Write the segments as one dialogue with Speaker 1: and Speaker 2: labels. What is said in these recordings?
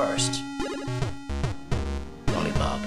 Speaker 1: first. Lollipop.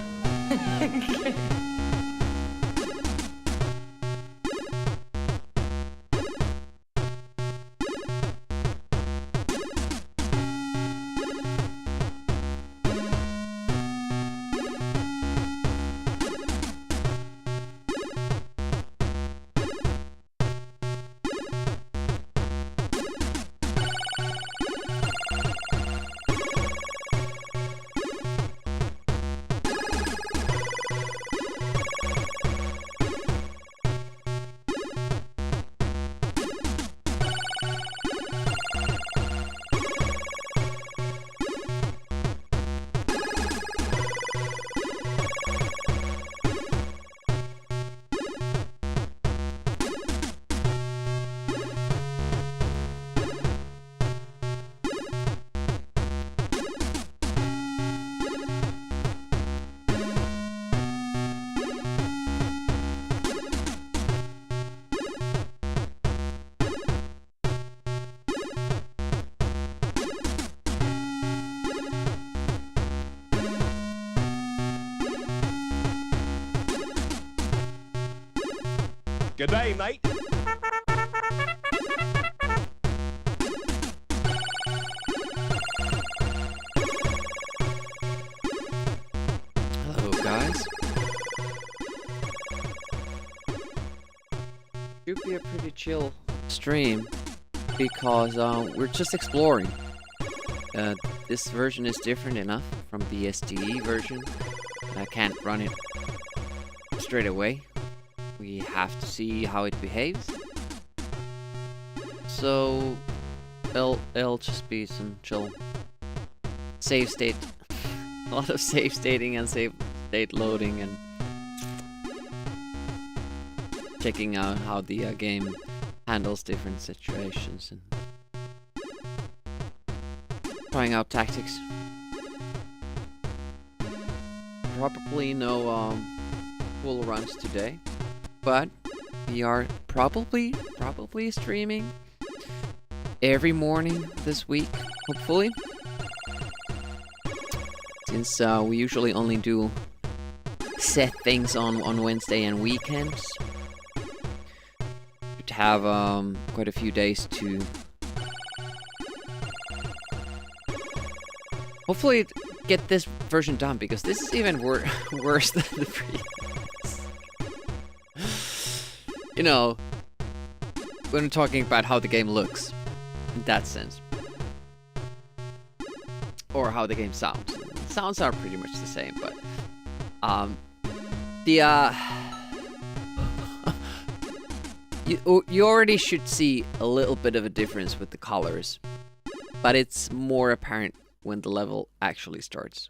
Speaker 2: Good day, mate.
Speaker 3: Hello, guys. Should be a pretty chill stream because we're just exploring. This version is different enough from the STE version. I can't run it straight away. We have to see how it behaves. So it'll just be some chill save state. A lot of save stating and save state loading and checking out how the game handles different situations and trying out tactics. Probably no full runs today. But we are probably streaming every morning this week, hopefully. Since we usually only do set things on Wednesday and weekends. We'd have quite a few days to hopefully get this version done, because this is even worse than the previous. You know, when we're talking about how the game looks, in that sense. Or how the game sounds. Sounds are pretty much the same, but you already should see a little bit of a difference with the colors, but it's more apparent when the level actually starts.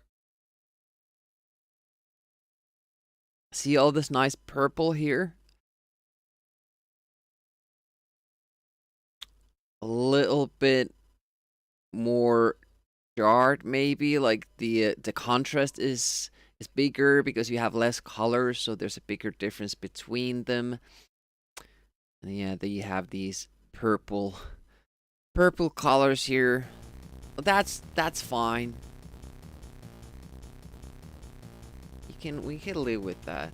Speaker 3: See all this nice purple here? A little bit more jarred, maybe, like the contrast is bigger because you have less colors, so there's a bigger difference between them. And yeah, then you have these purple colors here. That's fine. We can live with that.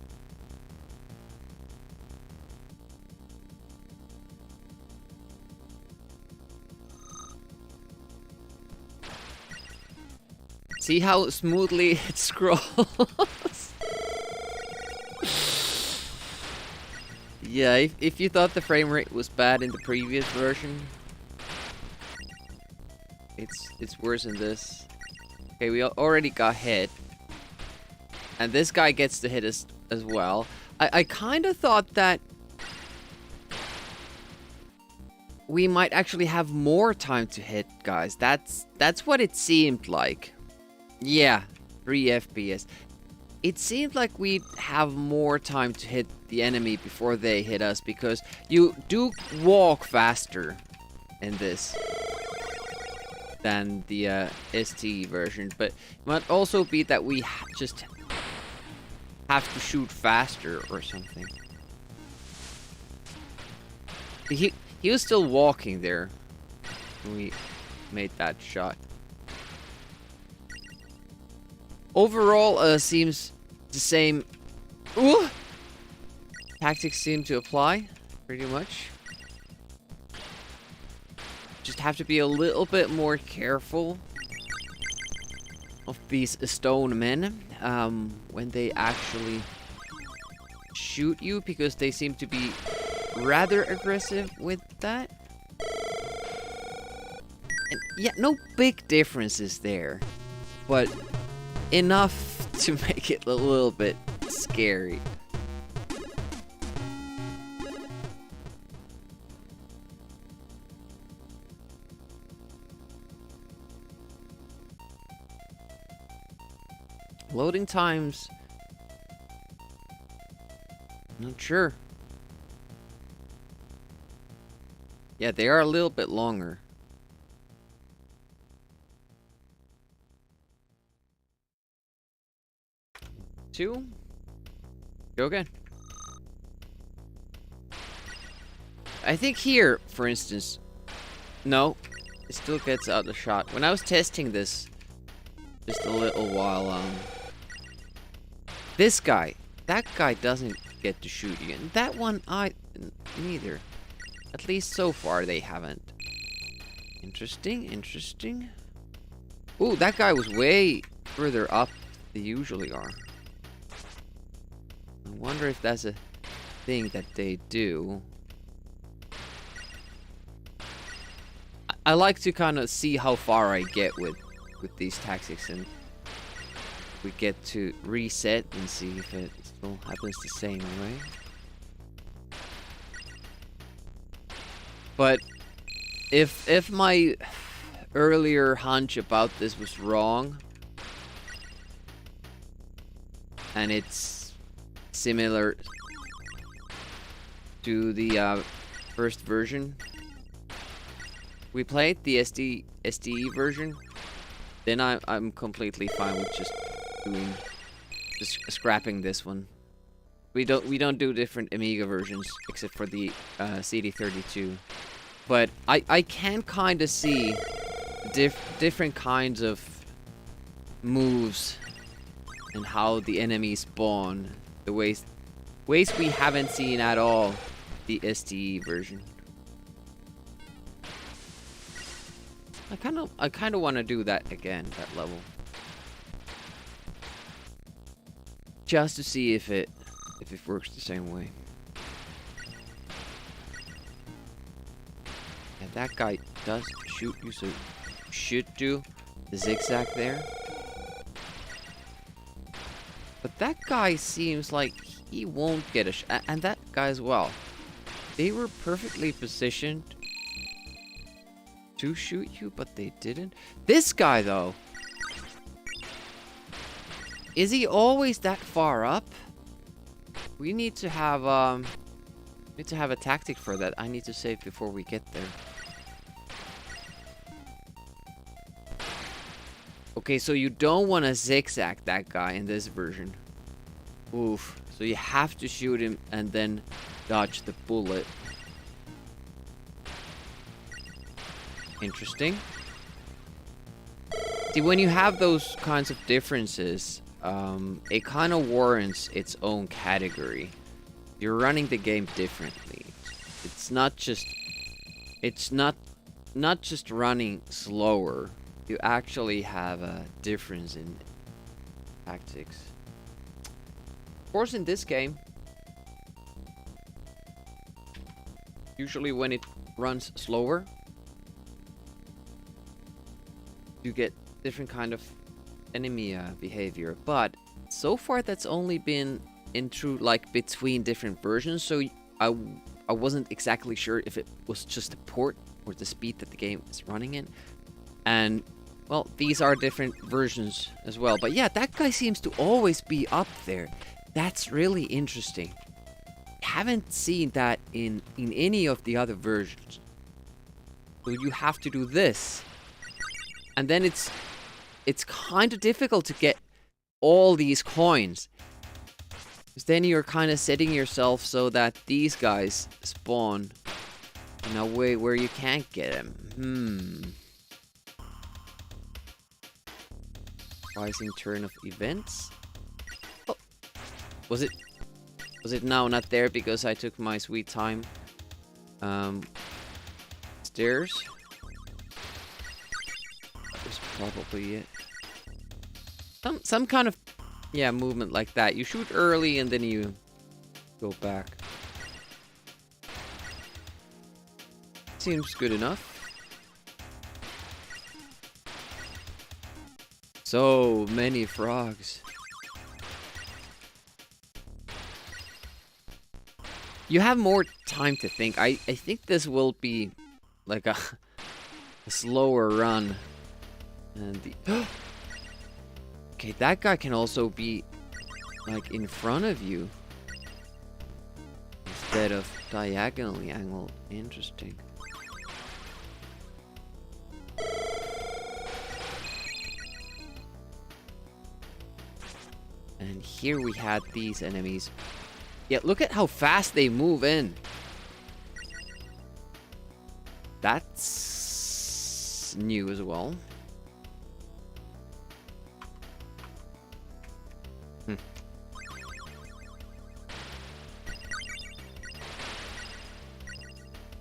Speaker 3: See how smoothly it scrolls? Yeah, if you thought the frame rate was bad in the previous version, it's worse in this. Okay, we already got hit. And this guy gets to hit us as well. I kind of thought that we might actually have more time to hit guys. That's what it seemed like. Yeah, 3 FPS. It seemed like we'd have more time to hit the enemy before they hit us, because you do walk faster in this than the ST version, but it might also be that we just have to shoot faster or something. He was still walking there when we made that shot. Overall, seems the same. Ooh! Tactics seem to apply, pretty much. Just have to be a little bit more careful of these stone men when they actually shoot you, because they seem to be rather aggressive with that. And yeah, no big differences there, but enough to make it a little bit scary. Loading times, not sure. Yeah, they are a little bit longer. Two. Go again. I think here, for instance, no, it still gets out the shot. When I was testing this just a little while, this guy, that guy doesn't get to shoot you, and that one, neither. At least so far, they haven't. Interesting, interesting. Ooh, that guy was way further up than they usually are. I wonder if that's a thing that they do. I like to kind of see how far I get with these tactics, and we get to reset and see if it still happens the same way. But if my earlier hunch about this was wrong, and it's similar to the first version we played, the STE version, then I'm completely fine with just scrapping this one. We don't do different Amiga versions except for the CD32, but I can kind of see different kinds of moves and how the enemies spawn, the ways we haven't seen at all the STE version. I kind of want to do that again, that level, just to see if it works the same way. Yeah, that guy does shoot you, so you should do the zigzag there. But that guy seems like he won't get a shot, and that guy as well. They were perfectly positioned to shoot you, but they didn't. This guy, though, is he always that far up? We need to have a tactic for that. I need to save before we get there. Okay, so you don't want to zigzag that guy in this version. Oof. So you have to shoot him and then dodge the bullet. Interesting. See, when you have those kinds of differences, it kind of warrants its own category. You're running the game differently. It's not just running slower. You actually have a difference in tactics. Of course, in this game, usually when it runs slower, you get different kind of enemy behavior. But so far, that's only been in true, like, between different versions. So I wasn't exactly sure if it was just the port or the speed that the game is running in. And, well, these are different versions as well. But yeah, that guy seems to always be up there. That's really interesting. Haven't seen that in any of the other versions. So you have to do this. And then it's kind of difficult to get all these coins. Because then you're kind of setting yourself so that these guys spawn in a way where you can't get them. Rising turn of events. Oh, was it now not there because I took my sweet time? Stairs. That was probably it. Some kind of movement like that. You shoot early and then you go back. Seems good enough. So many frogs. You have more time to think. I think this will be like a slower run. And the okay, that guy can also be like in front of you instead of diagonally angled. Interesting. And here we had these enemies. Yeah, look at how fast they move in. That's new as well.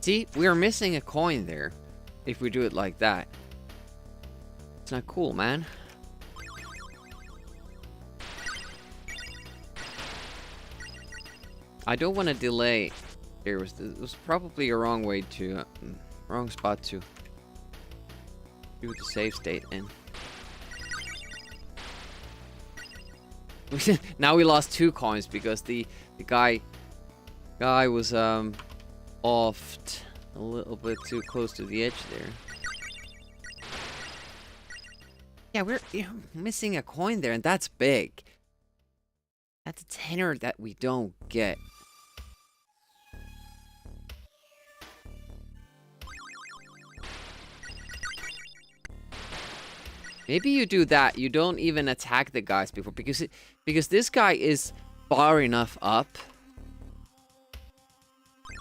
Speaker 3: See, we are missing a coin there if we do it like that. It's not cool, man. I don't want to delay. It was probably a wrong way to, wrong spot to do the save state in. Now we lost 2 coins because the guy was offed a little bit too close to the edge there. Yeah, we're missing a coin there, and that's big. That's a tenner that we don't get. Maybe you do that. You don't even attack the guys before because this guy is far enough up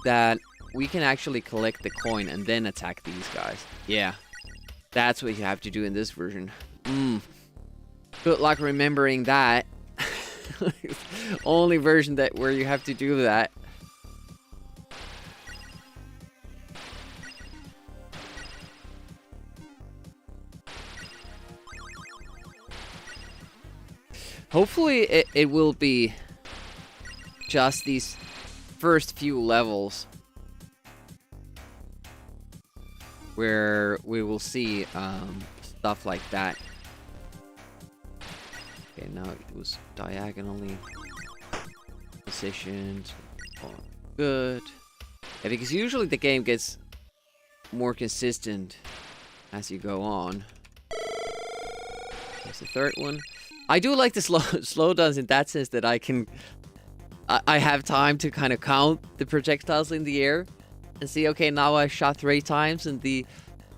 Speaker 3: that we can actually collect the coin and then attack these guys. Yeah, that's what you have to do in this version. Good luck remembering that. Only version where you have to do that. Hopefully it will be just these first few levels where we will see stuff like that. Okay, now it was diagonally positioned. Oh, good. Yeah, because usually the game gets more consistent as you go on. There's the third one. I do like the slowdowns in that sense that I have time to kind of count the projectiles in the air and see, okay, now I shot 3 times and the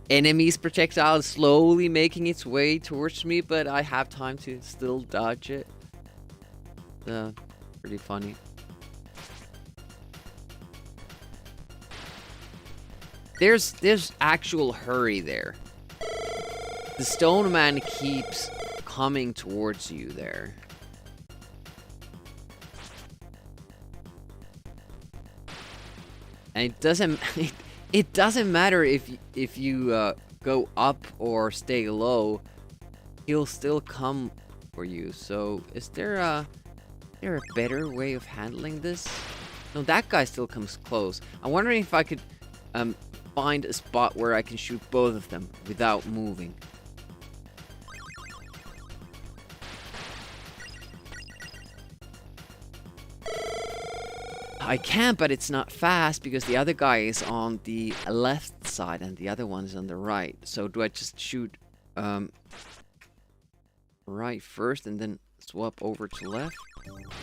Speaker 3: enemy's projectile is slowly making its way towards me, but I have time to still dodge it. Pretty funny. There's actual hurry there. The stone man keeps coming towards you there. And it doesn't matter if you go up or stay low, he'll still come for you. So is there a better way of handling this? No, that guy still comes close. I'm wondering if I could find a spot where I can shoot both of them without moving. I can, but it's not fast because the other guy is on the left side and the other one is on the right. So do I just shoot right first and then swap over to left?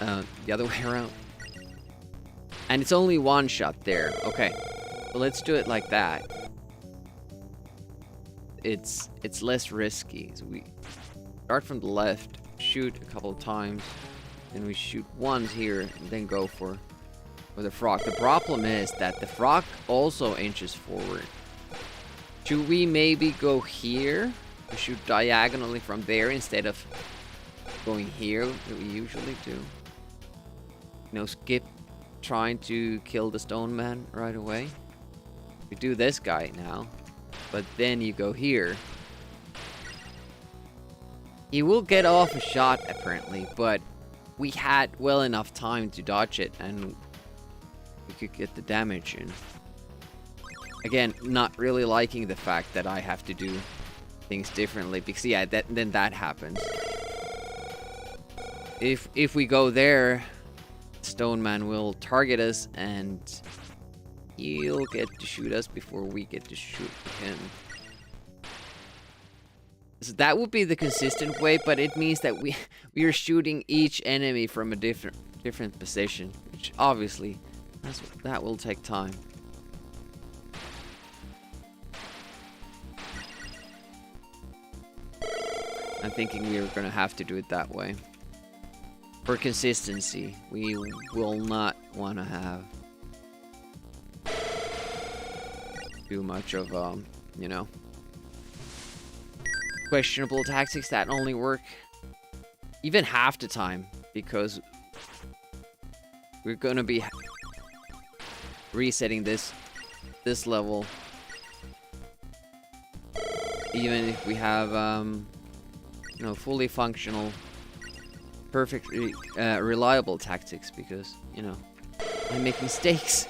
Speaker 3: The other way around. And it's only one shot there. Okay, so let's do it like that. It's less risky. So we start from the left, shoot a couple of times, then we shoot once here and then go for the frog. The problem is that the frog also inches forward. Should we maybe go here We shoot diagonally from there instead of going here that we usually do. Skip trying to kill the stone man right away. We do this guy now, but then you go here. He will get off a shot apparently, but we had well enough time to dodge it and we could get the damage in. Again, not really liking the fact that I have to do things differently because yeah, then that happens. If we go there, Stone Man will target us and he'll get to shoot us before we get to shoot him. So that would be the consistent way, but it means that we are shooting each enemy from a different position, which obviously that will take time. I'm thinking we are gonna have to do it that way. For consistency, we will not want to have too much of, questionable tactics that only work even half the time, because we're gonna be resetting this level even if we have fully functional, perfectly reliable tactics, because I make mistakes.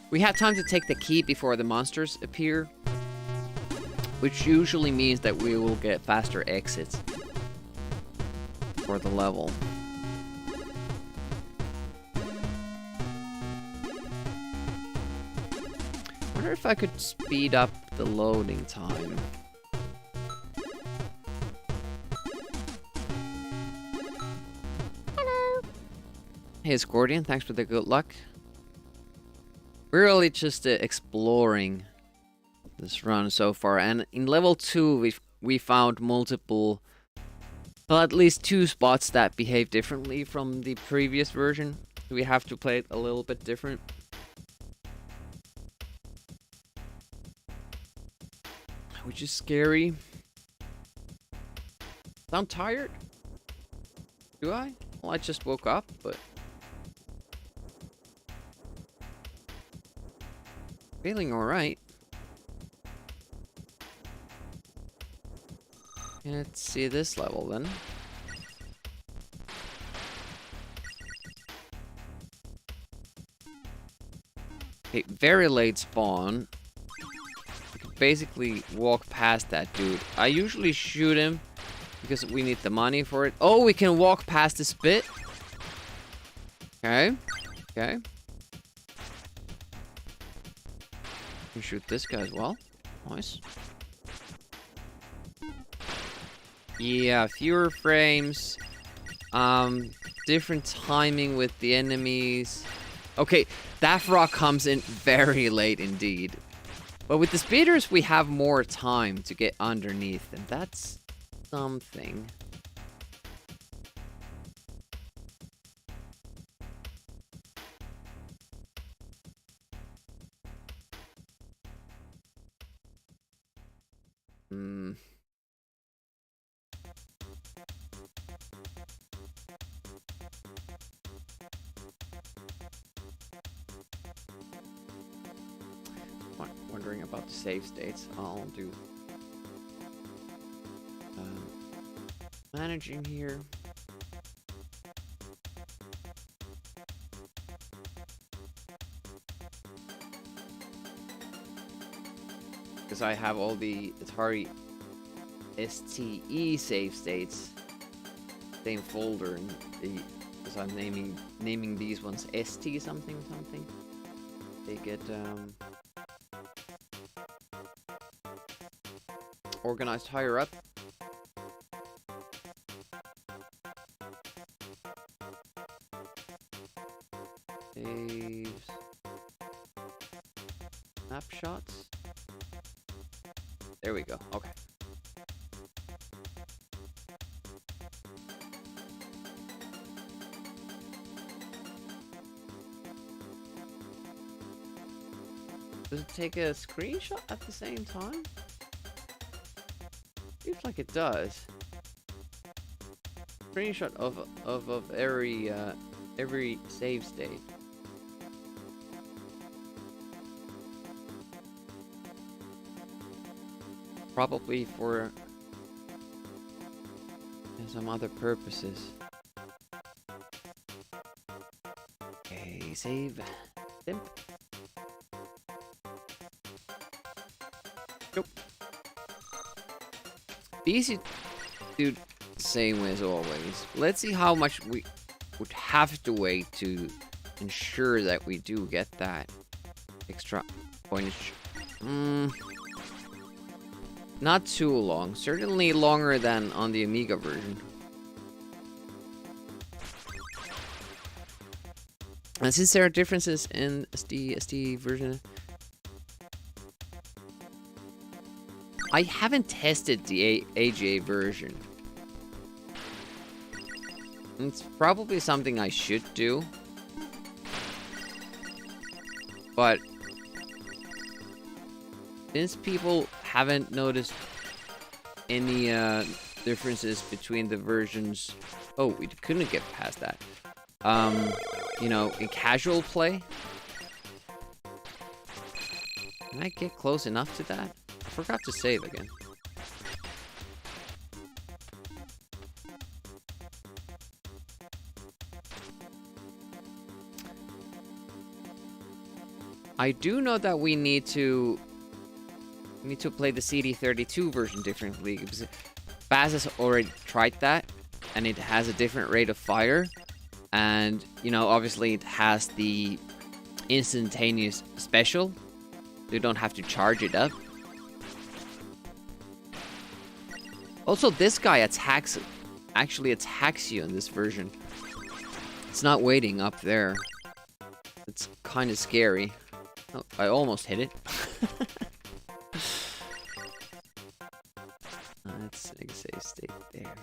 Speaker 3: We have time to take the key before the monsters appear, which usually means that we will get faster exits for the level. I wonder if I could speed up the loading time. Hello. Hey, Scordian, thanks for the good luck. We're really just exploring this run so far, and in level 2 we found multiple, well, at least 2 spots that behave differently from the previous version. We have to play it a little bit different. Which is scary. Sound tired? Do I? Well, I just woke up, but feeling alright. Let's see this level then. Okay, very late spawn. We can basically walk past that dude. I usually shoot him because we need the money for it. Oh, we can walk past the spit. Okay. Okay. You shoot this guy as well. Nice. Yeah, fewer frames. Different timing with the enemies. Okay, that rock comes in very late indeed. But with the speeders, we have more time to get underneath, and that's something. Wondering about the save states. I'll do managing here. Because I have all the Atari ST save states, same folder, and because I'm naming these ones ST something. They get organized higher up. Saves. Snapshots. There we go. Okay. Does it take a screenshot at the same time? Seems like it does. Screenshot of every save state. Probably for some other purposes. Okay, save. Simp. Nope. Easy to do the same way as always. Let's see how much we would have to wait to ensure that we do get that extra coinage. Not too long. Certainly longer than on the Amiga version. And since there are differences in the ST version, I haven't tested the AGA version. It's probably something I should do. But since people haven't noticed any differences between the versions... Oh, we couldn't get past that. You know, in casual play. Can I get close enough to that? I forgot to save again. I do know that we need to play the CD32 version differently, because Baz has already tried that, and it has a different rate of fire, and you know, obviously it has the instantaneous special. You don't have to charge it up. Also, this guy actually attacks you in this version. It's not waiting up there. It's kind of scary. Oh, I almost hit it. Let's save state there.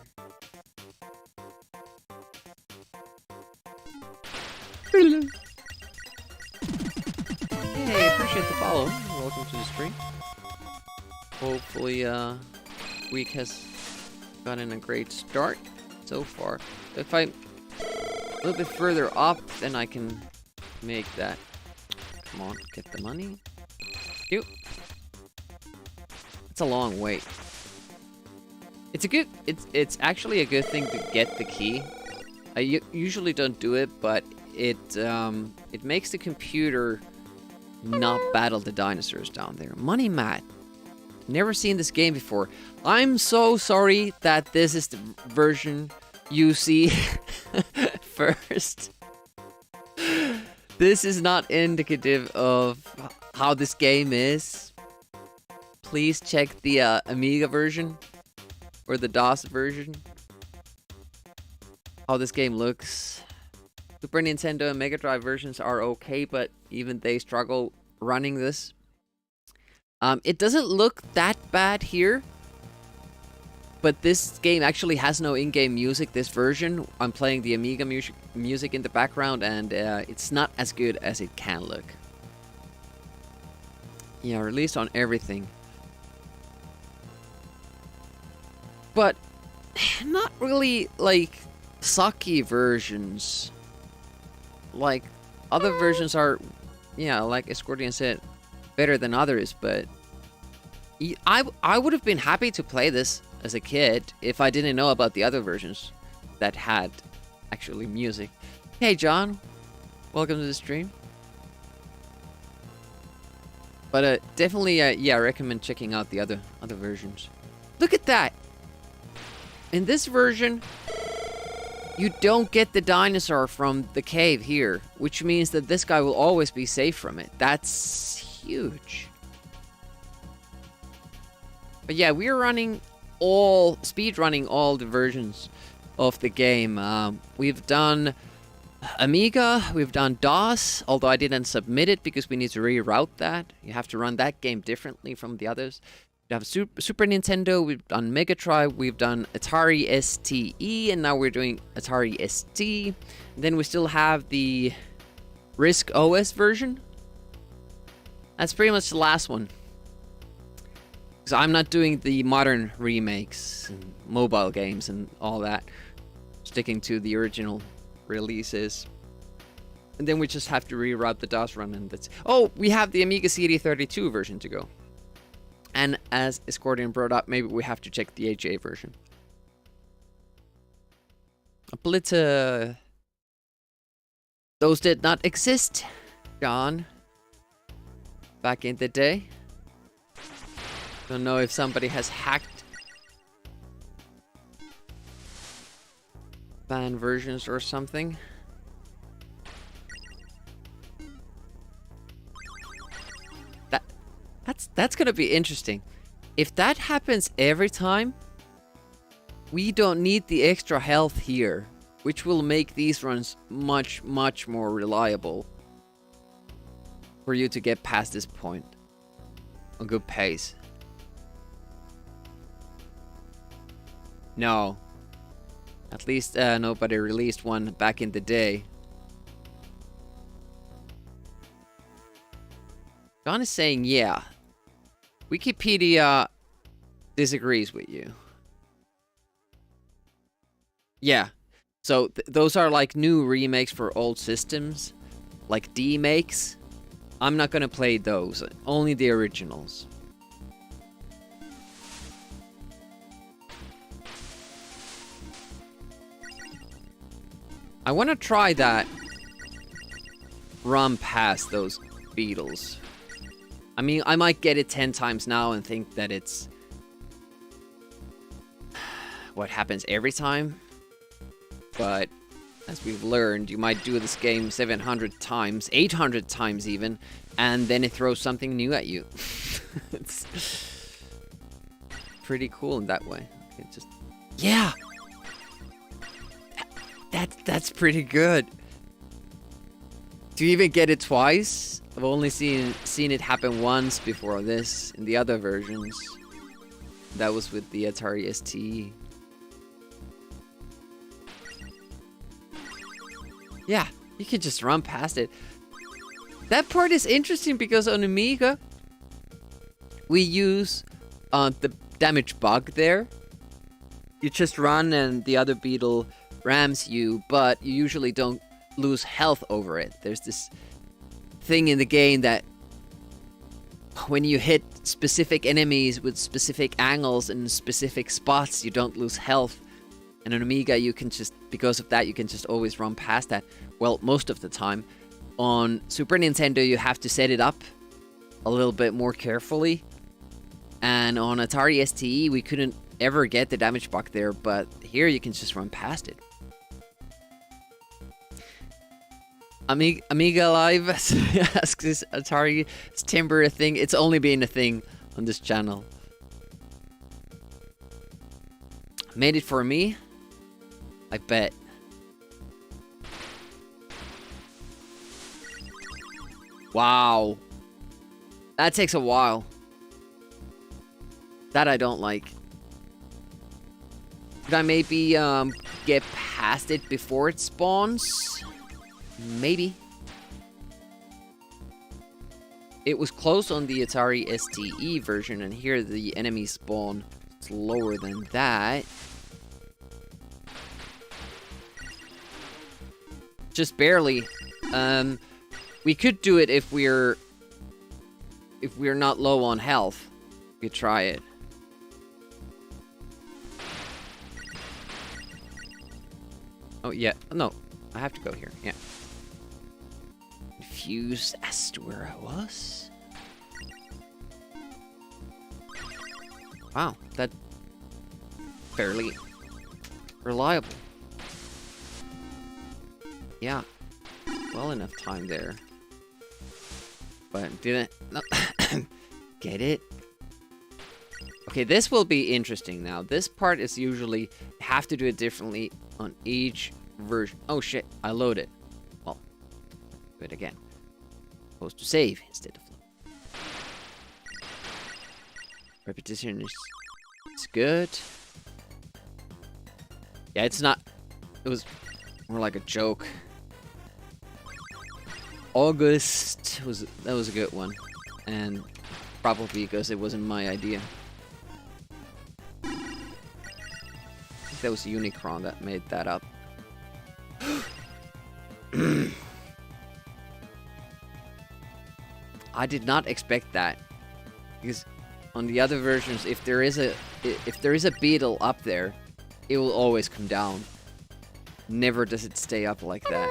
Speaker 3: Hey, appreciate the follow. Welcome to the stream. Hopefully, week has gotten a great start so far. If I'm a little bit further up, then I can make that. Come on, get the money. Cute. It's a long wait. It's actually a good thing to get the key. I usually don't do it, but it makes the computer not battle the dinosaurs down there. Money Matt. Never seen this game before. I'm so sorry that this is the version you see first. This is not indicative of how this game is. Please check the Amiga version or the DOS version. How this game looks. Super Nintendo and Mega Drive versions are okay, but even they struggle running this. It doesn't look that bad here, but this game actually has no in-game music, this version. I'm playing the Amiga music in the background, and it's not as good as it can look. Yeah, released on everything. But not really, like, sucky versions. Like, other versions are, yeah, like Escortian said, better than others, but I would have been happy to play this as a kid if I didn't know about the other versions that had actually music. Hey John, welcome to the stream. But definitely, yeah, I recommend checking out the other versions. Look at that! In this version, you don't get the dinosaur from the cave here, which means that this guy will always be safe from it. That's huge. But yeah, we're speedrunning all the versions of the game. We've done Amiga, we've done DOS, although I didn't submit it because we need to reroute that. You have to run that game differently from the others. We have Super Nintendo, we've done Mega Drive, we've done Atari ST, and now we're doing Atari ST. And then we still have the RISC OS version. That's pretty much the last one. So I'm not doing the modern remakes and mobile games and all that. Sticking to the original releases. And then we just have to reroute the DOS run and that's... Oh, we have the Amiga CD32 version to go. And as Escordian brought up, maybe we have to check the HA version. Blitz, those did not exist, John. Back in the day. Don't know if somebody has hacked fan versions or something. That's gonna be interesting. If that happens every time, we don't need the extra health here, which will make these runs much, much more reliable for you to get past this point on good pace. No. At least nobody released one back in the day. John is saying, yeah. Wikipedia disagrees with you. Yeah. So those are like new remakes for old systems. Like D-makes. I'm not gonna play those. Only the originals. I want to try that run past those beetles. I mean, I might get it 10 times now and think that it's what happens every time. But as we've learned, you might do this game 700 times, 800 times even, and then it throws something new at you. It's pretty cool in that way. It just, yeah. That's pretty good. Do you even get it twice? I've only seen it happen once before this in the other versions. That was with the Atari ST. Yeah, you can just run past it. That part is interesting because on Amiga, we use the damage bug there. You just run and the other beetle rams you, but you usually don't lose health over it. There's this thing in the game that when you hit specific enemies with specific angles and specific spots, you don't lose health. And on Amiga, you can just, because of that, you can just always run past that. Well, most of the time. On Super Nintendo, you have to set it up a little bit more carefully. And on Atari ST, we couldn't ever get the damage bug there, but here you can just run past it. Amiga Live asks, is Atari Timber a thing? It's only been a thing on this channel. Made it for me? I bet. Wow. That takes a while. That I don't like. Could I maybe get past it before it spawns? Maybe. It was close on the Atari STE version, and here the enemies spawn slower than that. Just barely. We could do it if we're not low on health. We could try it. Oh yeah, no, I have to go here. Yeah. Confused as to where I was. Wow, that fairly reliable. Yeah, well enough time there. But didn't no. Get it? Okay, this will be interesting now. This part is usually have to do it differently on each version. Oh shit, I loaded. Well, do it again. Supposed to save instead of load. Repetition is good. Yeah, it's not. It was more like a joke. August was a good one. And probably because it wasn't my idea. I think that was Unicron that made that up. I did not expect that. Because on the other versions, if there is a beetle up there, it will always come down. Never does it stay up like that.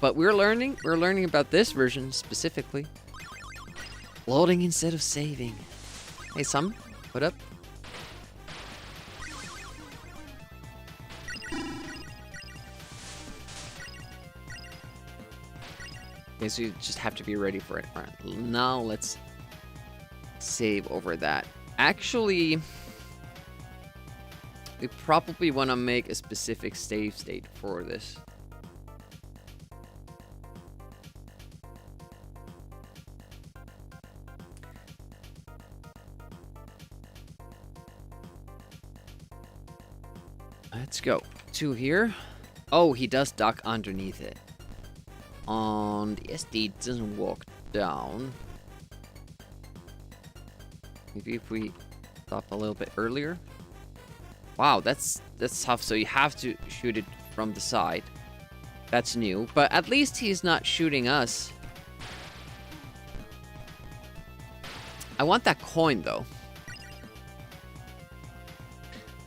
Speaker 3: But we're learning about this version specifically. Loading instead of saving. Hey, Sam, what up? Okay, so you just have to be ready for it. Alright, now let's save over that. Actually, we probably want to make a specific save state for this. Let's go to here. Oh, he does duck underneath it. On the SD, it doesn't walk down. Maybe if we stop a little bit earlier. Wow, that's tough. So you have to shoot it from the side. That's new, but at least he's not shooting us. I want that coin though.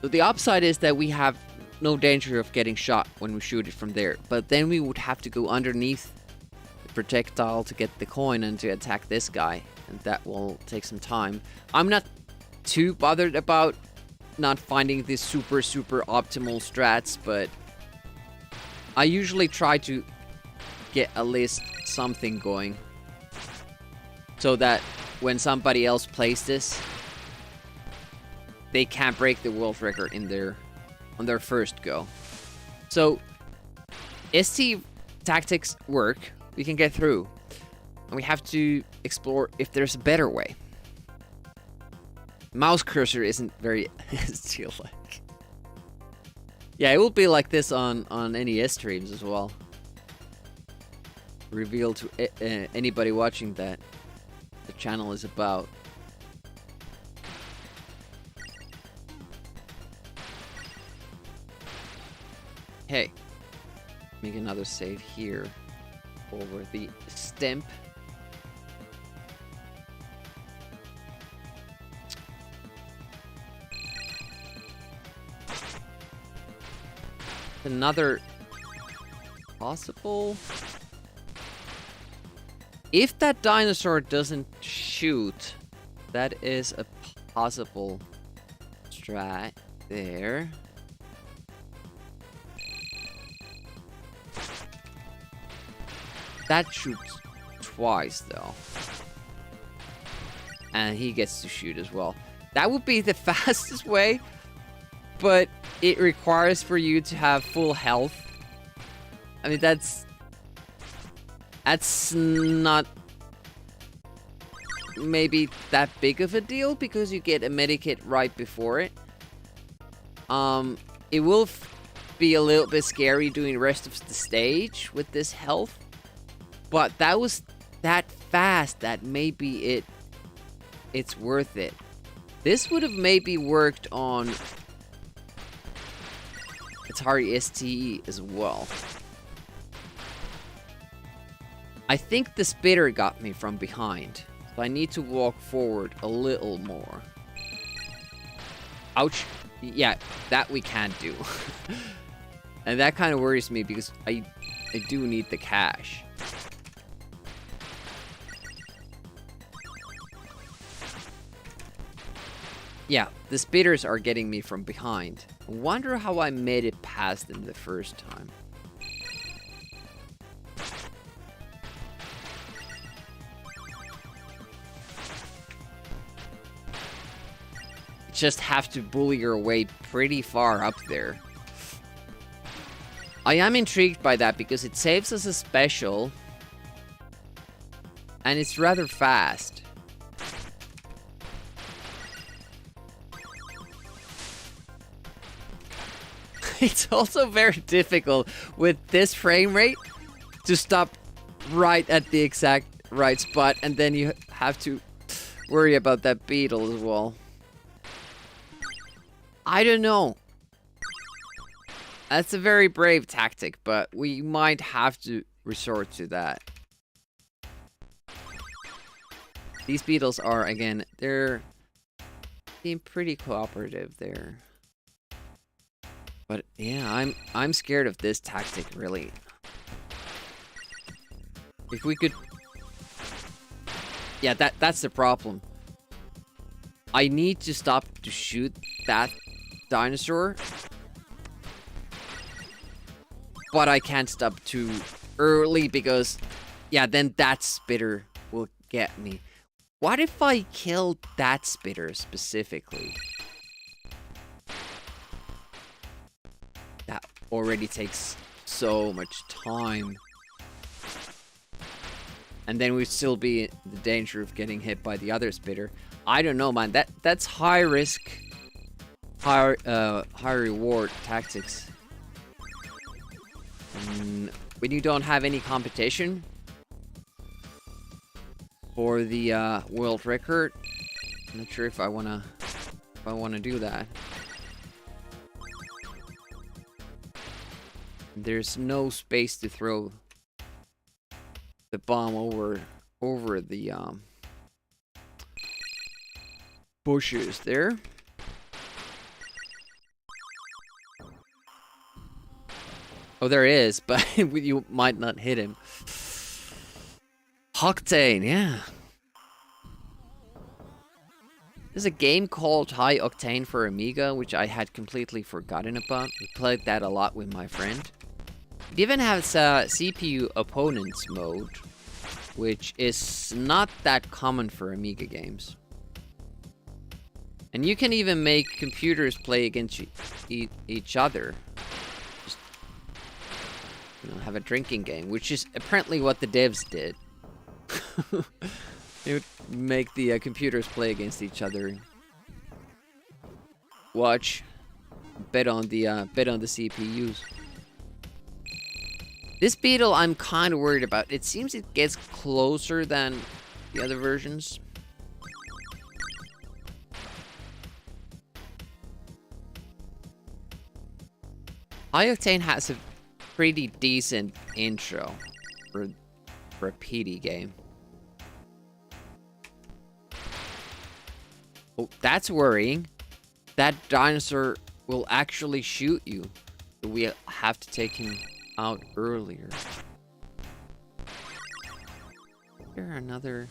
Speaker 3: So the upside is that we have no danger of getting shot when we shoot it from there. But then we would have to go underneath the projectile to get the coin and to attack this guy. And that will take some time. I'm not too bothered about not finding the super optimal strats, but I usually try to get at least something going. So that when somebody else plays this, they can't break the world record on their first go. So ST tactics work. We can get through. And we have to explore if there's a better way. Mouse cursor isn't very ST-like. Yeah, it will be like this on NES streams as well. Reveal to anybody watching that the channel is about. Hey, make another save here over the stamp. Another possible. If that dinosaur doesn't shoot, that is a possible strat there. That shoots twice though. And he gets to shoot as well. That would be the fastest way, but it requires for you to have full health. I mean, that's not maybe that big of a deal because you get a medikit right before it. It will be a little bit scary doing the rest of the stage with this health. But that was that fast that maybe it's worth it. This would have maybe worked on Atari ST as well. I think the spitter got me from behind. So I need to walk forward a little more. Ouch. Yeah, that we can't do. And that kind of worries me because I do need the cash. Yeah, the spitters are getting me from behind. I wonder how I made it past them the first time. Just have to bully your way pretty far up there. I am intrigued by that because it saves us a special. And it's rather fast. It's also very difficult with this frame rate to stop right at the exact right spot, and then you have to worry about that beetle as well. I don't know. That's a very brave tactic, but we might have to resort to that. These beetles are, again, they're being pretty cooperative there. But yeah, I'm scared of this tactic, really. If we could... Yeah, that's the problem. I need to stop to shoot that dinosaur. But I can't stop too early because... Yeah, then that spitter will get me. What if I killed that spitter specifically? That already takes so much time. And then we'd still be in the danger of getting hit by the other spitter. I don't know, man. That's high risk, high reward tactics. When you don't have any competition for the world record, I'm not sure if I wanna do that. There's no space to throw the bomb over the bushes there. Oh, there is, but you might not hit him. Octane, yeah. There's a game called High Octane for Amiga, which I had completely forgotten about. We played that a lot with my friend. It even has a CPU opponents mode, which is not that common for Amiga games. And you can even make computers play against each other. Just, you know, have a drinking game, which is apparently what the devs did. They would make the computers play against each other. Watch, bet on the CPUs. This beetle I'm kind of worried about. It seems it gets closer than the other versions. High Octane has a pretty decent intro for a PD game. Oh, that's worrying. That dinosaur will actually shoot you. So we have to take him out earlier. There another...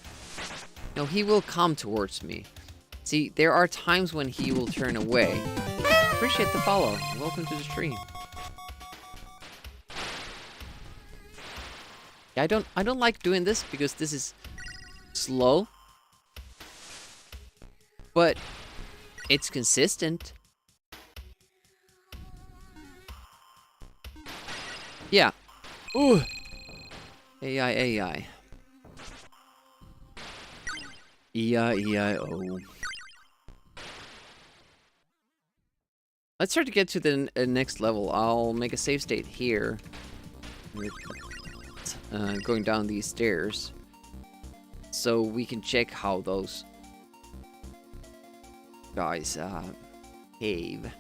Speaker 3: No, he will come towards me. See, there are times when he will turn away. Appreciate the follow. Welcome to the stream. Yeah, I don't like doing this because this is slow. But it's consistent. Yeah. Ooh. AI. E-I-E-I-O. Let's try to get to the next level. I'll make a save state here. Going down these stairs. So we can check how those guys behave.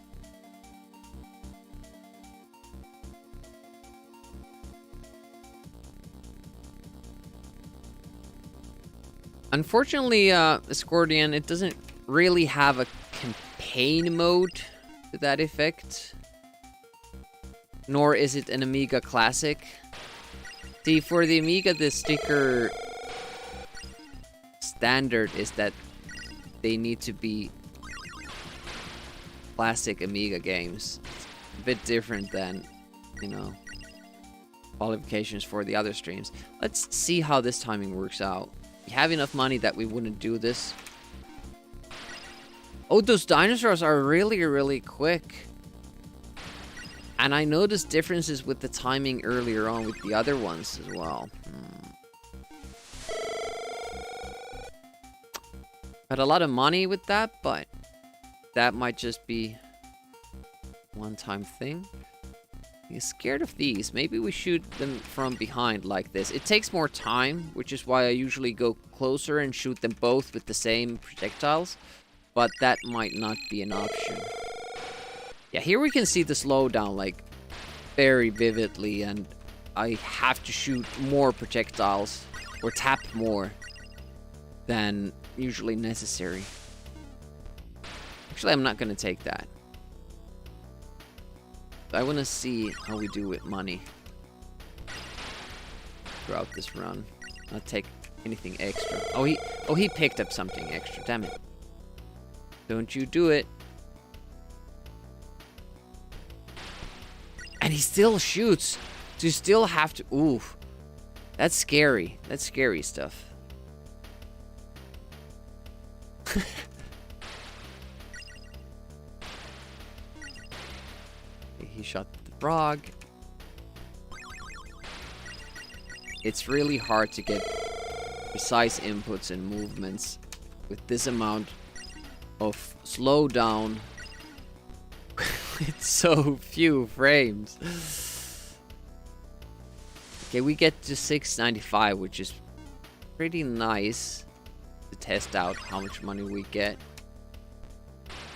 Speaker 3: Unfortunately, Scordian, it doesn't really have a campaign mode to that effect. Nor is it an Amiga classic. See, for the Amiga, the sticker standard is that they need to be classic Amiga games. It's a bit different than, you know, qualifications for the other streams. Let's see how this timing works out. We have enough money that we wouldn't do this. Oh, those dinosaurs are really, really quick. And I noticed differences with the timing earlier on with the other ones as well. Got a lot of money with that, but that might just be one-time thing. I'm scared of these. Maybe we shoot them from behind like this. It takes more time, which is why I usually go closer and shoot them both with the same projectiles. But that might not be an option. Yeah, here we can see the slowdown like very vividly, and I have to shoot more projectiles or tap more than usually necessary. Actually, I'm not gonna take that. I want to see how we do with money throughout this run. Not take anything extra. Oh, he picked up something extra. Damn it! Don't you do it! And he still shoots. So you still have to. Ooh, that's scary. That's scary stuff. He shot the frog. It's really hard to get precise inputs and movements with this amount of slowdown. It's so few frames. Okay, we get to 695, which is pretty nice to test out how much money we get.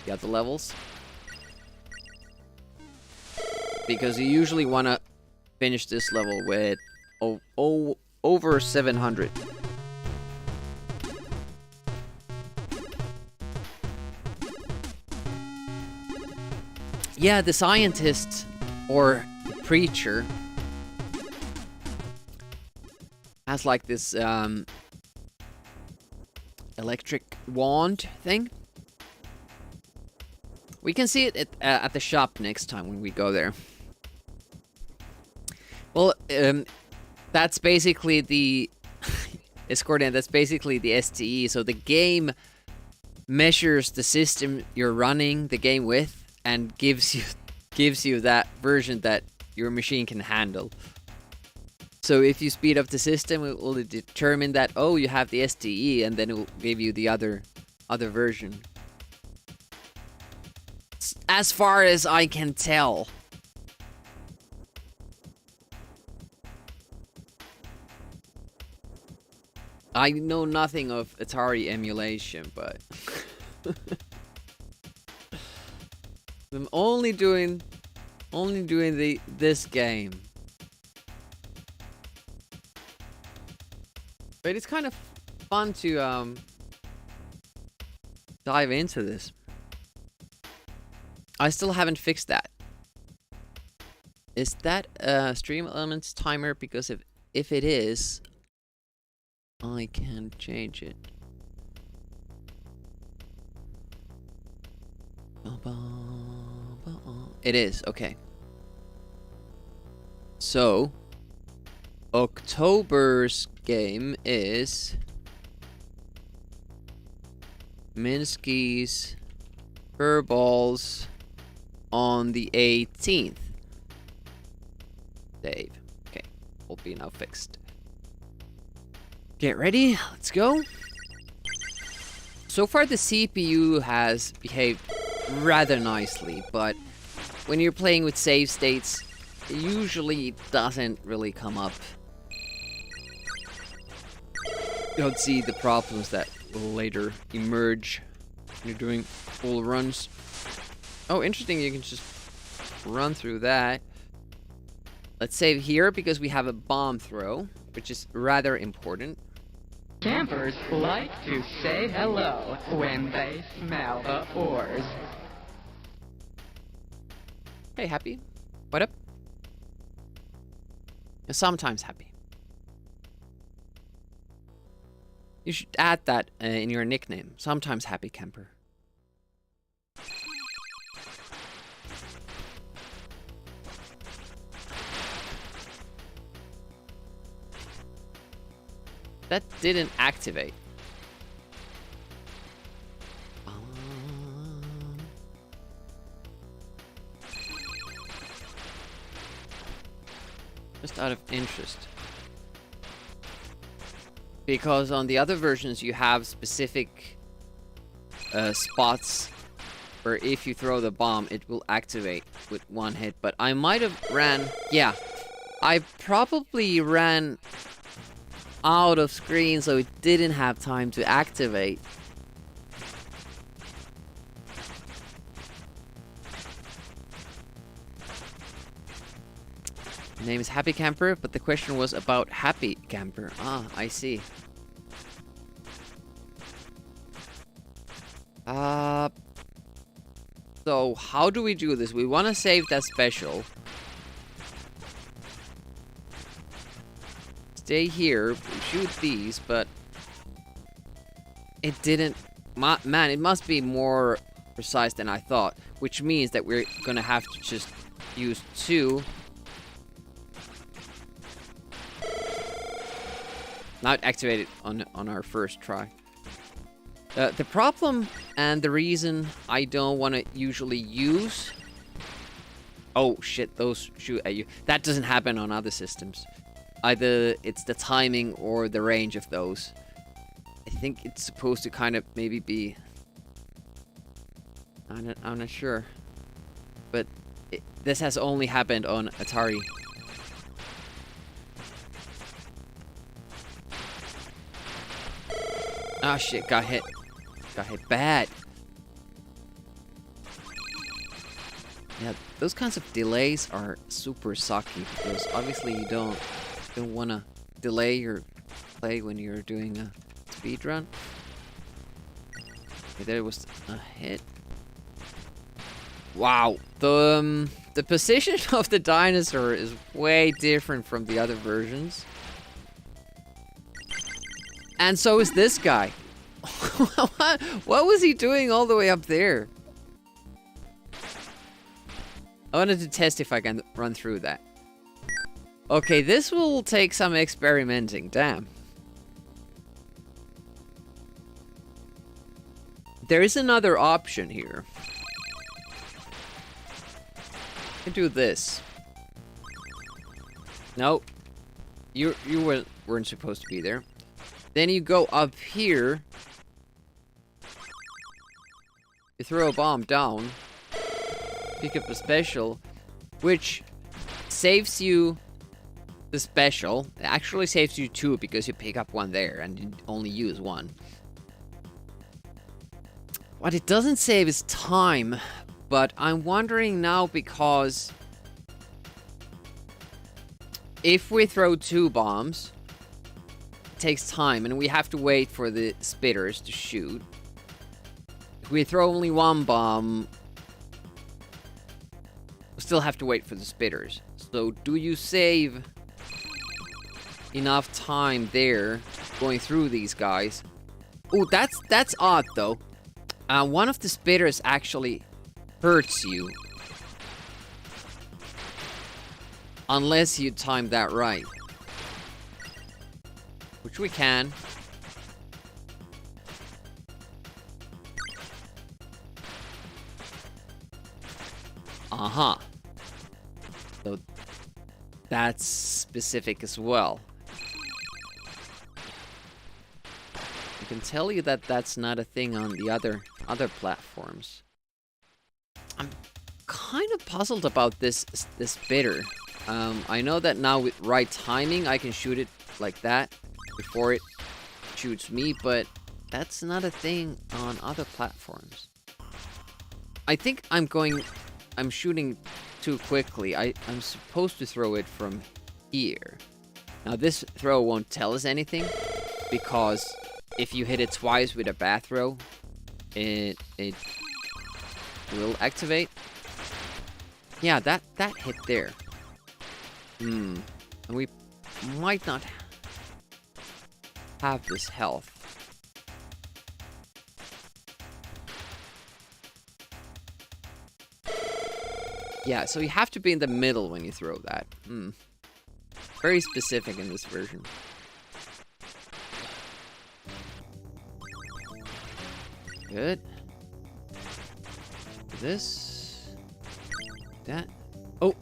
Speaker 3: The other levels. Because you usually want to finish this level with over 700. Yeah, the scientist or the preacher has like this electric wand thing. We can see it at the shop next time when we go there. Well, that's basically the Escordian. That's basically the STE. So the game measures the system you're running the game with and gives you that version that your machine can handle. So if you speed up the system, it will determine that, oh, you have the STE, and then it will give you the other version. As far as I can tell. I know nothing of Atari emulation, but I'm only doing this game. But it's kind of fun to dive into this. I still haven't fixed that. Is that a Stream Elements timer? Because if it is, I can change it. It is, okay. So, October's game is Minsky's Furballs on the 18th. Save. Okay, will be now fixed. Get ready, let's go. So far the CPU has behaved rather nicely, but when you're playing with save states, it usually doesn't really come up. You don't see the problems that will later emerge when you're doing full runs. Oh, interesting, you can just run through that. Let's save here because we have a bomb throw, which is rather important.
Speaker 1: Campers like to say hello when they smell the ores.
Speaker 3: Hey, Happy. What up? You're sometimes happy. You should add that in your nickname. Sometimes Happy Camper. That didn't activate. Just out of interest. Because on the other versions you have specific spots where if you throw the bomb, it will activate with one hit. But I might have ran... Yeah, I probably ran out of screen, so it didn't have time to activate. My name is Happy Camper, but the question was about Happy Camper. Ah, I see. So how do we do this? We want to save that special. Stay here, shoot these, but it didn't... Man, it must be more precise than I thought, which means that we're gonna have to just use 2. Not activated on our first try. The problem and the reason I don't want to usually use... Oh shit, those shoot at you. That doesn't happen on other systems. Either it's the timing or the range of those. I think it's supposed to kind of maybe be... I'm not sure. But this has only happened on Atari. Ah shit, got hit. Got hit bad. Yeah, those kinds of delays are super sucky because obviously you don't want to delay your play when you're doing a speedrun. Okay, there was a hit. Wow, the position of the dinosaur is way different from the other versions. And so is this guy. What was he doing all the way up there? I wanted to test if I can run through that. Okay, this will take some experimenting. Damn. There is another option here. I can do this. Nope. You weren't supposed to be there. Then you go up here. You throw a bomb down. Pick up a special, which saves you the special. It actually saves you 2 because you pick up one there and you only use 1. What it doesn't save is time, but I'm wondering now because if we throw 2 bombs, it takes time and we have to wait for the spitters to shoot. If we throw only 1 bomb, we still have to wait for the spitters. So do you save enough time there going through these guys? Oh, that's odd though. One of the spitters actually hurts you. Unless you time that right. Which we can. Uh-huh. So that's specific as well. I can tell you that that's not a thing on the other platforms. I'm kind of puzzled about this spitter. I know that now with right timing I can shoot it like that before it shoots me, but that's not a thing on other platforms. I think I'm shooting too quickly. I'm supposed to throw it from here. Now this throw won't tell us anything because if you hit it twice with a bat throw, it will activate. Yeah, that hit there. And we might not have this health. Yeah, so you have to be in the middle when you throw that. Very specific in this version. Good. This. That. Oh!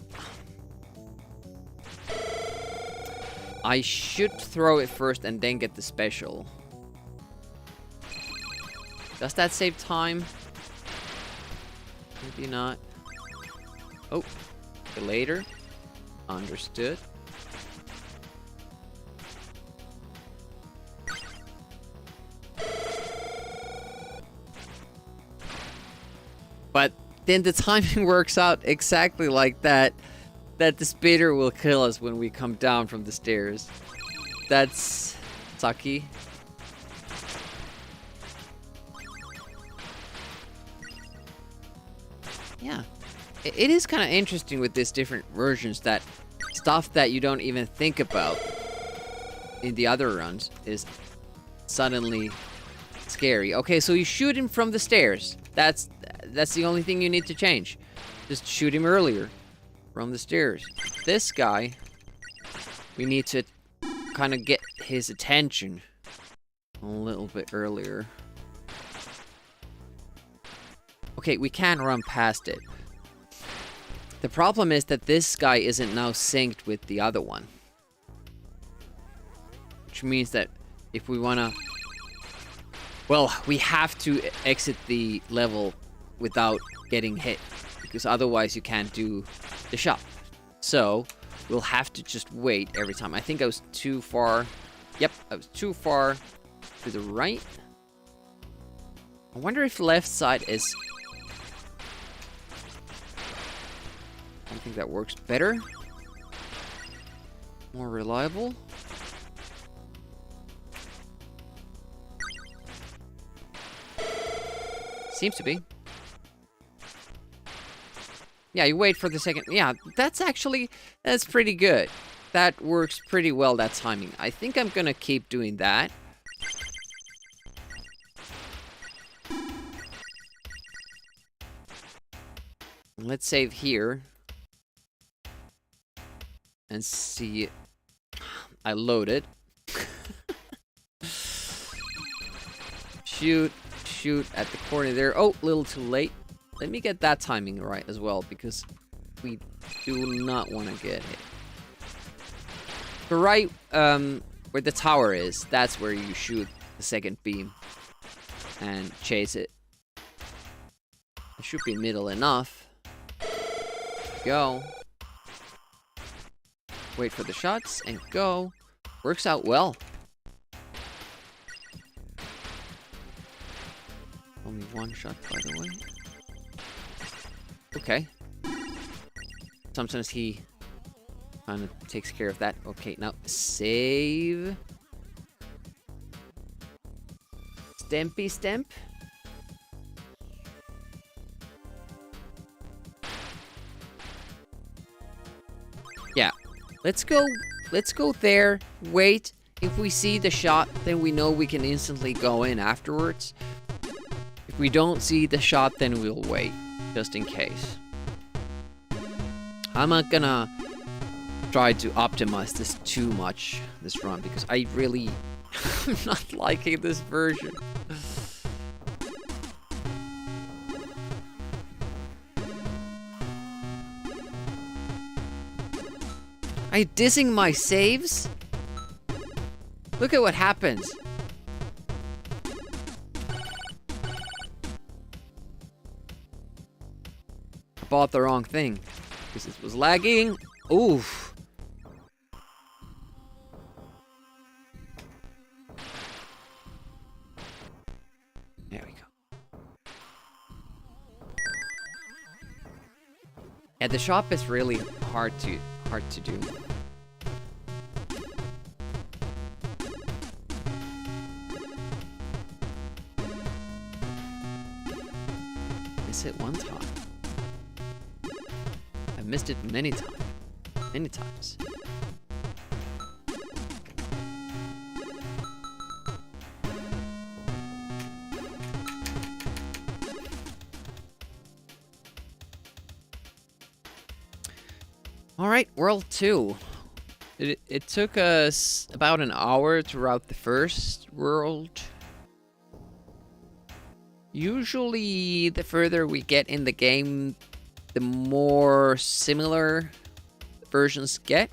Speaker 3: I should throw it first and then get the special. Does that save time? Maybe not. Oh, later. Understood. But then the timing works out exactly like that. That the speeder will kill us when we come down from the stairs. That's sucky. Yeah. It is kind of interesting with these different versions that stuff that you don't even think about in the other runs is suddenly scary. Okay, so you shoot him from the stairs. That's the only thing you need to change. Just shoot him earlier from the stairs. This guy, we need to kind of get his attention a little bit earlier. Okay, we can run past it. The problem is that this guy isn't now synced with the other one. Which means that if we wanna... Well, we have to exit the level without getting hit. Because otherwise you can't do the shot. So, we'll have to just wait every time. I think I was too far... Yep, I was too far to the right. I wonder if left side is... I think that works better. More reliable. Seems to be. Yeah, you wait for the second. Yeah, that's pretty good. That works pretty well, that timing. I think I'm gonna keep doing that. Let's save here. And see. I loaded. Shoot at the corner there. Oh, a little too late. Let me get that timing right as well, because we do not want to get hit. But right where the tower is, that's where you shoot the second beam and chase it. It should be middle enough. Go. Wait for the shots and go. Works out well. Only one shot, by the way. Okay. Sometimes he kind of takes care of that. Okay, now save. Stampy stamp. Yeah. Let's go there, wait. If we see the shot, then we know we can instantly go in afterwards. If we don't see the shot, then we'll wait, just in case. I'm not gonna try to optimize this too much, this run, because I really am not liking this version. Are you dissing my saves? Look at what happens. I bought the wrong thing. Because this was lagging. Oof. There we go. Yeah, the shop is really hard to do. Miss it one time. I've missed it many times. Many times. Alright, World 2. It took us about an hour to route the first world. Usually, the further we get in the game, the more similar versions get.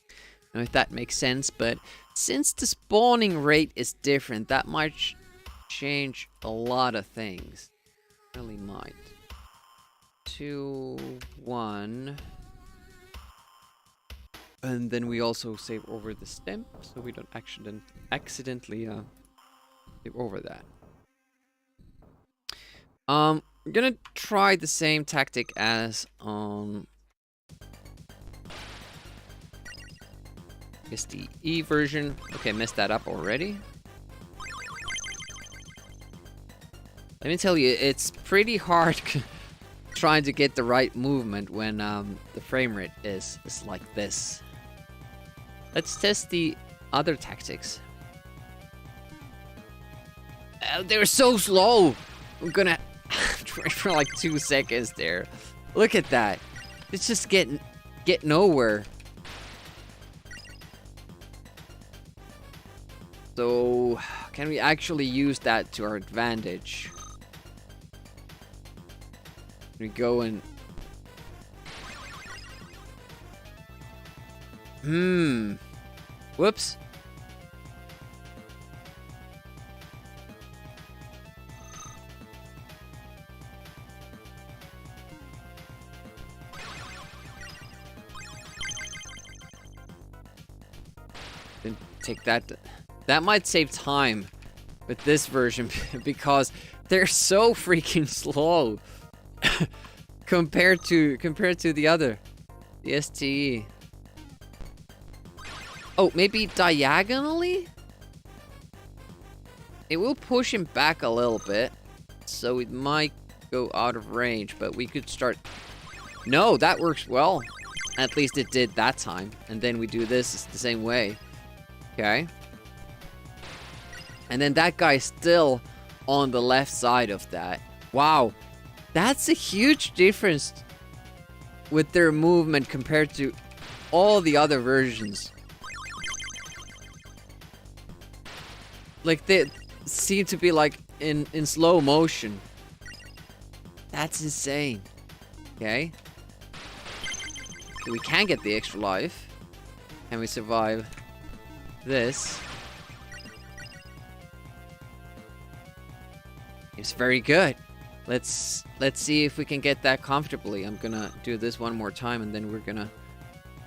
Speaker 3: I don't know if that makes sense, but since the spawning rate is different, that might change a lot of things. Really might. 2, 1. And then we also save over the stem, so we don't accidentally save over that. I'm gonna try the same tactic as on STE version. Okay, messed that up already. Let me tell you, it's pretty hard trying to get the right movement when the frame rate is like this. Let's test the other tactics. They're so slow! I'm gonna try for like 2 seconds there. Look at that. It's just get nowhere. So, can we actually use that to our advantage? We go and... Whoops. Didn't take that. That might save time with this version because they're so freaking slow compared to the other, the STE. Oh, maybe diagonally? It will push him back a little bit, so it might go out of range, but we could start... No, that works well. At least it did that time. And then we do this the same way. Okay. And then that guy's still on the left side of that. Wow. That's a huge difference with their movement compared to all the other versions. Like, they seem to be like in slow motion. That's insane. Okay. We can get the extra life. Can we survive this? It's very good. Let's see if we can get that comfortably. I'm gonna do this one more time and then we're gonna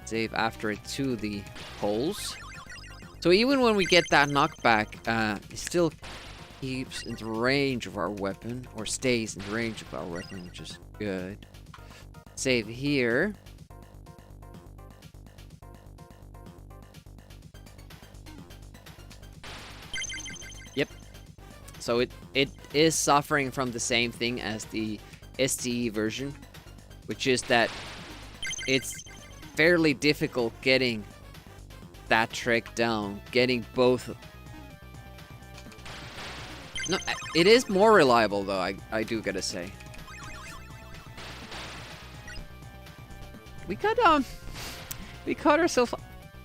Speaker 3: save after it to the poles. So even when we get that knockback, it still keeps in the range of our weapon, or stays in the range of our weapon, which is good. Save here. Yep. So it is suffering from the same thing as the STE version, which is that it's fairly difficult getting that trick down, getting both. No, it is more reliable though, I do gotta say. We caught ourselves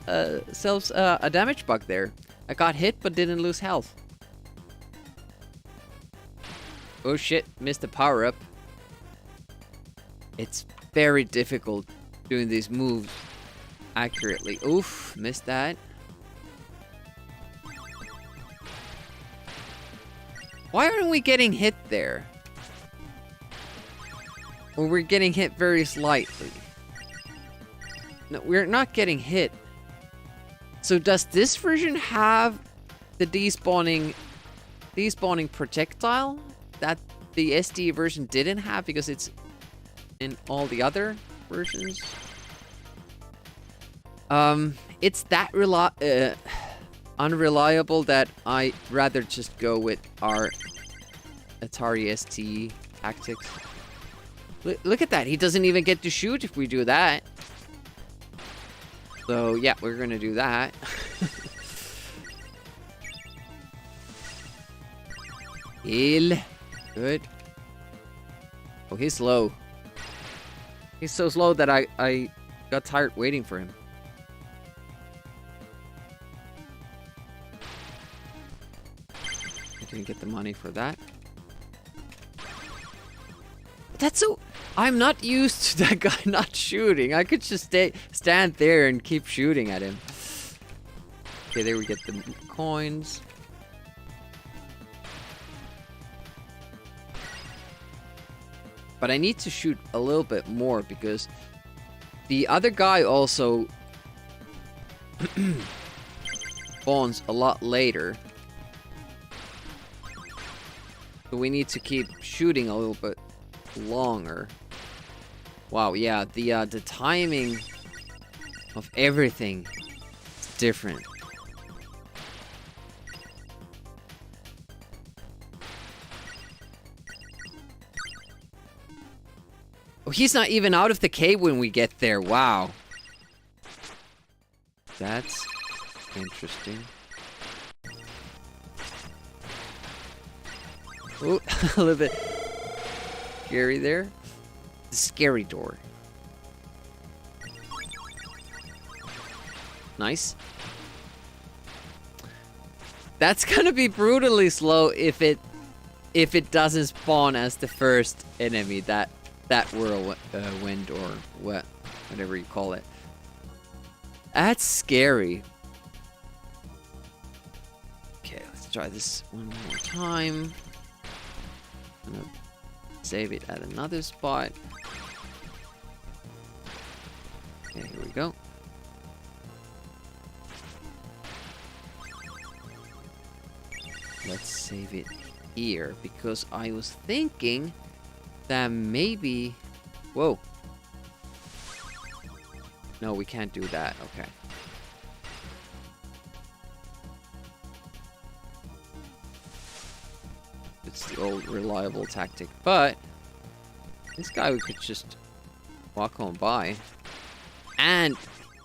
Speaker 3: a damage bug there. I got hit but didn't lose health. Oh shit, missed the power up. It's very difficult doing these moves accurately. Oof, missed that. Why aren't we getting hit there? Or we're getting hit very slightly. No, we're not getting hit. So does this version have the despawning projectile that the SD version didn't have because it's in all the other versions? It's that unreliable that I rather just go with our Atari ST tactics. Look at that, he doesn't even get to shoot if we do that. So yeah, we're gonna do that. Heal. Good. Oh, he's slow. He's so slow that I got tired waiting for him. I didn't get the money for that. That's so... I'm not used to that guy not shooting. I could just stand there and keep shooting at him. Okay, there we get the coins. But I need to shoot a little bit more because the other guy also spawns a lot later. So we need to keep shooting a little bit longer. Wow, yeah, the timing of everything is different. Oh, he's not even out of the cave when we get there. Wow. That's interesting. Oh, a little bit scary there. The scary door. Nice. That's gonna be brutally slow if it doesn't spawn as the first enemy. That whirlwind or whatever you call it. That's scary. Okay, let's try this one more time. I'm gonna save it at another spot. Okay, here we go. Let's save it here because I was thinking that maybe... Whoa. No, we can't do that. Okay. It's the old reliable tactic. But this guy we could just walk on by and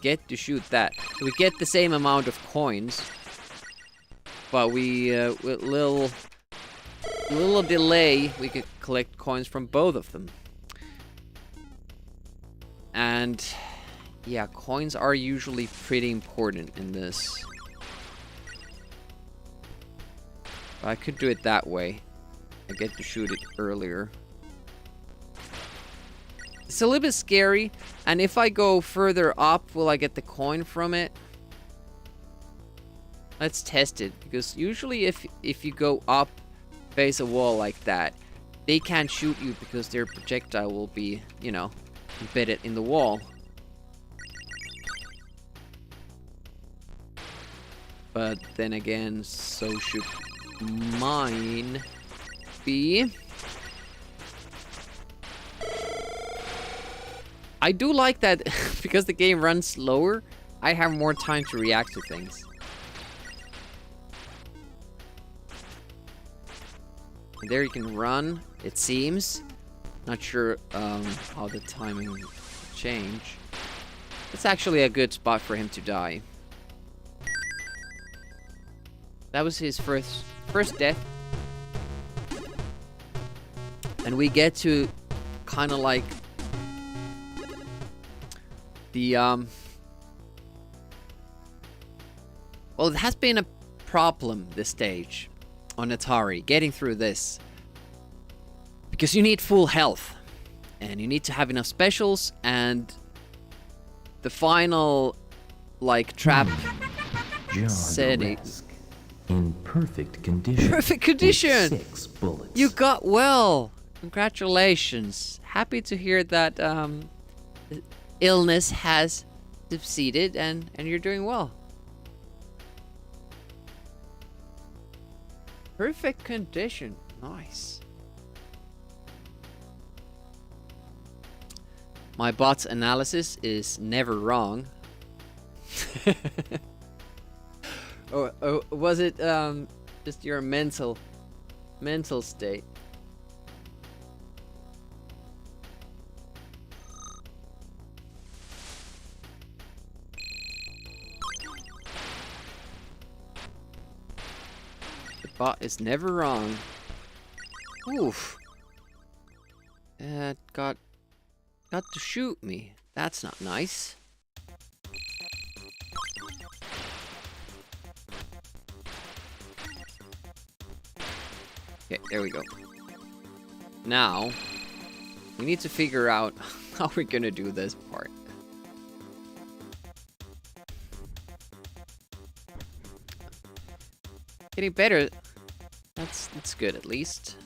Speaker 3: get to shoot that. We get the same amount of coins, but we with little delay we could collect coins from both of them. And yeah, coins are usually pretty important in this. But I could do it that way. I get to shoot it earlier. It's a little bit scary, and if I go further up, will I get the coin from it? Let's test it, because usually if you go up, face a wall like that, they can't shoot you because their projectile will be, you know, embedded in the wall. But then again, so should mine be. I do like that because the game runs slower, I have more time to react to things. And there you can run, it seems. Not sure how the timing will change. It's actually a good spot for him to die. That was his first death. And we get to kind of like the well, it has been a problem this stage on Atari, getting through this. Because you need full health. And you need to have enough specials, and the final like trap setting.
Speaker 4: In perfect condition.
Speaker 3: Perfect condition!
Speaker 4: 6 bullets.
Speaker 3: You got well! Congratulations. Happy to hear that illness has subsided and you're doing well. Perfect condition. Nice. My bot's analysis is never wrong. Or was it just your mental state? The bot is never wrong. Oof. Got to shoot me. That's not nice. Okay, there we go. Now, we need to figure out how we're gonna do this part. Getting better. That's good at least.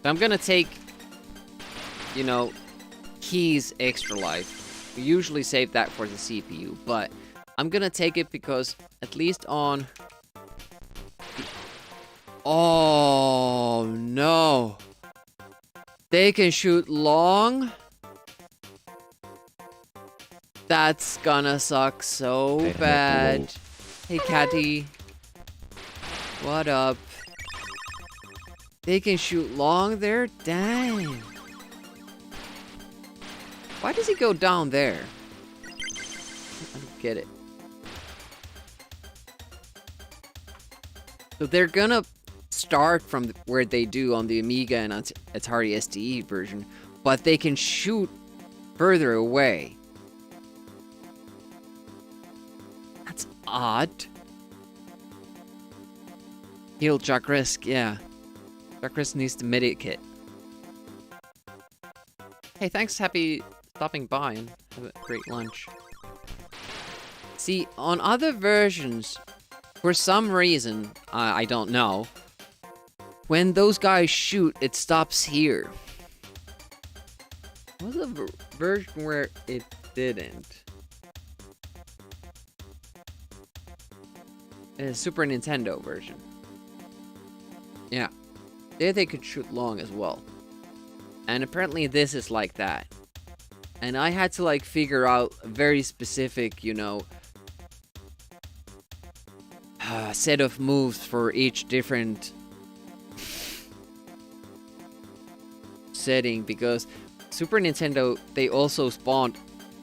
Speaker 3: I'm gonna take, you know, keys extra life. We usually save that for the CPU, but I'm gonna take it because at least on... Oh, no. They can shoot long? That's gonna suck so bad. Hey, Catty. What up? They can shoot long there? Dang. Why does he go down there? I don't get it. So they're gonna start from where they do on the Amiga and Atari ST version, but they can shoot further away. That's odd. Heal Jacques, yeah. Jacques needs the medikit. Hey, thanks, Happy, stopping by and have a great lunch. See, on other versions, for some reason, I don't know, when those guys shoot, it stops here. What was the version where it didn't? A Super Nintendo version. Yeah. There they could shoot long as well. And apparently this is like that. And I had to like figure out a very specific, you know, set of moves for each different setting, because Super Nintendo, they also spawned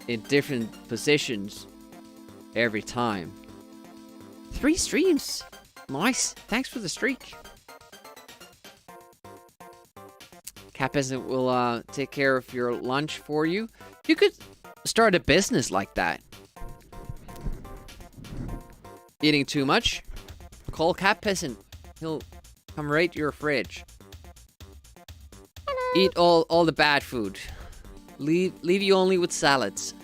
Speaker 3: in different positions every time. 3 streams! Nice! Thanks for the streak! Cat Peasant will take care of your lunch for you. You could start a business like that. Eating too much? Call Cat Peasant. He'll come right to your fridge. Hello. Eat all the bad food. Leave you only with salads.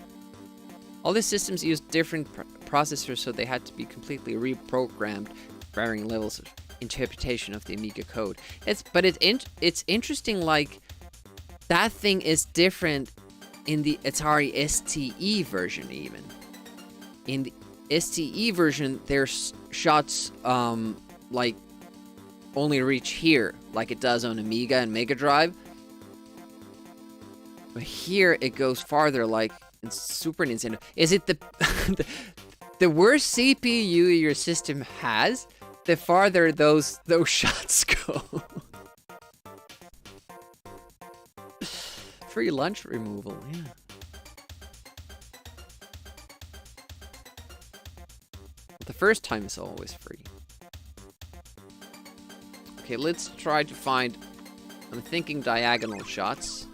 Speaker 3: All these systems use different processors, so they had to be completely reprogrammed, varying levels of interpretation of the Amiga code. It's interesting, like, that thing is different in the Atari STE version even. In the STE version, there's shots, like, only reach here, like it does on Amiga and Mega Drive. But here, it goes farther, like in Super Nintendo. Is it the... the worse CPU your system has, the farther those shots go. Free lunch removal, yeah. The first time is always free. Okay, let's try to find... I'm thinking diagonal shots.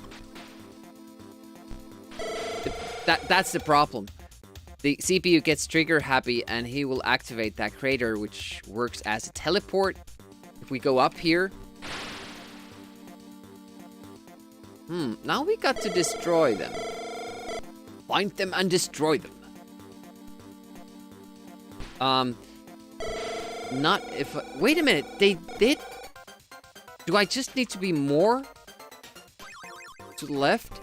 Speaker 3: That's the problem. The CPU gets trigger happy and he will activate that crater, which works as a teleport. If we go up here... now we got to destroy them. Find them and destroy them. Not if... Wait a minute, they did... Do I just need to be more to the left?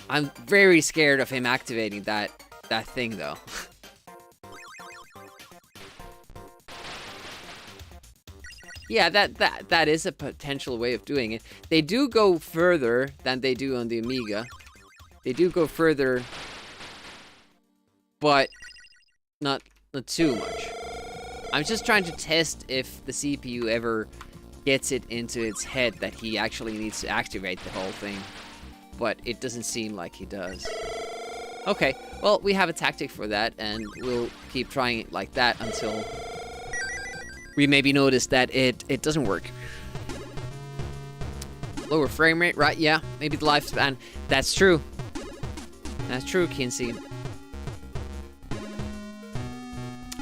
Speaker 3: I'm very scared of him activating that thing, though. Yeah, that is a potential way of doing it. They do go further than they do on the Amiga. They do go further, but not too much. I'm just trying to test if the CPU ever gets it into its head that he actually needs to activate the whole thing. But it doesn't seem like he does. Okay, well, we have a tactic for that, and we'll keep trying it like that until we maybe notice that it doesn't work. Lower frame rate, right? Yeah, maybe the lifespan. That's true. That's true, Kinsey.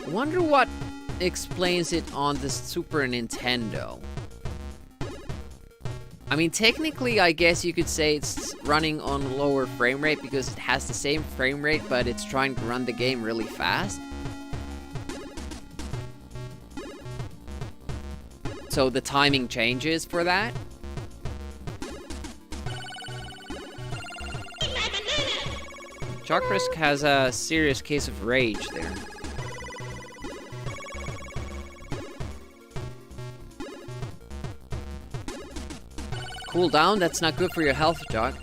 Speaker 3: I wonder what explains it on the Super Nintendo. I mean, technically, I guess you could say it's running on lower frame rate because it has the same frame rate, but it's trying to run the game really fast. So the timing changes for that. Chalkrisk has a serious case of rage there. Cool down, that's not good for your health, Jock.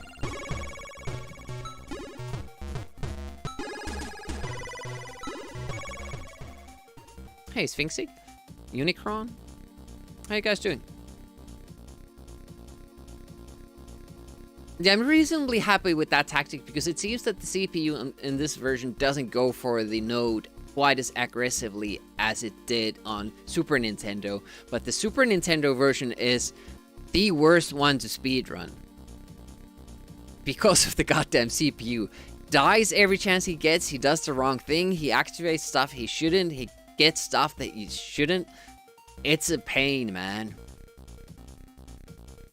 Speaker 3: Hey, Sphinxy. Unicron. How you guys doing? Yeah, I'm reasonably happy with that tactic because it seems that the CPU in this version doesn't go for the node quite as aggressively as it did on Super Nintendo. But the Super Nintendo version is the worst one to speedrun. Because of the goddamn CPU. Dies every chance he gets, he does the wrong thing, he activates stuff he shouldn't, he gets stuff that he shouldn't. It's a pain, man.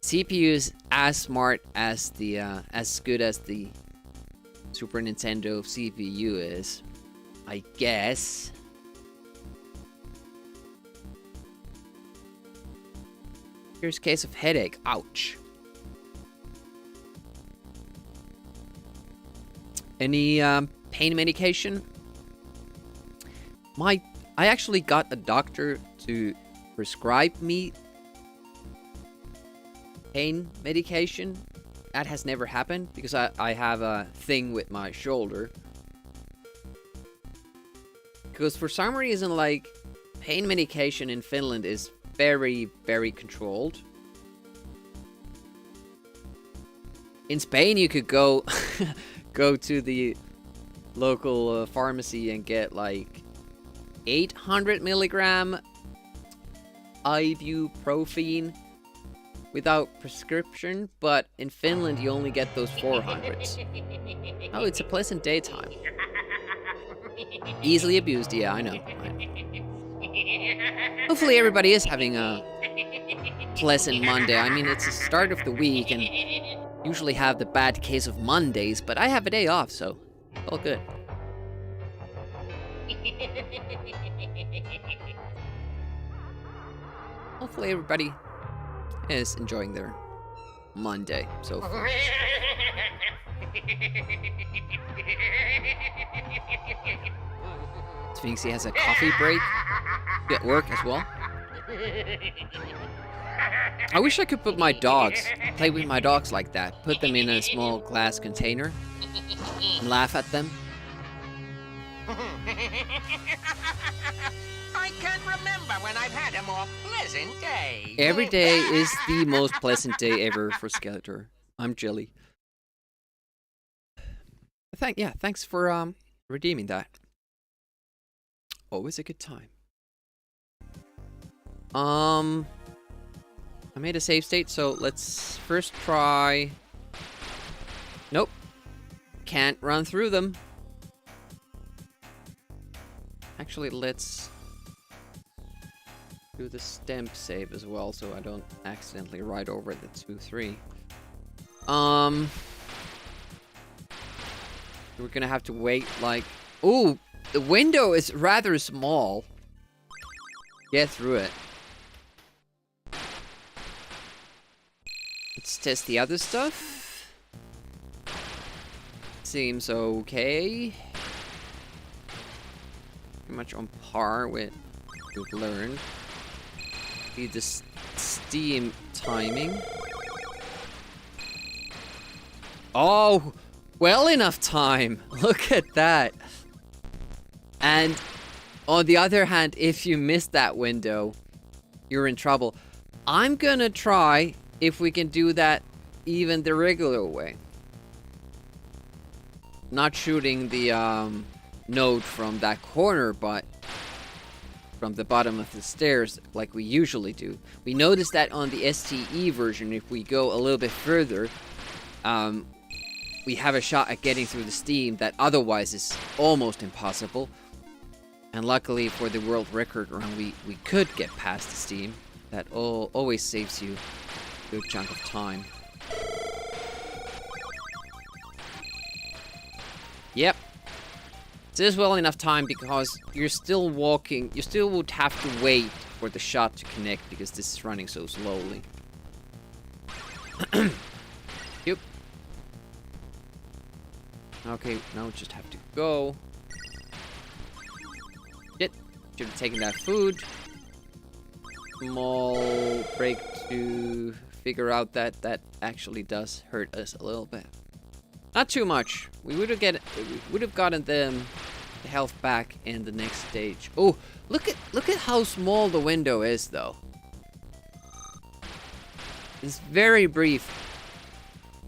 Speaker 3: CPU is as smart as the, as good as the Super Nintendo CPU is, I guess. Here's a case of headache. Ouch. Any pain medication? I actually got a doctor to prescribe me pain medication. That has never happened because I have a thing with my shoulder. Because for some reason, like, pain medication in Finland is very, very controlled. In Spain, you could go go to the local pharmacy and get like 800 milligram ibuprofen without prescription, but in Finland you only get those 400s. Oh, it's a pleasant daytime. Easily abused, yeah, I know. Hopefully everybody is having a pleasant Monday. I mean, it's the start of the week, and usually have the bad case of Mondays, but I have a day off, so all good. Hopefully everybody is enjoying their Monday so far. Sphinxy has a coffee break at work as well. I wish I could put my dogs, play with my dogs like that. Put them in a small glass container and laugh at them.
Speaker 5: I can't remember when I've had a more pleasant day.
Speaker 3: Every day is the most pleasant day ever for Skeletor. I'm Jelly. Thanks for redeeming that. Always a good time. I made a save state, so let's first try. Nope. Can't run through them. Actually, let's do the stamp save as well, so I don't accidentally write over the 2-3. We're gonna have to wait like... Ooh, the window is rather small. Get through it. Let's test the other stuff. Seems okay. Pretty much on par with what we've learned. Need the Steam timing. Oh, well enough time. Look at that. And on the other hand, if you miss that window, you're in trouble. I'm gonna try if we can do that even the regular way. Not shooting the node from that corner, but from the bottom of the stairs like we usually do. We noticed that on the STE version, if we go a little bit further, we have a shot at getting through the steam that otherwise is almost impossible. And luckily for the world record run, we could get past the steam. That always saves you a good chunk of time. Yep. This is well enough time because you're still walking. You still would have to wait for the shot to connect because this is running so slowly. Yep. Okay, now just have to go. Shit. Should have taken that food. Small break to figure out that that actually does hurt us a little bit. Not too much. We would have gotten them the health back in the next stage. Oh, look at how small the window is though. It's very brief.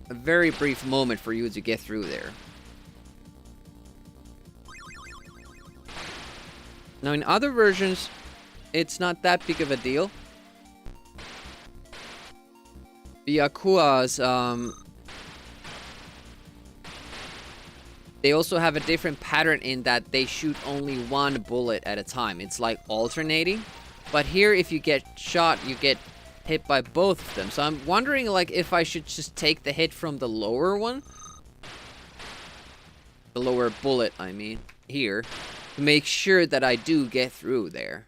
Speaker 3: A very brief moment for you to get through there. Now in other versions, it's not that big of a deal. The Akuas, they also have a different pattern in that they shoot only one bullet at a time. It's like alternating. But here, if you get shot, you get hit by both of them. So I'm wondering, like, if I should just take the hit from the lower one. The lower bullet, I mean, here. To make sure that I do get through there.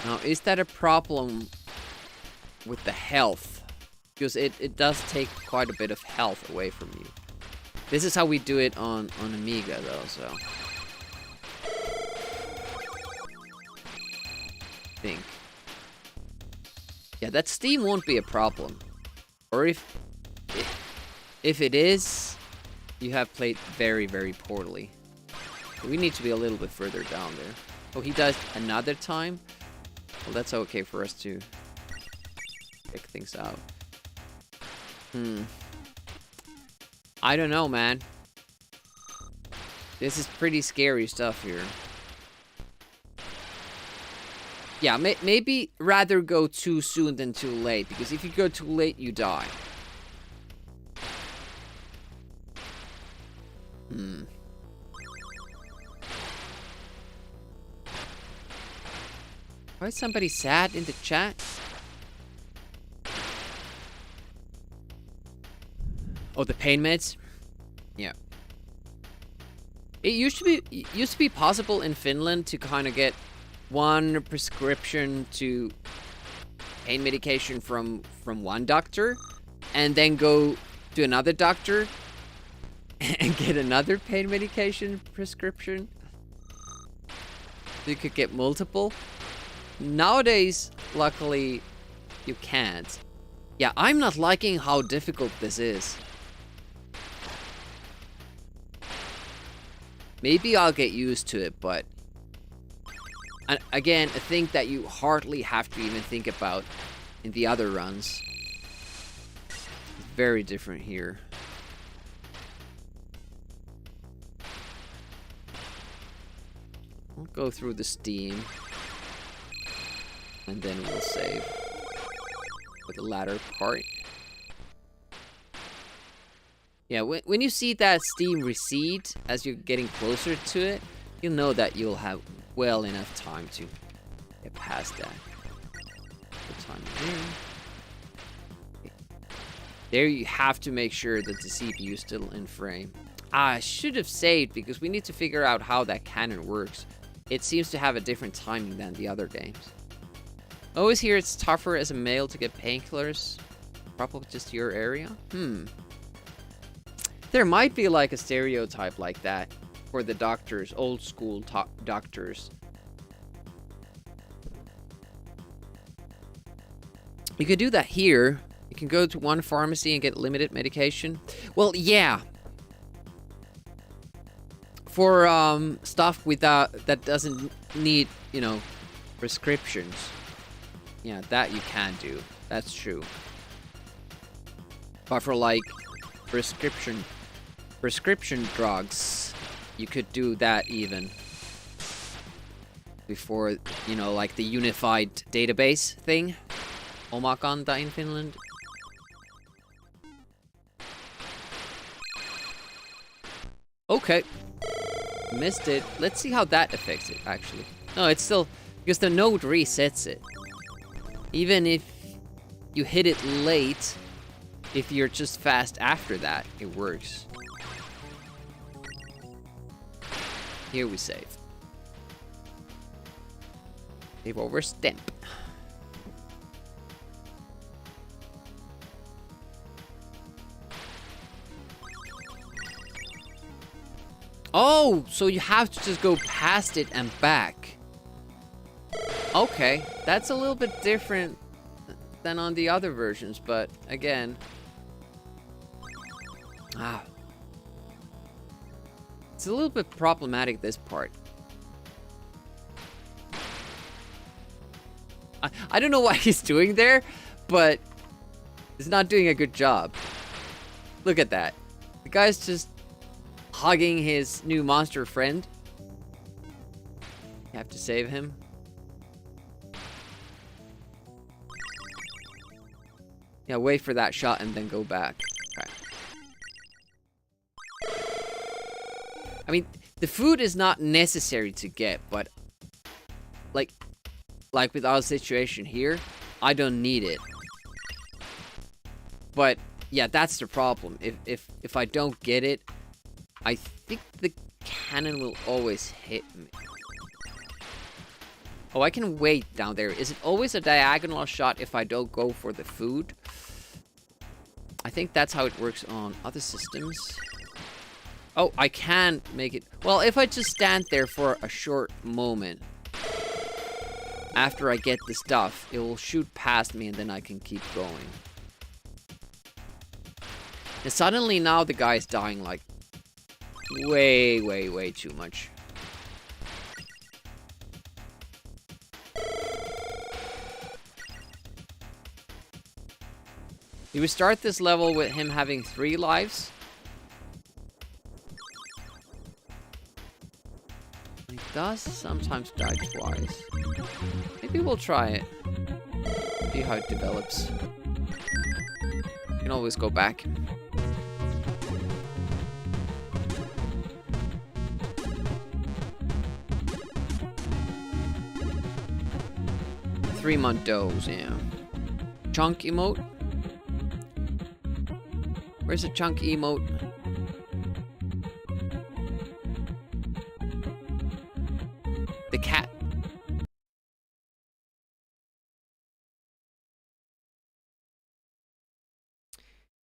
Speaker 3: Now, is that a problem with the health? Because it does take quite a bit of health away from you. This is how we do it on Amiga, though, so... I think. Yeah, that steam won't be a problem. Or if it is, you have played very, very poorly. We need to be a little bit further down there. Oh, he does another time? Well, that's okay for us to check things out. I don't know, man. This is pretty scary stuff here. Yeah, maybe rather go too soon than too late, because if you go too late, you die. Why is somebody sad in the chat? Oh, the pain meds? Yeah. It used to be possible in Finland to kind of get one prescription to pain medication from one doctor and then go to another doctor and get another pain medication prescription. You could get multiple. Nowadays, luckily, you can't. Yeah, I'm not liking how difficult this is. Maybe I'll get used to it, but... And again, a thing that you hardly have to even think about in the other runs. Very different here. We'll go through the steam. And then we'll save for the latter part. Yeah, when you see that steam recede as you're getting closer to it, you'll know that you'll have well enough time to get past that. Put time in. There you have to make sure that the CPU is still in frame. I should have saved because we need to figure out how that cannon works. It seems to have a different timing than the other games. Always hear it's tougher as a male to get painkillers. Probably just your area? There might be like a stereotype like that for the doctors, old school doctors. You could do that here. You can go to one pharmacy and get limited medication. Well, yeah. For stuff without that doesn't need, you know, prescriptions. Yeah, that you can do. That's true. But for like prescription drugs, you could do that even before, you know, like the unified database thing. Omakanta in Finland. Okay. Missed it. Let's see how that affects it, actually. No, it's still... Because the node resets it. Even if you hit it late, if you're just fast after that, it works. Here we save. Save over stamp. Oh, so you have to just go past it and back. Okay, that's a little bit different than on the other versions, but again... It's a little bit problematic, this part. I don't know what he's doing there, but he's not doing a good job. Look at that. The guy's just hugging his new monster friend. You have to save him. Yeah, wait for that shot and then go back. Okay. I mean, the food is not necessary to get, but like with our situation here, I don't need it. But yeah, that's the problem. If I don't get it, I think the cannon will always hit me. Oh, I can wait down there. Is it always a diagonal shot if I don't go for the food? I think that's how it works on other systems. Oh, I can make it... Well, if I just stand there for a short moment, after I get the stuff, it will shoot past me and then I can keep going. And suddenly now the guy is dying like way too much. Do we start this level with him having 3 lives? He does sometimes die twice. Maybe we'll try it. See how it develops. You can always go back. Three-month dose, yeah. Chunk emote? Where's the chunk emote? The cat.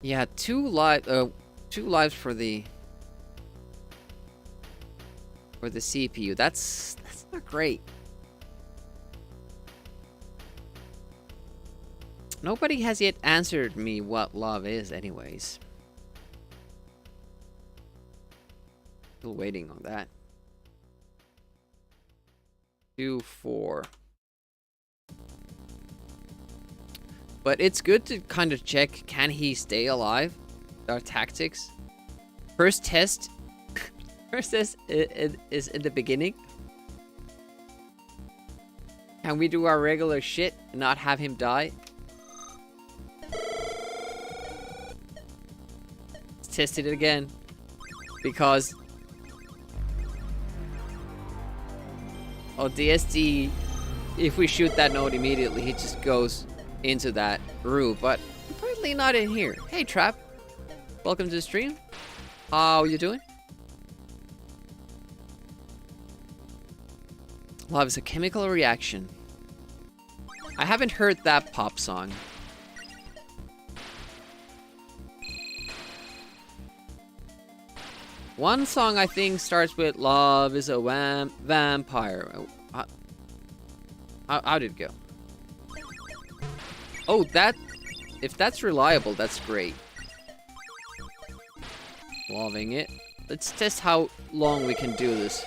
Speaker 3: Yeah, 2 lives for the CPU. That's not great. Nobody has yet answered me what love is anyways. Still waiting on that. 2, 4. But it's good to kind of check, can he stay alive? Our tactics. First test. First test is in the beginning. Can we do our regular shit and not have him die? Let's test it again. Because... Oh, DSD, if we shoot that note immediately, he just goes into that room, but apparently not in here. Hey, Trap. Welcome to the stream. How you doing? Love is a chemical reaction. I haven't heard that pop song. One song I think starts with "Love is a vampire." How did it go? Oh, if that's reliable, that's great. Loving it. Let's test how long we can do this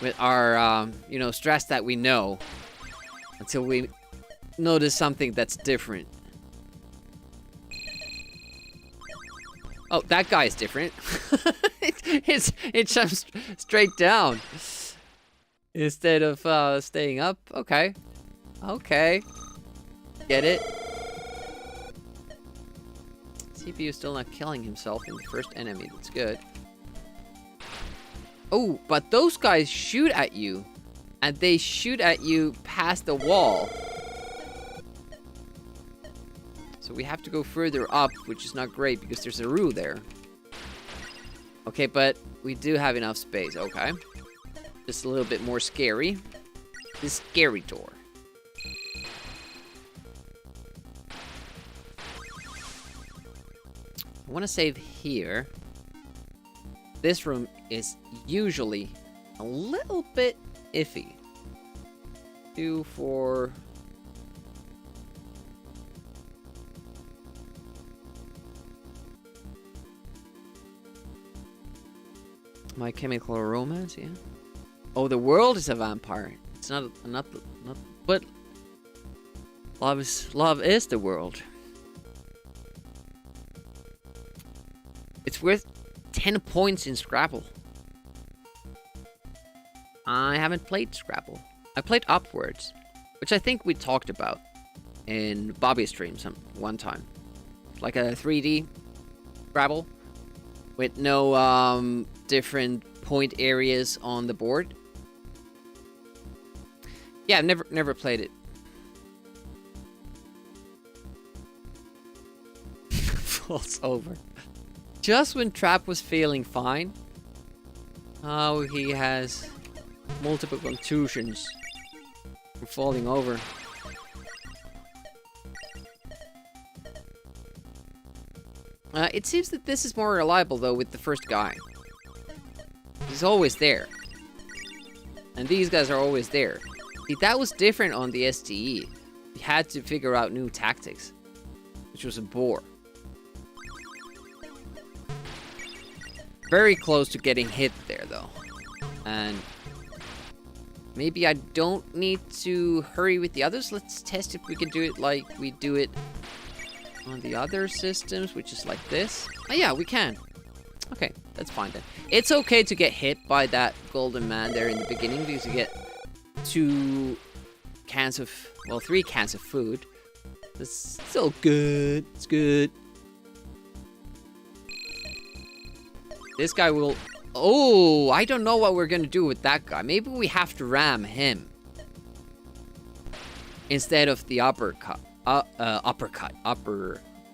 Speaker 3: with our, you know, stress that we know until we notice something that's different. Oh, that guy is different. it jumps straight down instead of staying up. Okay. Okay. Get it? CPU is still not killing himself in the first enemy. That's good. Oh, but those guys shoot at you. And they shoot at you past the wall. So we have to go further up, which is not great because there's a rue there. Okay, but We do have enough space, okay. Just a little bit more scary. The scary door. I want to save here. This room is usually a little bit iffy. 2, 4... My Chemical Romance, yeah. Oh, the world is a vampire. It's not, but love is the world. It's worth 10 points in Scrabble. I haven't played Scrabble. I played Upwards, which I think we talked about in Bobby's stream one time. Like a 3D Scrabble with no different point areas on the board. Yeah, I've never played it. Falls over. Just when Trap was feeling fine. Oh, he has multiple contusions from falling over. It seems that this is more reliable, though, with the first guy. He's always there. And these guys are always there. See, that was different on the STE. We had to figure out new tactics, which was a bore. Very close to getting hit there, though. And maybe I don't need to hurry with the others. Let's test if we can do it like we do it on the other systems, which is like this. Oh yeah, we can. Okay, that's fine then. It's okay to get hit by that golden man there in the beginning because you get 3 cans of food. It's still good. It's good. This guy will... Oh, I don't know what we're gonna do with that guy. Maybe we have to ram him instead of the upper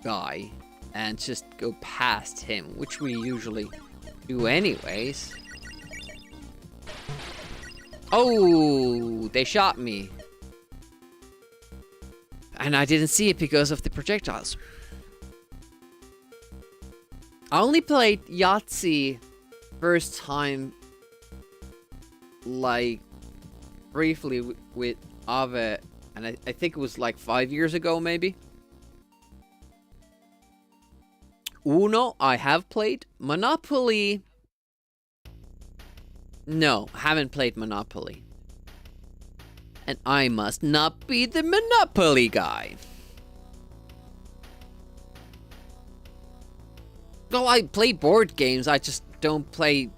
Speaker 3: guy, and just go past him, which we usually do anyways. Oh, they shot me. And I didn't see it because of the projectiles. I only played Yahtzee first time, like, briefly with Ave, and I think it was like 5 years ago, maybe. Uno, I have played. Monopoly, no, haven't played Monopoly. And I must not be the Monopoly guy. Well, I play board games, I just don't play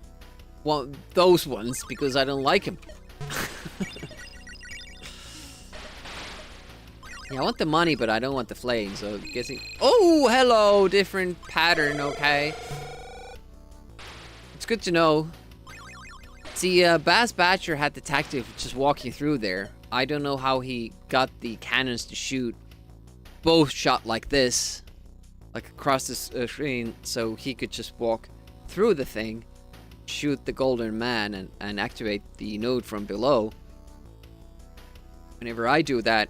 Speaker 3: those ones because I don't like them. Yeah, I want the money, but I don't want the flame, so guessing... Oh, hello! Different pattern, okay. It's good to know. See, Baz Batcher had the tactic of just walking through there. I don't know how he got the cannons to shoot both shot like this. Like across the screen, so he could just walk through the thing, shoot the golden man, and activate the node from below. Whenever I do that,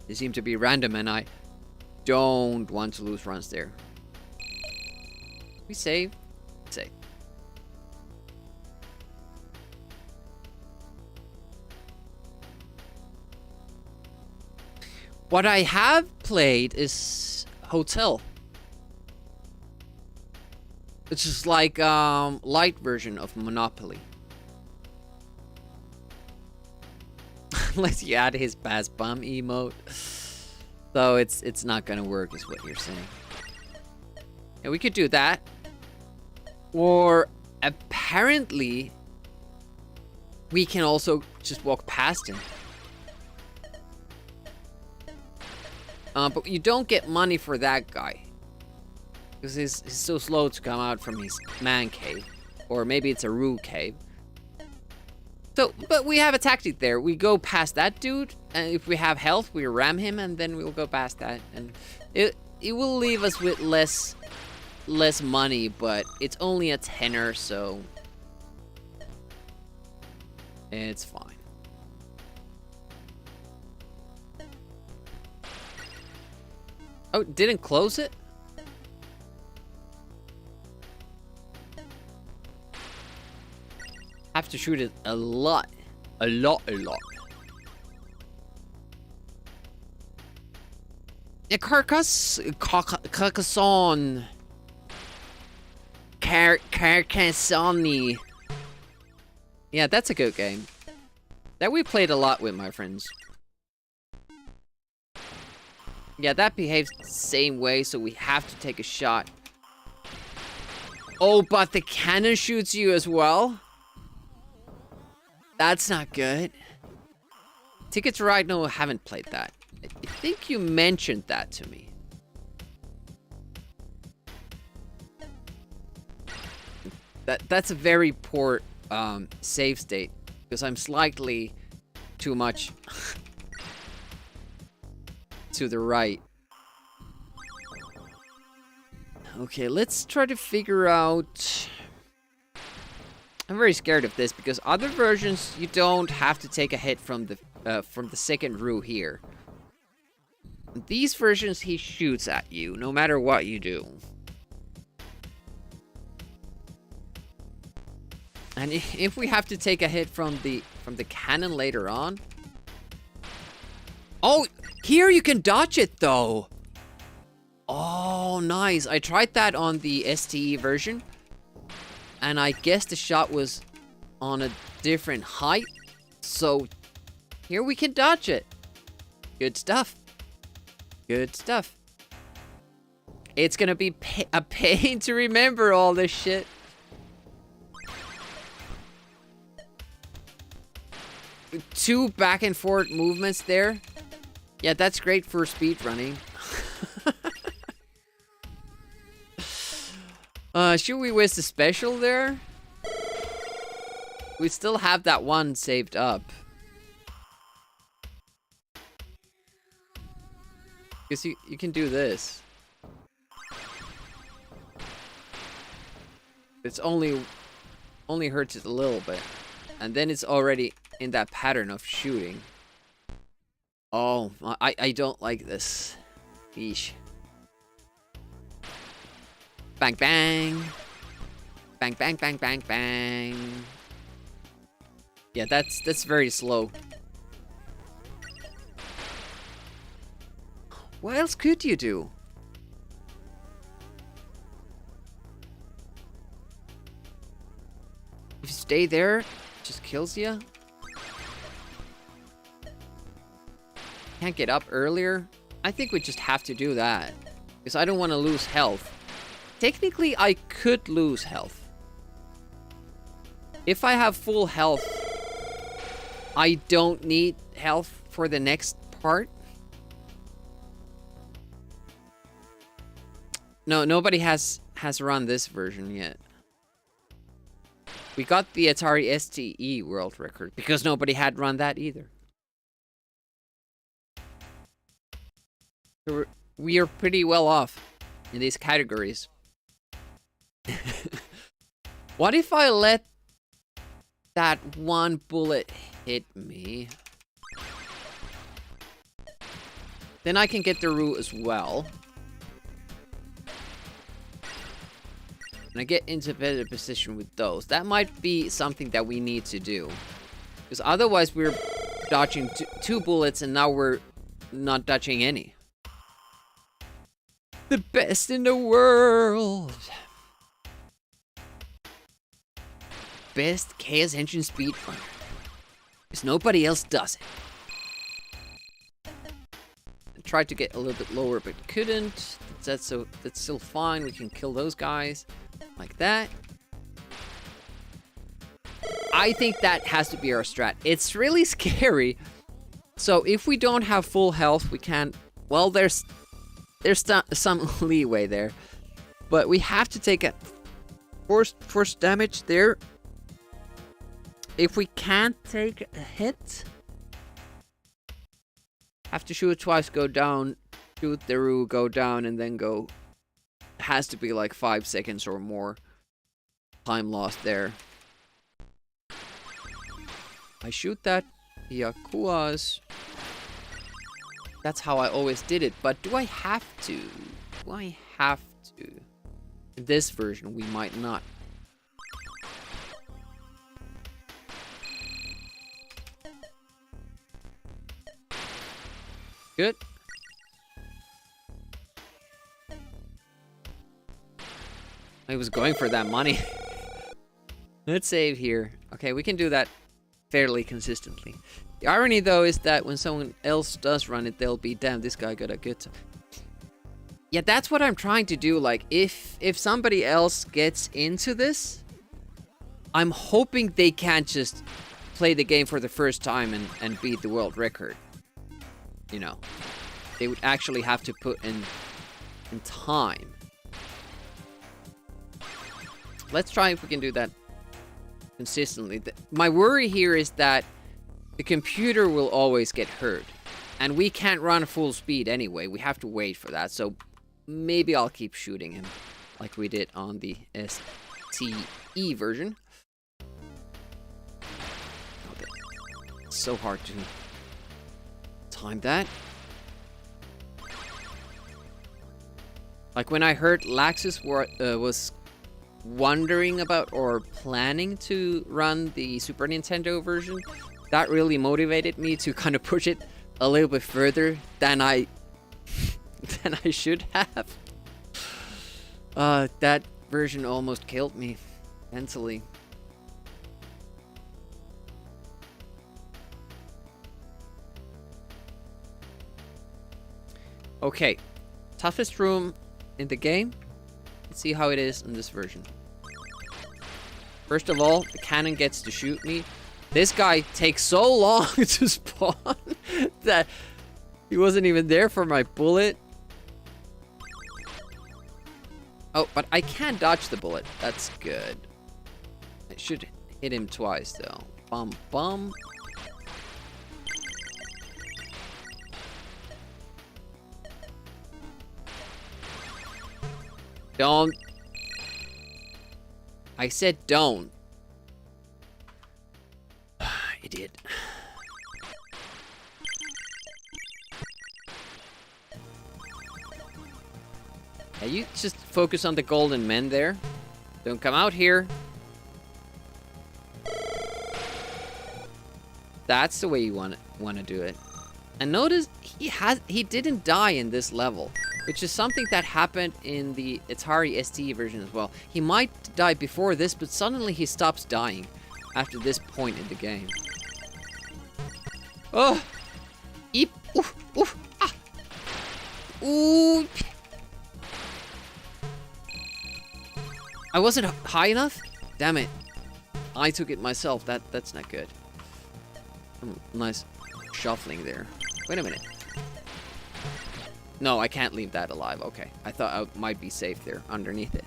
Speaker 3: they seem to be random, and I don't want to lose runs there. We save. Save. What I have played is Hotel. It's just like light version of Monopoly. Unless you add his Bass Bum emote. So it's not gonna work is what you're saying. Yeah, we could do that. Or apparently we can also just walk past him. But you don't get money for that guy. Because he's so slow to come out from his man cave. Or maybe it's a Rue cave. So, but we have a tactic there. We go past that dude, and if we have health, we ram him, and then we'll go past that. And it will leave us with less less money, but it's only a tenner, so it's fine. Oh, didn't close it? Have to shoot it a lot. A lot. Yeah, Carcassonne. Carcassonne. Yeah, that's a good game. That we played a lot with my friends. Yeah, that behaves the same way, so we have to take a shot. Oh, but the cannon shoots you as well? That's not good. Ticket to Ride? No, I haven't played that. I think you mentioned that to me. That's a very poor save state, because I'm slightly too much to the right. Okay, let's try to figure out... I'm very scared of this, because other versions you don't have to take a hit from the second row here. These versions he shoots at you no matter what you do. And if we have to take a hit from the cannon later on. Oh, here you can dodge it though. Oh, nice. I tried that on the STE version. And I guess the shot was on a different height. So here we can dodge it. Good stuff. Good stuff. It's gonna be a pain to remember all this shit. Two back and forth movements there. Yeah, that's great for speedrunning. Should we waste a special there? We still have that one saved up. Guess you can do this. It's only hurts it a little bit. And then it's already in that pattern of shooting. Oh, I don't like this. Yeesh. Bang, bang. Bang, bang, bang, bang, bang. Yeah, that's very slow. What else could you do? If you stay there, it just kills you. Can't get up earlier. I think we just have to do that. Because I don't want to lose health. Technically, I could lose health. If I have full health, I don't need health for the next part. No, nobody has run this version yet. We got the Atari ST world record because nobody had run that either. So we are pretty well off in these categories. What if I let that one bullet hit me? Then I can get the root as well. And I get into a better position with those. That might be something that we need to do. Because otherwise we're dodging two bullets and now we're not dodging any. The best in the world. Best Chaos Engine speedrunner. Because nobody else does it. I tried to get a little bit lower but couldn't. That's still fine. We can kill those guys. Like that. I think that has to be our strat. It's really scary. So if we don't have full health, we can't... Well, there's some leeway there. But we have to take a force damage there. If we can't take a hit, have to shoot twice, go down, shoot the roo, go down, and then go Has to be like 5 seconds or more time lost there. I shoot that Yakuas. That's how I always did it, but do I have to? Do I have to? In this version, we might not. Good. I was going for that money. Let's save here. Okay, we can do that fairly consistently. The irony, though, is that when someone else does run it, they'll be, damn, this guy got a good time. Yeah, that's what I'm trying to do. Like, if somebody else gets into this, I'm hoping they can't just play the game for the first time and beat the world record. You know, they would actually have to put in time. Let's try if we can do that consistently. My worry here is that the computer will always get hurt. And we can't run full speed anyway. We have to wait for that. So maybe I'll keep shooting him like we did on the STE version. Okay. It's so hard to time that. Like when I heard Laxus was wondering about or planning to run the Super Nintendo version, that really motivated me to kind of push it a little bit further than I should have. That version almost killed me mentally. Okay, toughest room in the game. Let's see how it is in this version. First of all, the cannon gets to shoot me. This guy takes so long to spawn that he wasn't even there for my bullet. Oh, but I can dodge the bullet. That's good. I should hit him twice, though. Bum, bum. Don't. I said don't. Idiot. Yeah, you just focus on the golden men there. Don't come out here. That's the way you want to do it. And notice he didn't die in this level, which is something that happened in the Atari ST version as well. He might die before this, but suddenly he stops dying after this point in the game. Oh! Eep! Oof! Oof! Ah! Ooh! I wasn't high enough? Damn it. I took it myself. That's not good. Nice shuffling there. Wait a minute. No, I can't leave that alive. Okay. I thought I might be safe there underneath it.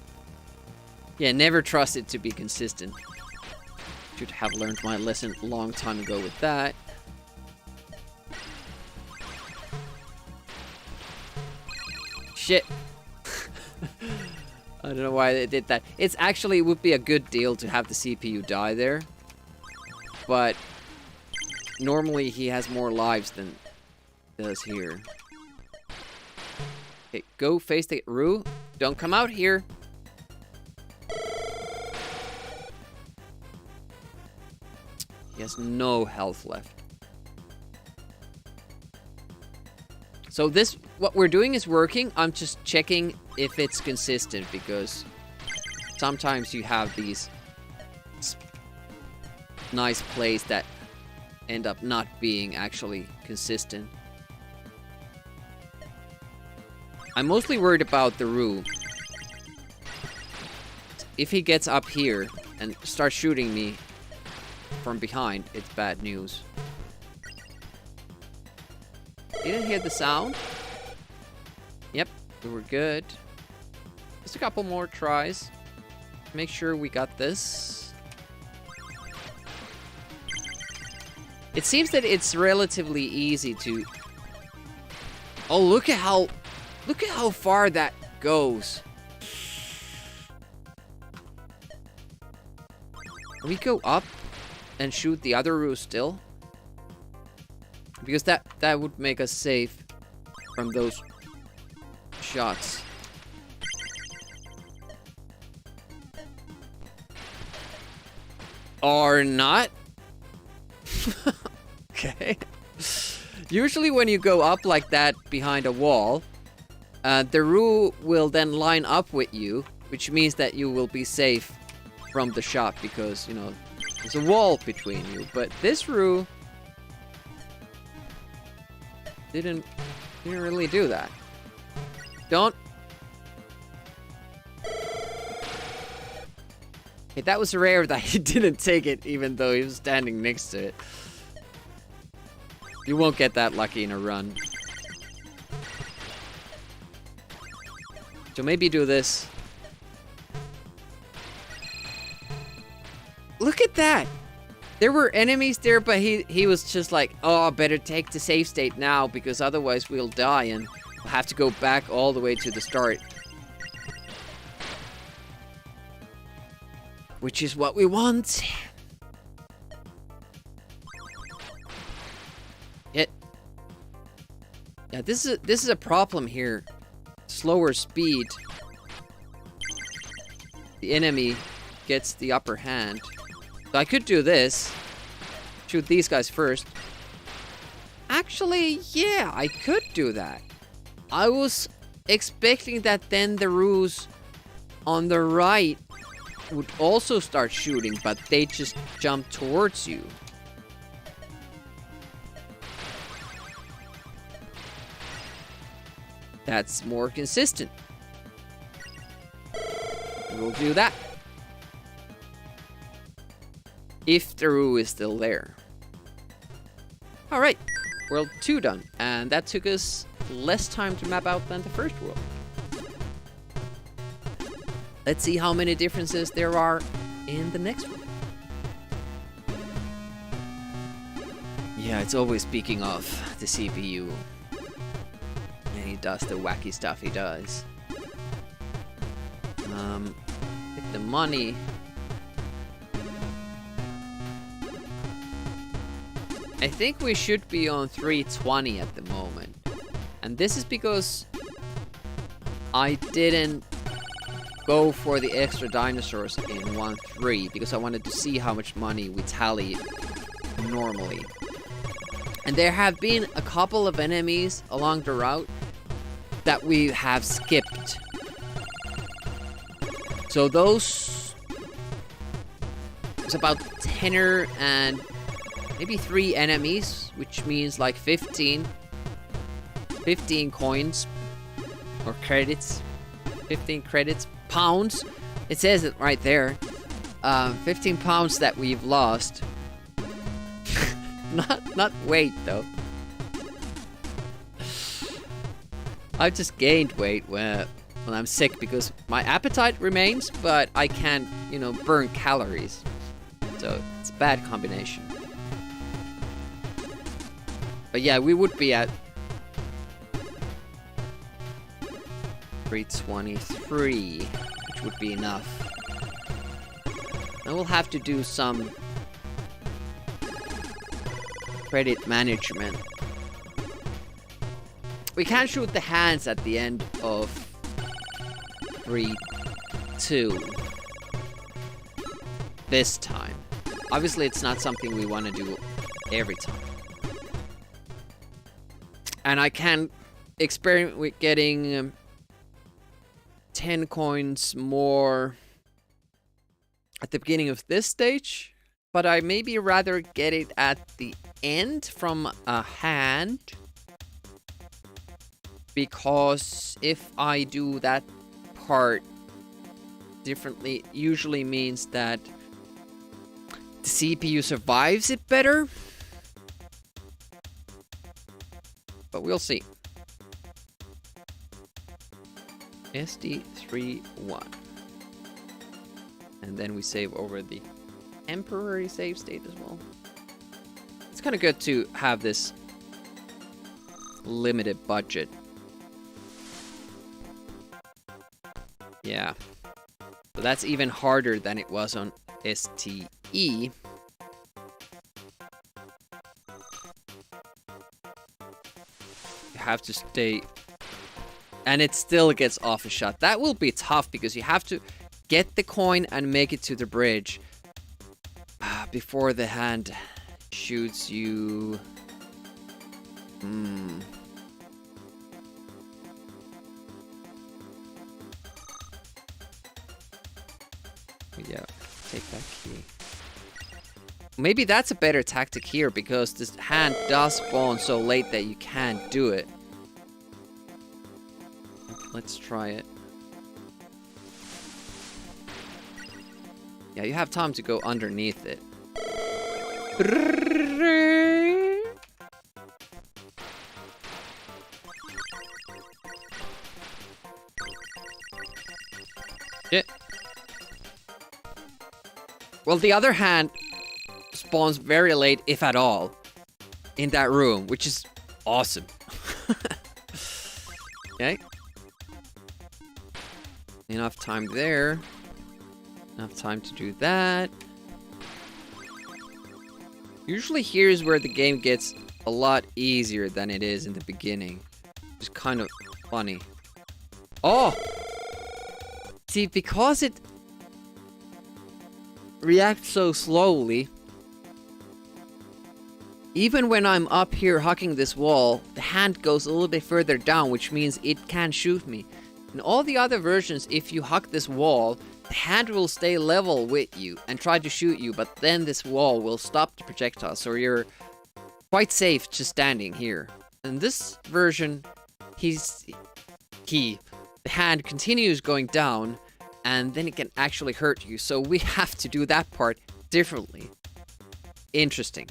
Speaker 3: Yeah, never trust it to be consistent. Should have learned my lesson a long time ago with that. Shit. I don't know why they did that. It's actually, it would be a good deal to have the CPU die there. But normally he has more lives than he does here. Okay, go face the Roo. Don't come out here. He has no health left. So this, what we're doing is working. I'm just checking if it's consistent, because sometimes you have these nice plays that end up not being actually consistent. I'm mostly worried about the Roo. If he gets up here and starts shooting me from behind, it's bad news. Didn't hear the sound. Yep, we were good. Just a couple more tries. Make sure we got this. It seems that it's relatively easy to... Oh, look at how far that goes. Can we go up and shoot the other Roo still? Because that would make us safe from those shots. Or not? Okay. Usually when you go up like that behind a wall, the Roo will then line up with you, which means that you will be safe from the shot because, you know, there's a wall between you. But this Roo didn't really do that. Don't. Okay, that was rare that he didn't take it even though he was standing next to it. You won't get that lucky in a run. So maybe do this. Look at that! There were enemies there, but he was just like, oh, better take the save state now because otherwise we'll die and we'll have to go back all the way to the start. Which is what we want. Yeah, this is a problem here. Slower speed. The enemy gets the upper hand. So I could do this. Shoot these guys first. Actually, yeah, I could do that. I was expecting that then the Roos on the right would also start shooting, but they just jump towards you. That's more consistent. We'll do that. If the Roo is still there. Alright, world 2 done. And that took us less time to map out than the first world. Let's see how many differences there are in the next one. Yeah, it's always speaking of the CPU. And he does the wacky stuff he does. Get the money. I think we should be on 320 at the moment. And this is because I didn't go for the extra dinosaurs in 1-3 because I wanted to see how much money we tally normally. And there have been a couple of enemies along the route that we have skipped. So those... It's about 10 and maybe 3 enemies, which means like 15 coins or credits. 15 credits. Pounds. It says it right there. 15 pounds that we've lost. not weight though. I've just gained weight when I'm sick because my appetite remains, but I can't, you know, burn calories. So it's a bad combination. But yeah, we would be at 323, which would be enough. And we'll have to do some credit management. We can't shoot the hands at the end of 3-2 this time. Obviously, it's not something we want to do every time. And I can experiment with getting 10 coins more at the beginning of this stage, but I maybe rather get it at the end from a hand, because if I do that part differently, it usually means that the CPU survives it better. But we'll see. SD31. And then we save over the temporary save state as well. It's kind of good to have this limited budget. Yeah. But that's even harder than it was on ST E. You have to stay... And it still gets off a shot. That will be tough because you have to get the coin and make it to the bridge before the hand shoots you. Yeah, take that key. Maybe that's a better tactic here because this hand does spawn so late that you can't do it. Let's try it. Yeah, you have time to go underneath it. Shit. Well, the other hand spawns very late, if at all, in that room, which is awesome. Okay. Enough time there. Enough time to do that. Usually here's where the game gets a lot easier than it is in the beginning. It's kind of funny. Oh! See, because it reacts so slowly, even when I'm up here hugging this wall, the hand goes a little bit further down, which means it can shoot me. In all the other versions, if you hug this wall, the hand will stay level with you and try to shoot you, but then this wall will stop the projectile, so you're quite safe just standing here. In this version, the hand continues going down, and then it can actually hurt you, so we have to do that part differently. Interesting.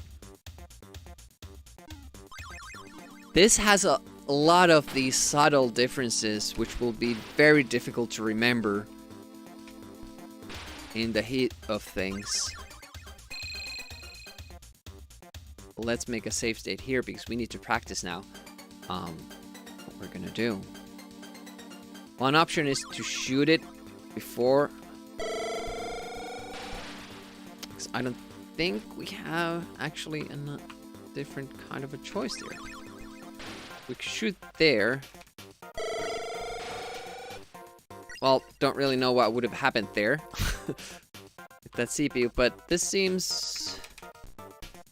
Speaker 3: This has a lot of these subtle differences, which will be very difficult to remember in the heat of things. Let's make a save state here because we need to practice now what we're gonna do. One option is to shoot it before, because I don't think we have actually a different kind of a choice there. We could shoot there. Well, don't really know what would have happened there with that CPU, but this seems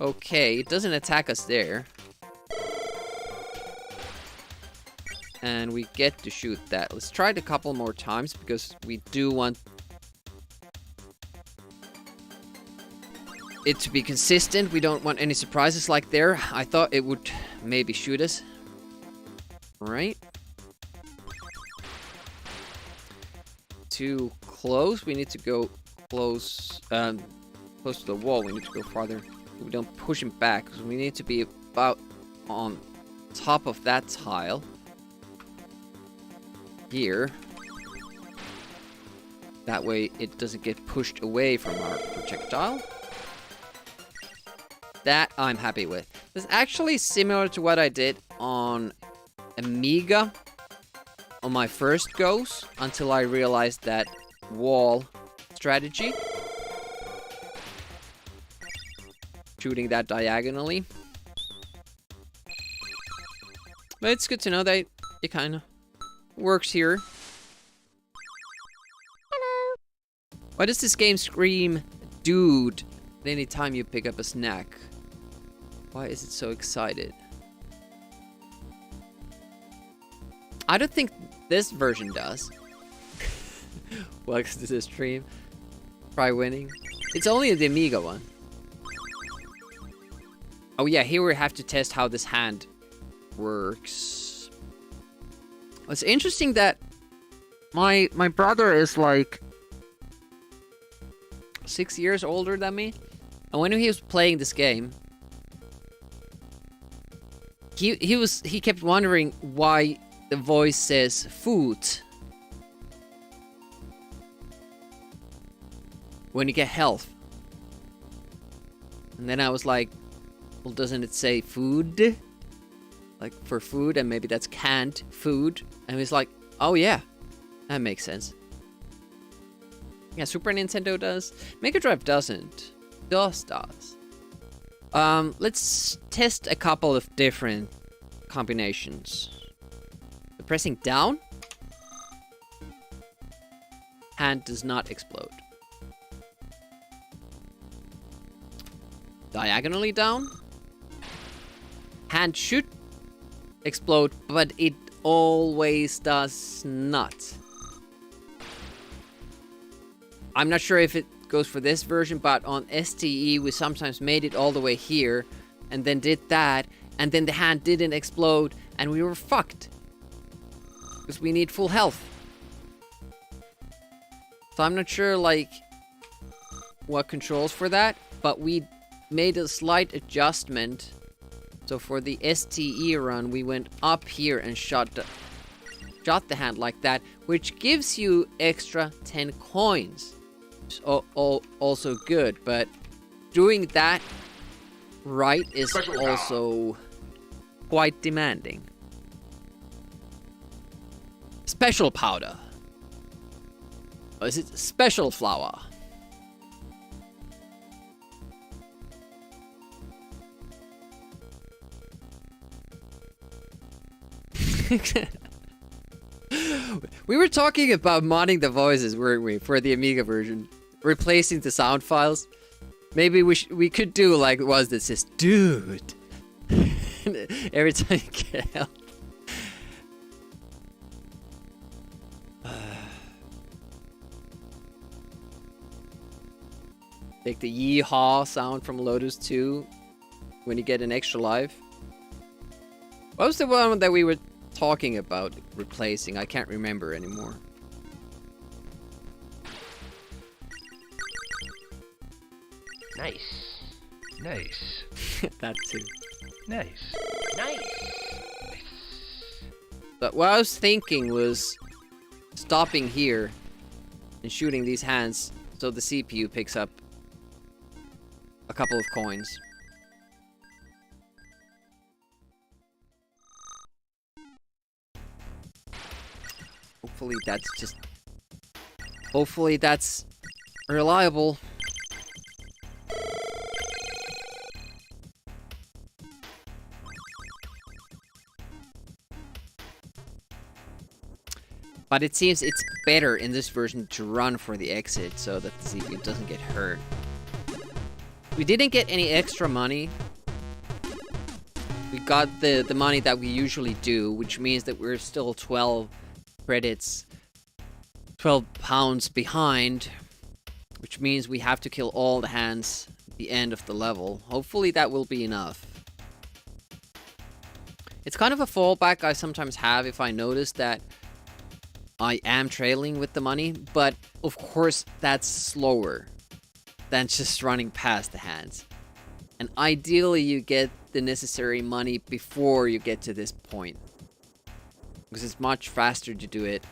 Speaker 3: okay. It doesn't attack us there. And we get to shoot that. Let's try it a couple more times because we do want it to be consistent. We don't want any surprises like there. I thought it would maybe shoot us. Alright. Too close. We need to go close to the wall. We need to go farther. We don't push him back because we need to be about on top of that tile. Here. That way it doesn't get pushed away from our projectile. That I'm happy with. It's actually similar to what I did on Amiga on my first goes until I realized that wall strategy. Shooting that diagonally. But it's good to know that it kind of works here. Hello. Why does this game scream dude anytime you pick up a snack? Why is it so excited? I don't think this version does. Welcome to the stream. Try winning. It's only the Amiga one. Oh yeah, here we have to test how this hand works. It's interesting that my brother is like 6 years older than me. And when he was playing this game, he kept wondering why the voice says food when you get health. And then I was like, well, doesn't it say food? Like for food, and maybe that's canned food. And he's like, oh yeah, that makes sense. Yeah, Super Nintendo does. Mega Drive doesn't. DOS does. Let's test a couple of different combinations. Pressing down, hand does not explode. Diagonally down, hand should explode, but it always does not. I'm not sure if it goes for this version, but on STE we sometimes made it all the way here and then did that, and then the hand didn't explode and we were fucked because we need full health. So I'm not sure like what controls for that, but we made a slight adjustment. So for the STE run we went up here and shot the hand like that, which gives you extra 10 coins. Also good, but doing that right is also quite demanding. Special powder. Or is it special flour? We were talking about modding the voices, weren't we, for the Amiga version? Replacing the sound files. Maybe we could do like was that says, dude. Every time you get help. Take the yeehaw sound from Lotus 2 when you get an extra life. What was the one that we were talking about replacing? I can't remember anymore.
Speaker 5: Nice. Nice.
Speaker 3: That too.
Speaker 5: Nice. Nice.
Speaker 3: But what I was thinking was stopping here and shooting these hands so the CPU picks up a couple of coins. Hopefully that's reliable. But it seems it's better in this version to run for the exit so that the CPU doesn't get hurt. We didn't get any extra money. We got the money that we usually do, which means that we're still 12 credits, 12 pounds behind, which means we have to kill all the hands at the end of the level. Hopefully that will be enough. It's kind of a fallback I sometimes have if I notice that I am trailing with the money, but of course that's slower than just running past the hands. And ideally you get the necessary money before you get to this point, because it's much faster to do it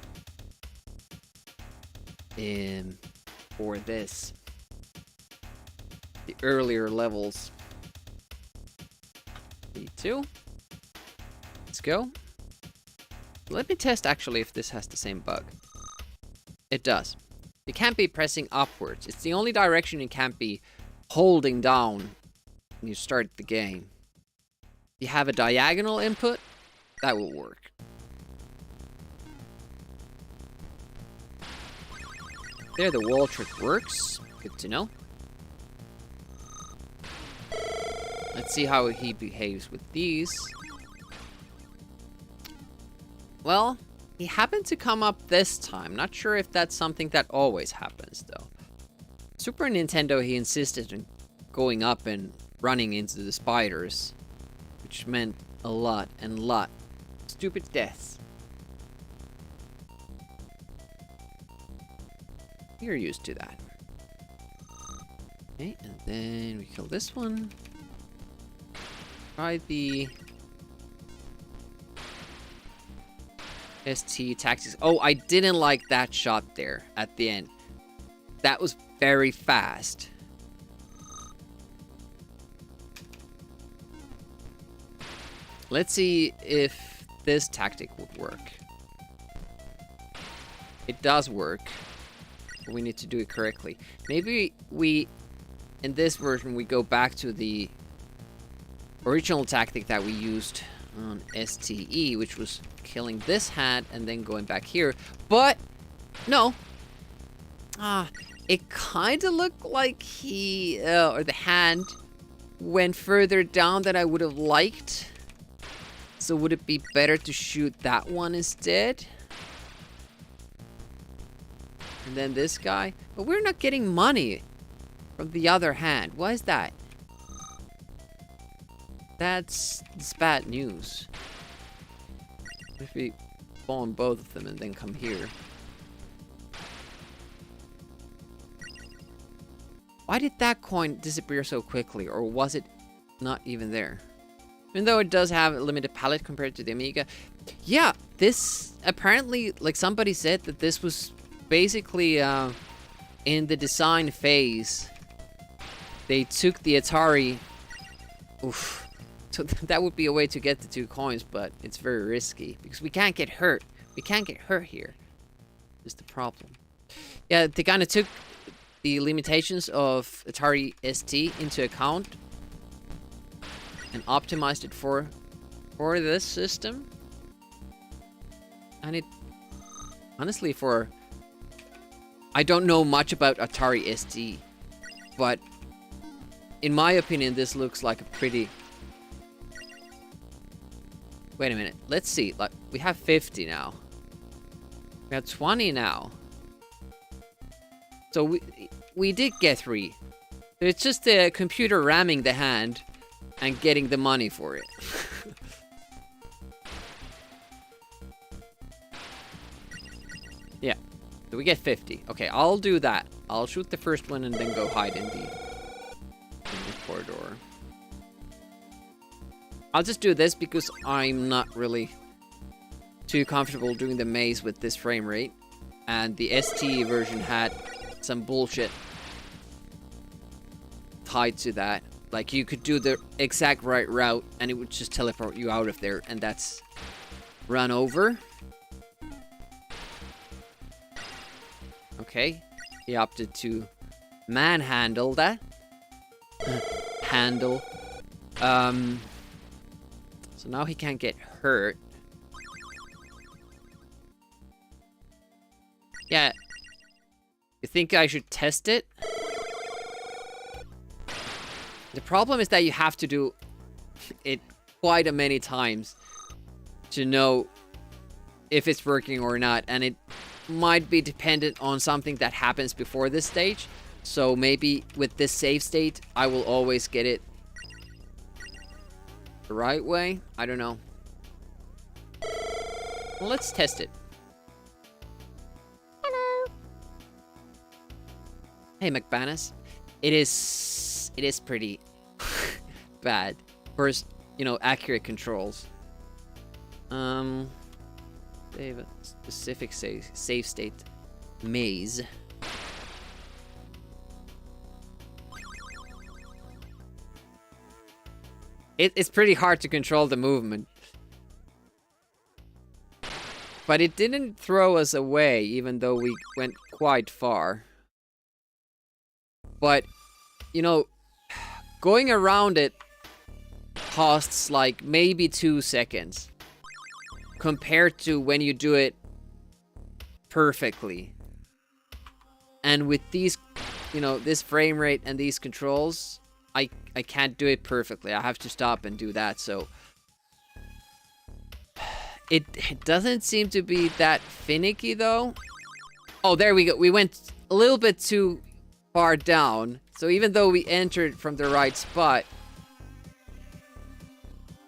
Speaker 3: for this, the earlier levels. B2. Let's go. Let me test actually if this has the same bug. It does. You can't be pressing upwards. It's the only direction you can't be holding down when you start the game. If you have a diagonal input, that will work. There, the wall trick works. Good to know. Let's see how he behaves with these. Well, he happened to come up this time. Not sure if that's something that always happens, though. Super Nintendo, he insisted on going up and running into the spiders, which meant a lot and lot of stupid deaths. You're used to that. Okay, and then we kill this one. Try the ST taxis. Oh, I didn't like that shot there at the end. That was very fast. Let's see if this tactic would work. It does work, but we need to do it correctly. Maybe we in this version, we go back to the original tactic that we used on STE, which was killing this hand and then going back here. But, no. It kind of looked like he, or the hand went further down than I would have liked. So would it be better to shoot that one instead? And then this guy? But we're not getting money from the other hand. Why is that? That's bad news. If we spawn both of them and then come here. Why did that coin disappear so quickly? Or was it not even there? Even though it does have a limited palette compared to the Amiga. Yeah, this apparently, like somebody said that this was basically in the design phase. They took the Atari. Oof. So that would be a way to get the 2 coins, but it's very risky because we can't get hurt. We can't get hurt here. Is the problem. Yeah, they kind of took the limitations of Atari ST into account and optimized it for this system. And it honestly, I don't know much about Atari ST, but in my opinion this looks like a pretty... Wait a minute, let's see. Like, we have 50 now. We have 20 now. So we did get 3. It's just the computer ramming the hand and getting the money for it. Yeah. So we get 50. Okay, I'll do that. I'll shoot the first one and then go hide in the corridor. I'll just do this because I'm not really too comfortable doing the maze with this frame rate. And the ST version had some bullshit tied to that. Like, you could do the exact right route and it would just teleport you out of there, and that's run over. Okay, he opted to manhandle that. Handle. So now he can't get hurt. Yeah. You think I should test it? The problem is that you have to do it quite a many times to know if it's working or not, and it might be dependent on something that happens before this stage. So maybe with this save state, I will always get it the right way. I don't know. Well, let's test it.
Speaker 6: Hello.
Speaker 3: Hey, McBanus. It is pretty bad. First, you know, accurate controls. They have a specific save state maze. It's pretty hard to control the movement. But it didn't throw us away, even though we went quite far. But, you know, going around it costs like maybe 2 seconds. Compared to when you do it perfectly. And with these, you know, this frame rate and these controls, I can't do it perfectly. I have to stop and do that, so... It doesn't seem to be that finicky, though. Oh, there we go. We went a little bit too far down. So even though we entered from the right spot,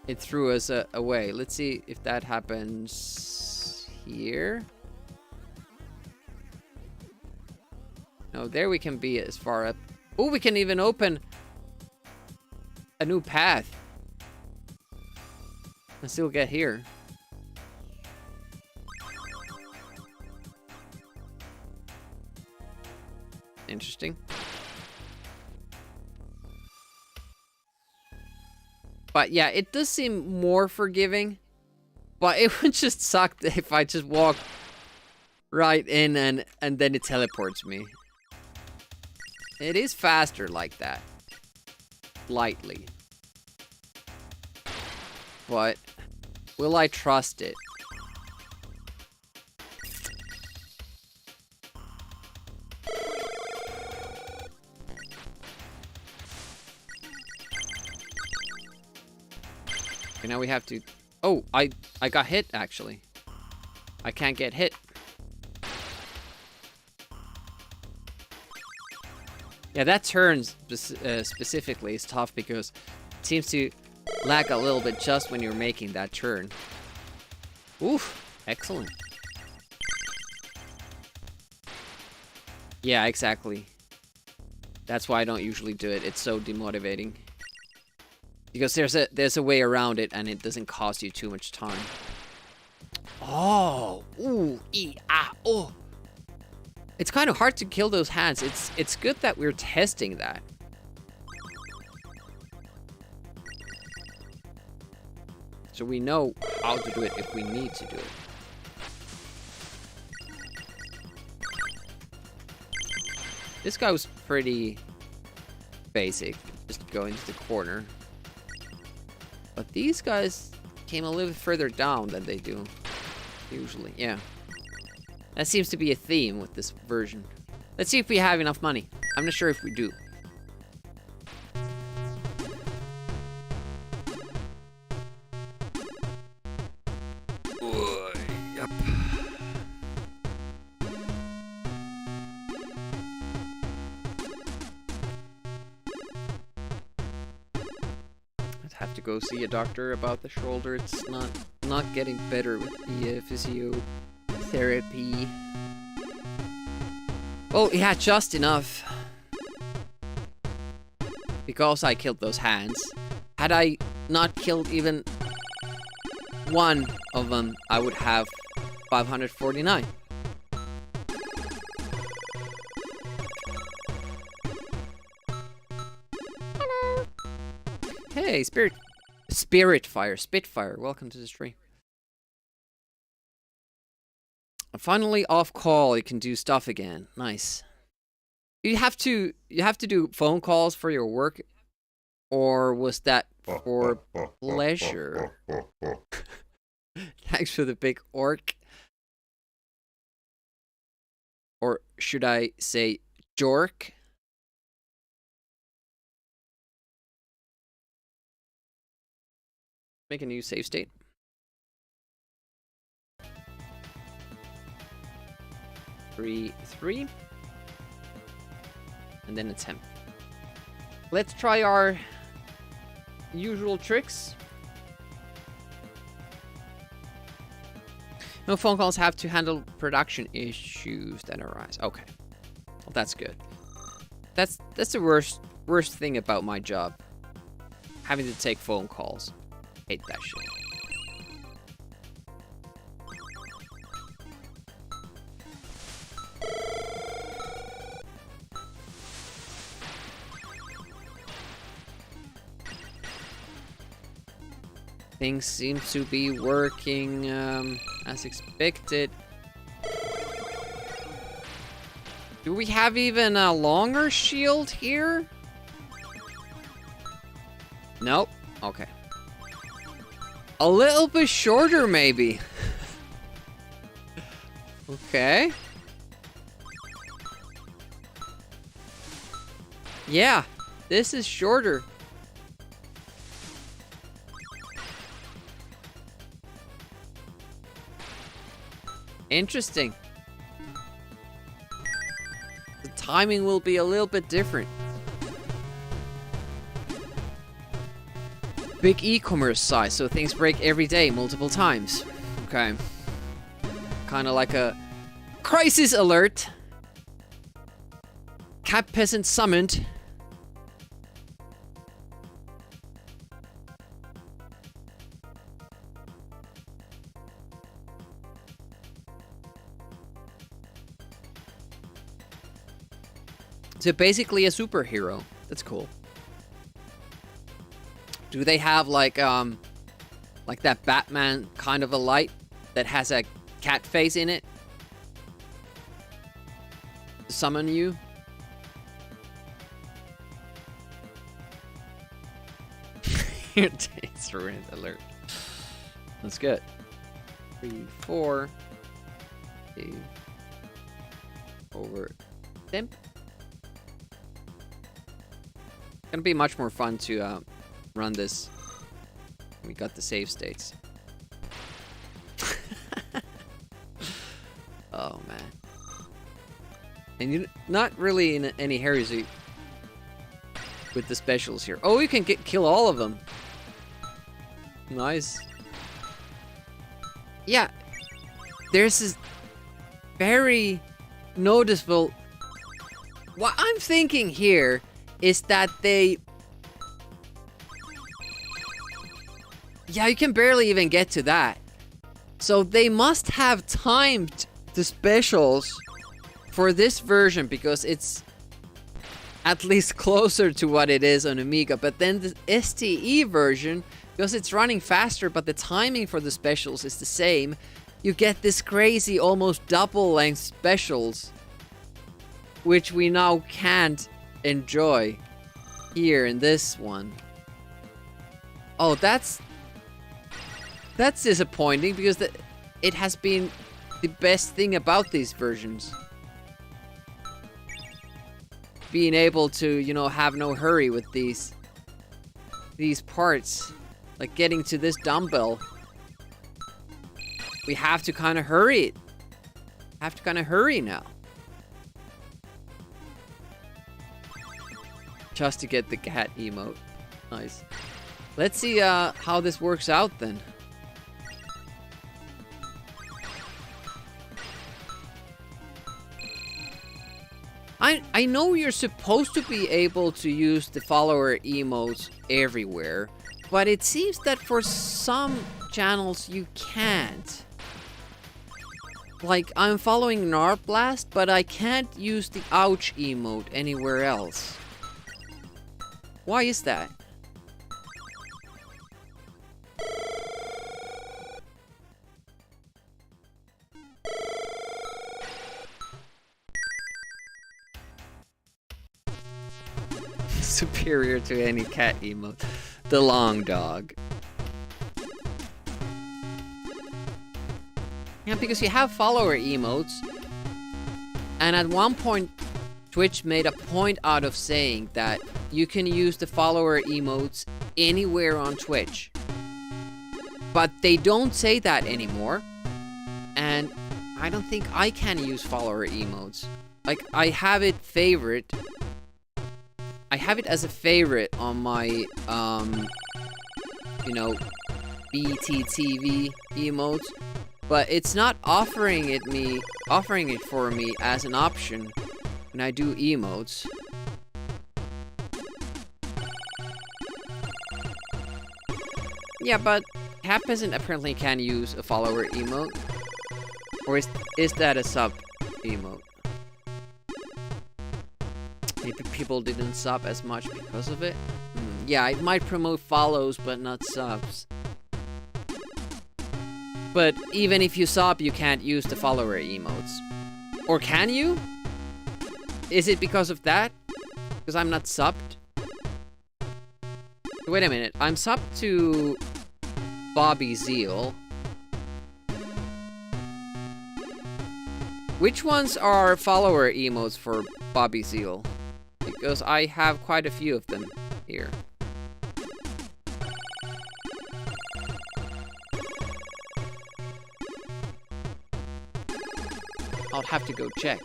Speaker 3: it threw us away. Let's see if that happens here. No, there we can be as far up. Oh, we can even open a new path. And still get here. Interesting. But yeah, it does seem more forgiving. But it would just suck if I just walk right in and then it teleports me. It is faster like that. Lightly. But will I trust it? Okay, now we have to... Oh, I got hit, actually. I can't get hit. Yeah, that turn specifically is tough because it seems to lag a little bit just when you're making that turn. Oof, excellent. Yeah, exactly. That's why I don't usually do it. It's so demotivating. Because there's a way around it and it doesn't cost you too much time. Oh, ooh, oh. It's kind of hard to kill those hands. It's good that we're testing that. So we know how to do it if we need to do it. This guy was pretty basic. Just go into the corner. But these guys came a little further down than they do usually. Yeah. That seems to be a theme with this version. Let's see if we have enough money. I'm not sure if we do. Yep. I'd have to go see a doctor about the shoulder. It's not getting better with the physiotherapy. Oh, yeah, just enough. Because I killed those hands. Had I not killed even one of them, I would have 549. Hello. Hey, Spitfire, welcome to the stream. Finally off call, you can do stuff again. Nice. You have to do phone calls for your work, or was that for pleasure? Thanks for the big orc. Or should I say jork? Make a new save state. Three. And then a 10. Let's try our usual tricks. No phone calls have to handle production issues that arise. Okay. Well, that's good. That's the worst thing about my job. Having to take phone calls. Hate that shit. Things seem to be working as expected. Do we have even a longer shield here? Nope. Okay. A little bit shorter, maybe. Okay. Yeah, this is shorter. Interesting. The timing will be a little bit different. Big e-commerce site, so things break every day, multiple times. Okay. Kind of like a crisis alert. Cat peasant summoned. So basically a superhero. That's cool. Do they have like that Batman kind of a light that has a cat face in it? To summon you? It's ruined alert. That's good. 3, 4. Save. Over. Temp. Gonna be much more fun to run this. We got the save states. Oh man. And you're not really in any hurry with the specials here. Oh, you can kill all of them. Nice. Yeah. There's this very noticeable... What I'm thinking here is that they... Yeah, you can barely even get to that. So they must have timed the specials for this version because it's at least closer to what it is on Amiga. But then the STE version, because it's running faster but the timing for the specials is the same, you get this crazy almost double length specials, which we now can't enjoy here in this one. Oh, that's disappointing because it has been the best thing about these versions. Being able to, you know, have no hurry with these parts. Like getting to this dumbbell. We have to kind of hurry it. Have to kind of hurry now. Just to get the cat emote. Nice. Let's see how this works out then. I know you're supposed to be able to use the follower emotes everywhere, but it seems that for some channels you can't. Like, I'm following Narblast, but I can't use the ouch emote anywhere else. Why is that? Superior to any cat emote. The long dog. Yeah, because you have follower emotes. And at one point, Twitch made a point out of saying that you can use the follower emotes anywhere on Twitch. But they don't say that anymore. And I don't think I can use follower emotes. Like, I have it favorite. I have it as a favorite on my, you know, BTTV emotes, but it's not offering it for me as an option when I do emotes. Yeah, but Cat Peasant apparently can use a follower emote, or is that a sub emote? Maybe people didn't sub as much because of it. Yeah, it might promote follows, but not subs. But even if you sub, you can't use the follower emotes. Or can you? Is it because of that? Because I'm not subbed? Wait a minute, I'm subbed to Bobby Zeal. Which ones are follower emotes for Bobby Zeal? Because I have quite a few of them here. I'll have to go check.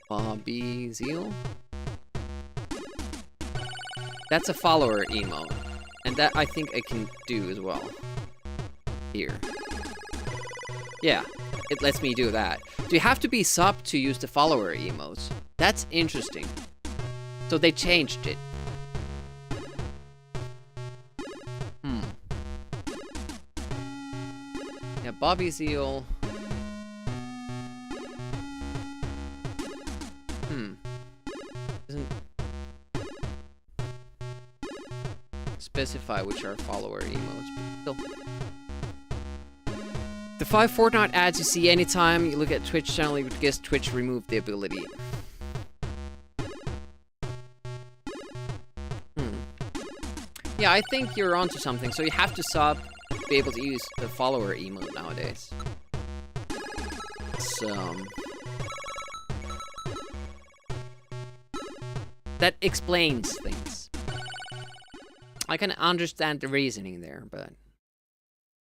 Speaker 3: Bobby Zeal? That's a follower emote. And that I think I can do as well. Here. Yeah, it lets me do that. Do you have to be subbed to use the follower emotes? That's interesting. So they changed it. Yeah, Bobby Zeal. Doesn't specify which are follower emotes, but still. The 5 Fortnite ads you see anytime you look at Twitch channel, you would guess Twitch removed the ability. Yeah, I think you're onto something. So you have to sub to be able to use the follower emote nowadays. So that explains things. I can understand the reasoning there, but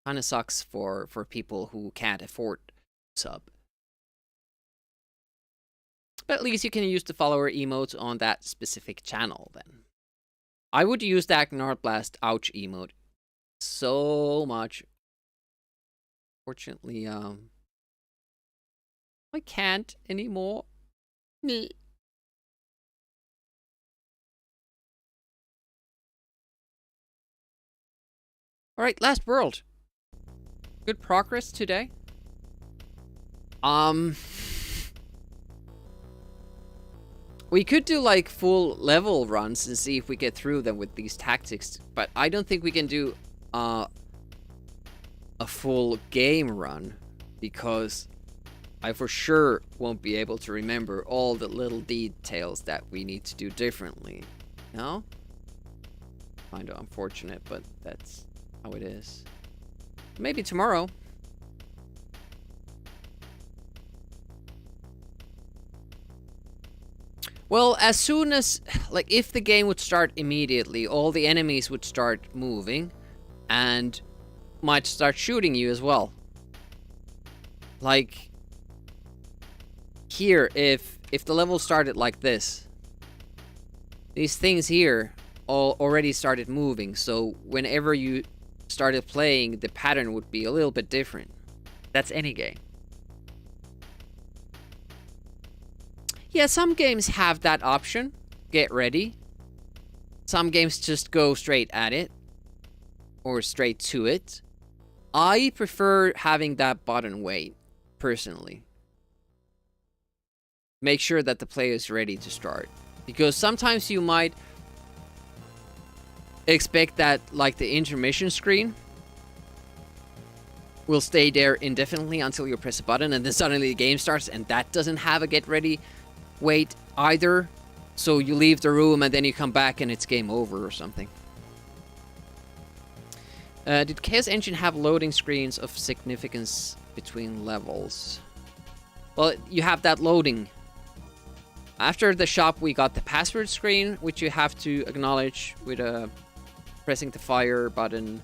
Speaker 3: kind of sucks for people who can't afford sub. But at least you can use the follower emote on that specific channel then. I would use that Gnarblast ouch emote so much. Fortunately, I can't anymore. Meh. Alright, last world. Good progress today. We could do like full level runs and see if we get through them with these tactics, but I don't think we can do a full game run because I for sure won't be able to remember all the little details that we need to do differently. No? Kind of unfortunate, but that's how it is. Maybe tomorrow. Well, as soon as, like, if the game would start immediately, all the enemies would start moving and might start shooting you as well. Like, here, if the level started like this, these things here all already started moving, so whenever you started playing, the pattern would be a little bit different. That's any game. Yeah, some games have that option. Get ready. Some games just go straight at it. Or straight to it. I prefer having that button wait, personally. Make sure that the player is ready to start. Because sometimes you might expect that, like, the intermission screen will stay there indefinitely until you press a button, and then suddenly the game starts, and that doesn't have a get ready wait either. So you leave the room and then you come back and it's game over or something. Did Chaos Engine have loading screens of significance between levels? Well, you have that loading. After the shop we got the password screen, which you have to acknowledge with pressing the fire button.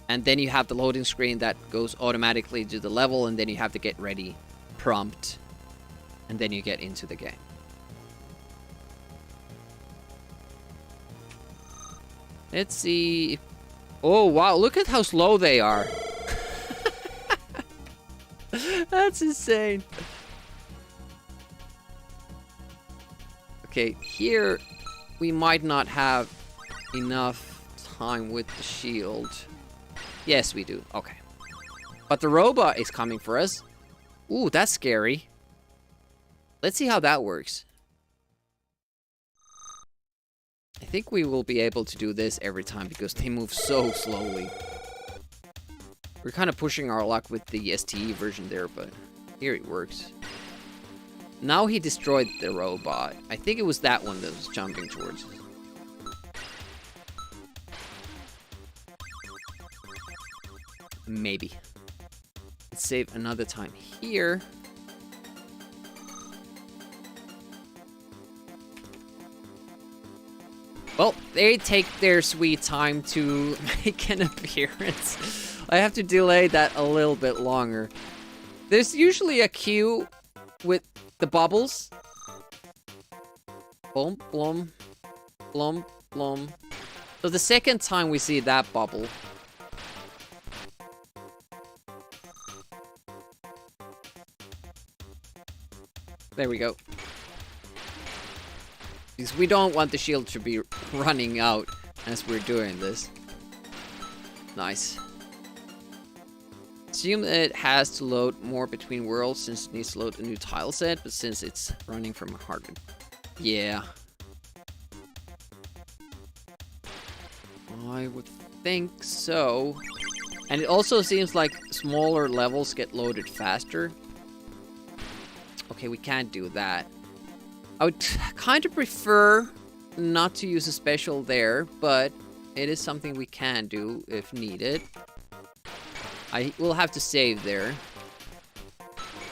Speaker 3: And then you have the loading screen that goes automatically to the level, and then you have the get ready prompt. And then you get into the game. Let's see. Oh, wow. Look at how slow they are. That's insane. Okay, here we might not have enough time with the shield. Yes, we do. Okay. But the robot is coming for us. Ooh, that's scary. Let's see how that works. I think we will be able to do this every time because they move so slowly. We're kind of pushing our luck with the STE version there, but here it works. Now he destroyed the robot. I think it was that one that was jumping towards us. Maybe. Let's save another time here. Well, they take their sweet time to make an appearance. I have to delay that a little bit longer. There's usually a queue with the bubbles. Blum, blum, blum, blum. So the second time we see that bubble, there we go. Because we don't want the shield to be running out as we're doing this. Nice. Assume it has to load more between worlds since it needs to load a new tile set, but since it's running from a hardware. Yeah. I would think so. And it also seems like smaller levels get loaded faster. Okay, we can't do that. I would kind of prefer not to use a special there, but it is something we can do if needed. I will have to save there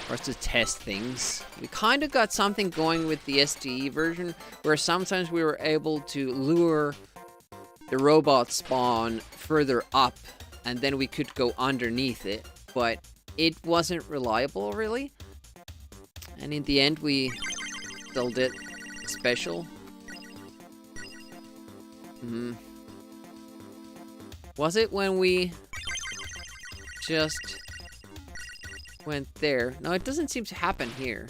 Speaker 3: for us to test things. We kind of got something going with the STE version where sometimes we were able to lure the robot spawn further up and then we could go underneath it, but it wasn't reliable really. And in the end we still did special. Was it when we just went there? No, it doesn't seem to happen here.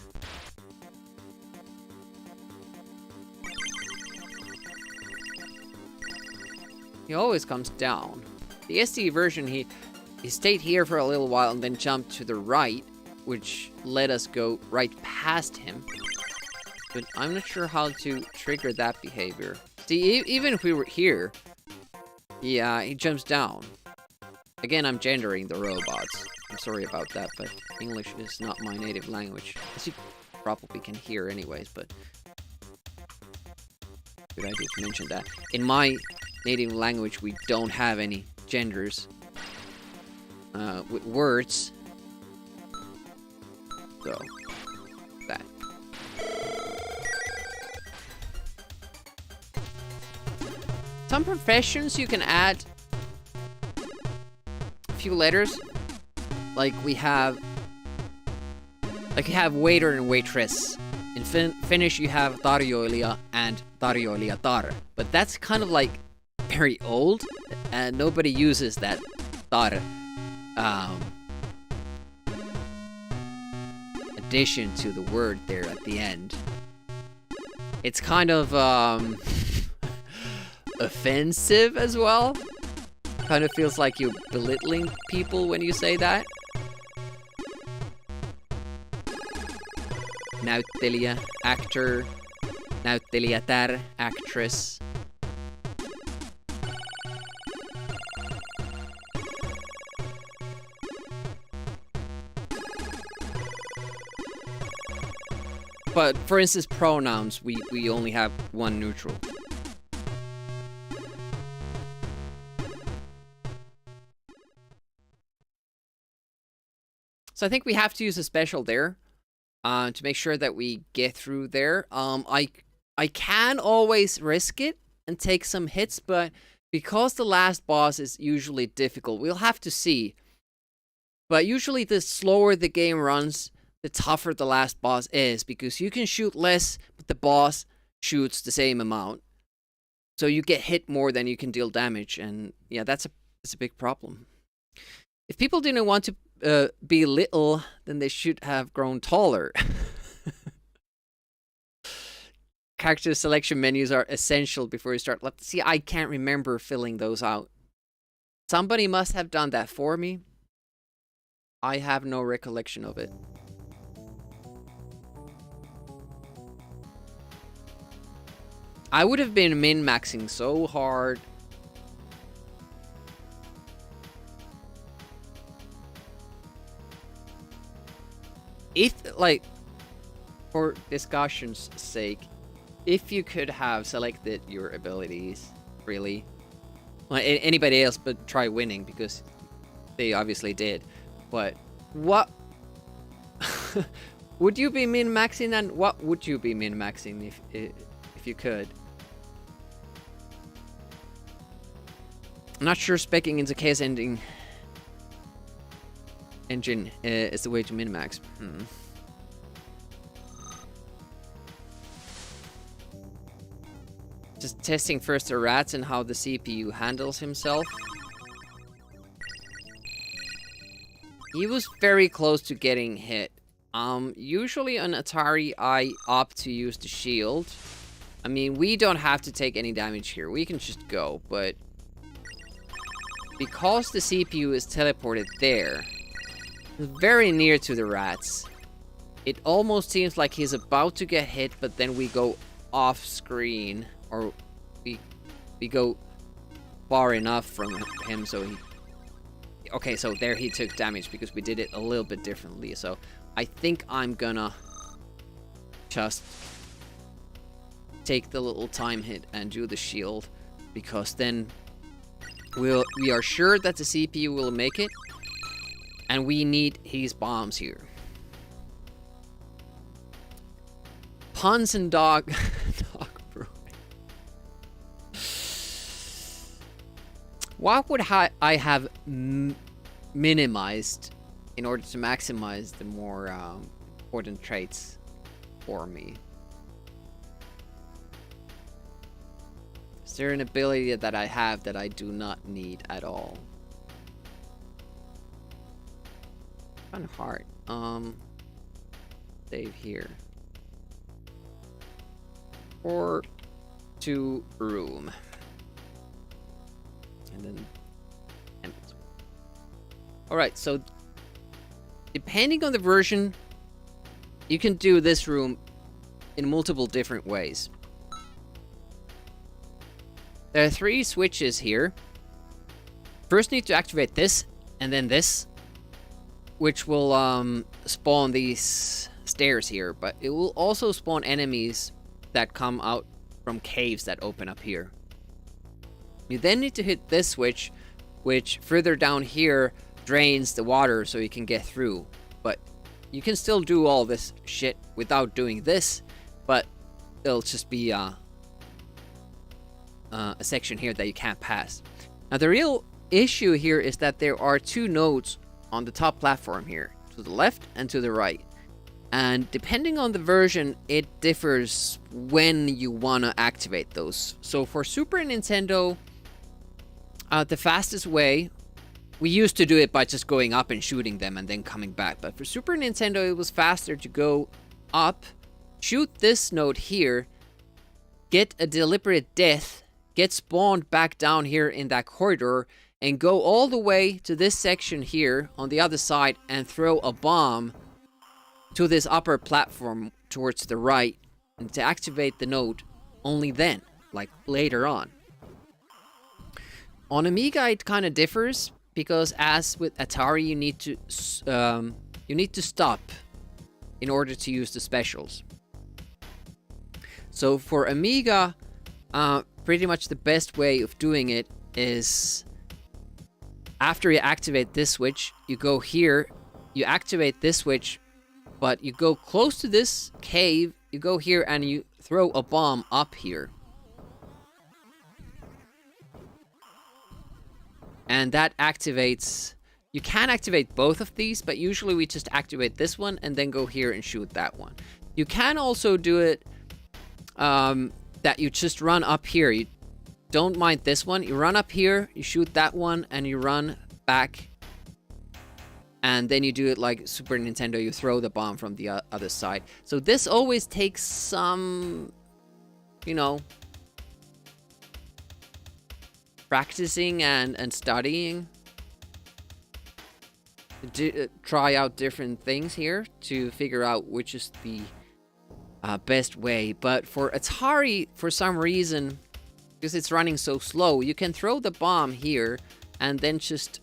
Speaker 3: He always comes down. The ST version, he stayed here for a little while and then jumped to the right, which let us go right past him. But I'm not sure how to trigger that behavior. See, even if we were here, yeah, he jumps down. Again, I'm gendering the robots. I'm sorry about that, but English is not my native language. As you probably can hear anyways, but good idea to mention that. In my native language, we don't have any genders with words. So, that. Some professions you can add a few letters. Like we have waiter and waitress. In Finnish you have tarjoilija and tarjoilijatar. But that's kind of like very old and nobody uses that tar addition to the word there at the end. It's kind of offensive as well. Kind of feels like you're belittling people when you say that. Näyttelijä, actor. Näyttelijätär, actress. But for instance, pronouns, we only have one neutral. So I think we have to use a special there to make sure that we get through there. I can always risk it and take some hits, but because the last boss is usually difficult, we'll have to see. But usually the slower the game runs, the tougher the last boss is, because you can shoot less, but the boss shoots the same amount. So you get hit more than you can deal damage, and yeah, that's a big problem. If people didn't want to be little, then they should have grown taller. Character selection menus are essential before you start. See, I can't remember filling those out. Somebody must have done that for me. I have no recollection of it. I would have been min-maxing so hard. If, like, for discussion's sake, if you could have selected your abilities, really, well, anybody else but try winning, because they obviously did. But what would you be min-maxing, and what would you be min-maxing if you could? I'm not sure specking into chaos engine is the way to min-max. Just testing first the rats and how the CPU handles himself. He was very close to getting hit. Usually on Atari, I opt to use the shield. I mean, we don't have to take any damage here. We can just go, but because the CPU is teleported there, very near to the rats, it almost seems like he's about to get hit, but then we go off screen, or we go far enough from him so he... Okay, so there he took damage because we did it a little bit differently. So I think I'm gonna just take the little time hit and do the shield, because then we are sure that the CPU will make it, and we need his bombs here. Puns and dog brewing. What would I have minimized in order to maximize the more important traits for me? Is there an ability that I have that I do not need at all? Kind of hard. Save here. Or to room. And then end. Alright, so depending on the version, you can do this room in multiple different ways. There are 3 switches here. First need to activate this, and then this, which will spawn these stairs here, but it will also spawn enemies that come out from caves that open up here. You then need to hit this switch, which further down here drains the water so you can get through. But you can still do all this shit without doing this, but it'll just be a section here that you can't pass. Now the real issue here is that there are 2 nodes on the top platform here, to the left and to the right. And depending on the version, it differs when you want to activate those. So for Super Nintendo, the fastest way, we used to do it by just going up and shooting them and then coming back. But for Super Nintendo, it was faster to go up, shoot this node here, get a deliberate death, get spawned back down here in that corridor, and go all the way to this section here on the other side and throw a bomb to this upper platform towards the right, and to activate the node only then, like later on. On Amiga it kind of differs, because as with Atari you need to stop in order to use the specials. So for Amiga, pretty much the best way of doing it is after you activate this switch, you go here, you activate this switch, but you go close to this cave, you go here and you throw a bomb up here. And that activates... You can activate both of these, but usually we just activate this one and then go here and shoot that one. You can also do it that you just run up here. You don't mind this one. You run up here, you shoot that one, and you run back. And then you do it like Super Nintendo, you throw the bomb from the other side. So this always takes some, you know, practicing and studying. Try out different things here to figure out which is the best way. But for Atari, for some reason, because it's running so slow, you can throw the bomb here and then just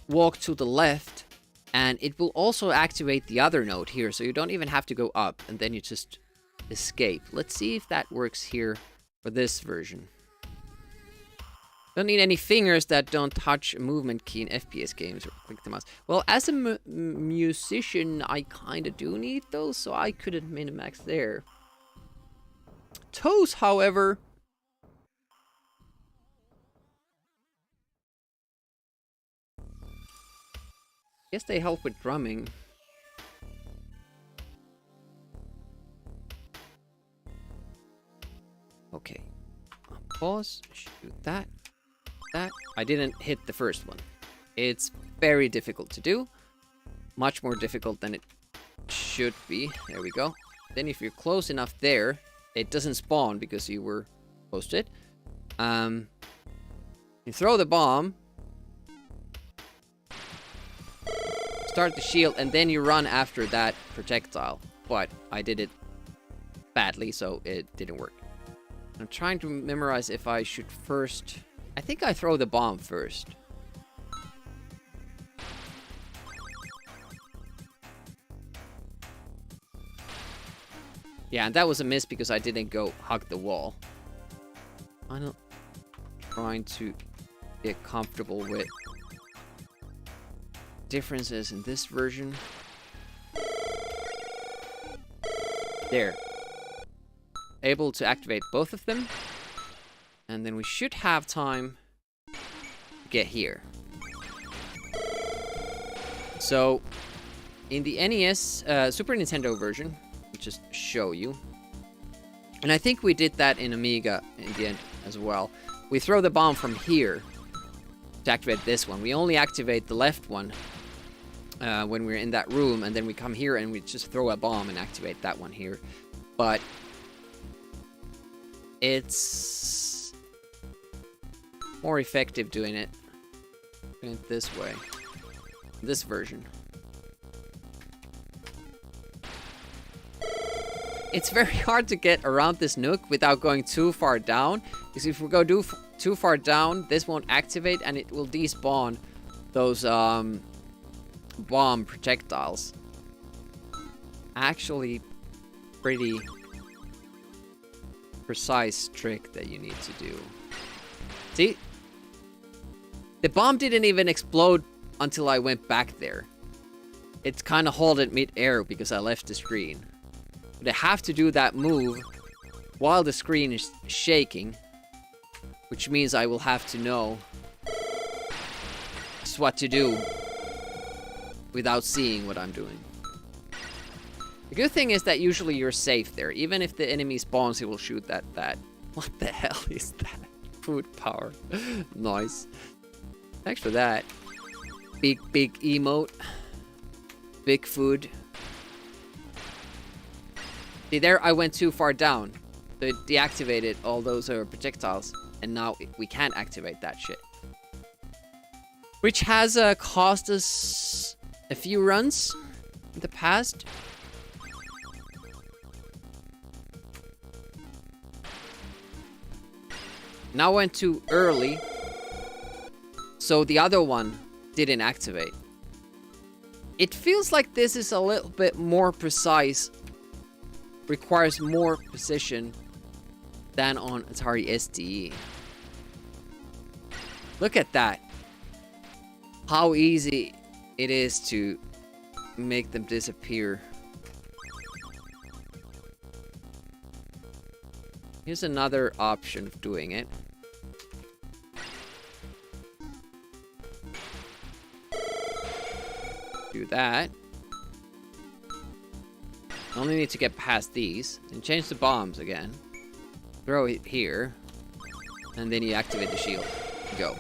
Speaker 3: walk to the left, and it will also activate the other node here, so you don't even have to go up, and then you just escape. Let's see if that works here for this version. Don't need any fingers that don't touch a movement key in FPS games or click the mouse. Well, as a musician, I kind of do need those, so I couldn't min-max there. Toes, however... guess they help with drumming. Okay. Pause, shoot that. I didn't hit the first one. It's very difficult to do. Much more difficult than it should be. There we go. Then if you're close enough there, it doesn't spawn because you were close to it. You throw the bomb. Start the shield, and then you run after that projectile. But I did it badly, so it didn't work. I'm trying to memorize if I should first... I think I throw the bomb first. Yeah, and that was a miss because I didn't go hug the wall. I'm trying to get comfortable with differences in this version. There. Able to activate both of them. And then we should have time to get here. So, in the NES, Super Nintendo version, I'll just show you. And I think we did that in Amiga in the end as well. We throw the bomb from here to activate this one. We only activate the left one when we're in that room, and then we come here and we just throw a bomb and activate that one here. But it's more effective doing it this way. This version. It's very hard to get around this nook without going too far down, because if we go too far down, this won't activate and it will despawn those bomb projectiles. Actually, pretty precise trick that you need to do. See? The bomb didn't even explode until I went back there. It's kind of halted mid-air because I left the screen. But I have to do that move while the screen is shaking, which means I will have to know just what to do without seeing what I'm doing. The good thing is that usually you're safe there. Even if the enemy spawns, he will shoot that. What the hell is that? Food power. Nice. Thanks for that. Big emote. Big food. See, there I went too far down. So it deactivated all those projectiles. And now we can't activate that shit. Which has cost us a few runs in the past. Now went too early. So the other one didn't activate. It feels like this is a little bit more precise. Requires more precision than on Atari ST. Look at that. How easy it is to make them disappear. Here's another option of doing it. Do that. Only need to get past these and change the bombs again. Throw it here. And then you activate the shield. Go.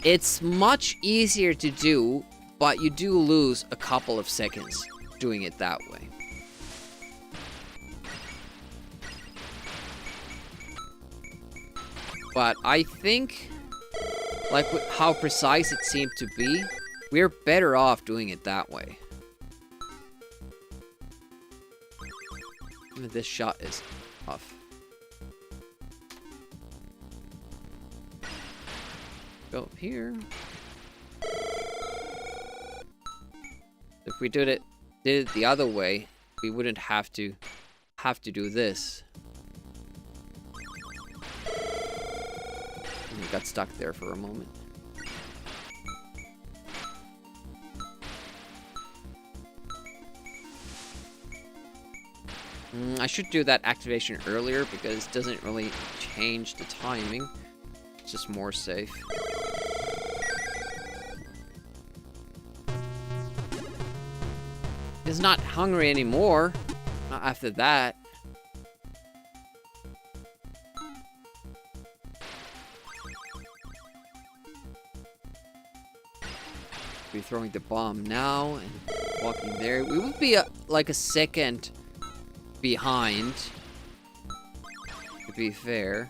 Speaker 3: It's much easier to do, but you do lose a couple of seconds doing it that way. But I think, like with how precise it seemed to be, we're better off doing it that way. This shot is off. Go up here. If we did it the other way, we wouldn't have to do this. And we got stuck there for a moment. I should do that activation earlier because it doesn't really change the timing. It's just more safe. He's not hungry anymore. Not after that. Be throwing the bomb now and walking there. We would be like a second behind, to be fair,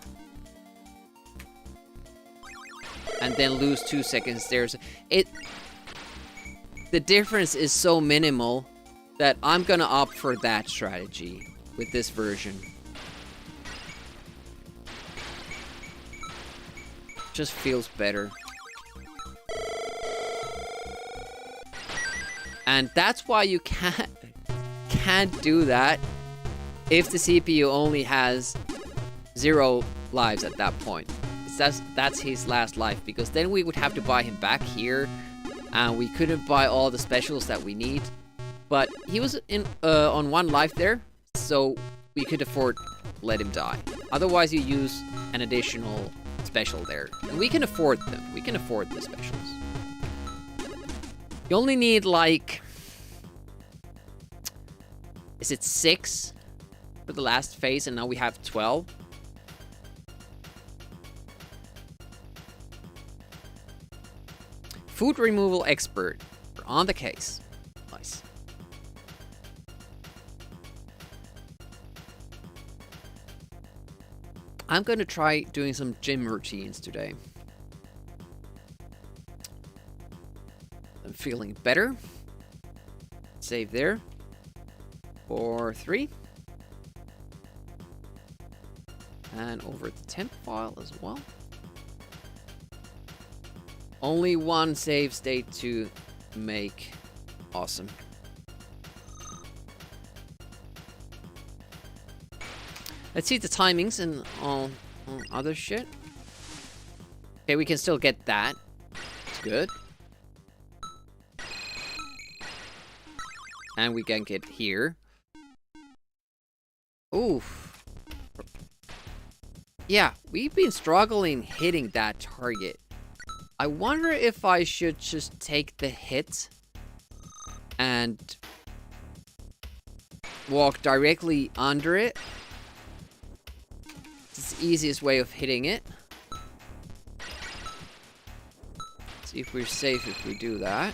Speaker 3: and then lose 2 seconds. The difference is so minimal that I'm gonna opt for that strategy with this version. Just feels better. And that's why you can't do that if the CPU only has 0 lives at that point. means that's his last life, because then we would have to buy him back here, and we couldn't buy all the specials that we need. But he was on 1 life there, so we could afford let him die. Otherwise, you use an additional special there, and we can afford them. We can afford the specials. You only need like, is it 6 for the last phase, and now we have 12. Food removal expert. We're on the case. Nice. I'm going to try doing some gym routines today. I'm feeling better. Save there. 4, 3. And over the temp file as well. Only 1 save state to make. Awesome. Let's see the timings and all other shit. Okay, we can still get that. It's good. And we can get here. Oof. Yeah, we've been struggling hitting that target. I wonder if I should just take the hit and walk directly under it. It's the easiest way of hitting it. See if we're safe if we do that.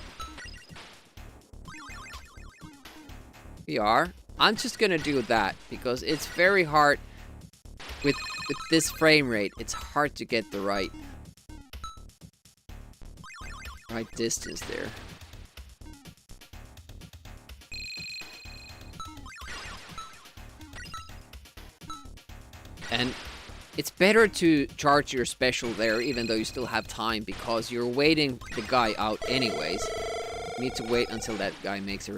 Speaker 3: We are. I'm just gonna do that because it's very hard with this frame rate. It's hard to get the right distance there. And it's better to charge your special there, even though you still have time, because you're waiting the guy out anyways. You need to wait until that guy makes an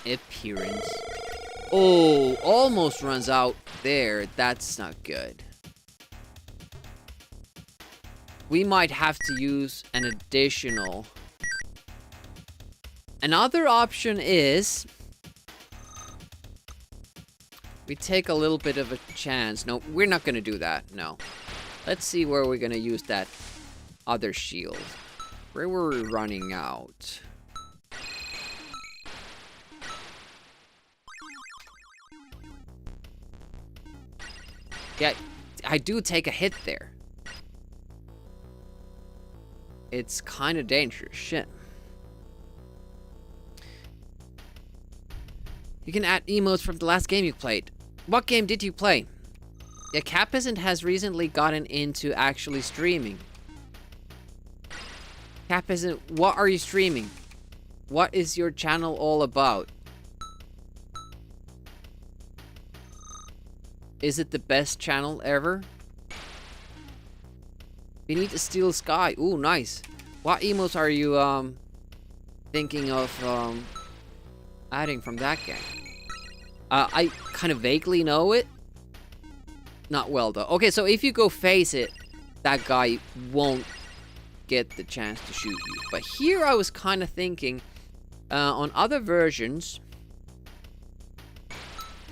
Speaker 3: appearance. Oh, almost runs out there. That's not good. We might have to use an additional. Another option is we take a little bit of a chance. No, we're not going to do that. No. Let's see where we're going to use that other shield. Where were we running out? Yeah, I do take a hit there. It's kind of dangerous. Shit. You can add emotes from the last game you played. What game did you play? Yeah, Capizant has recently gotten into actually streaming. Capizant, what are you streaming? What is your channel all about? Is it the best channel ever? We need a steel sky. Ooh, nice. What emotes are you thinking of adding from that game? I kind of vaguely know it. Not well though. Okay, so if you go face it, that guy won't get the chance to shoot you. But here I was kind of thinking, on other versions,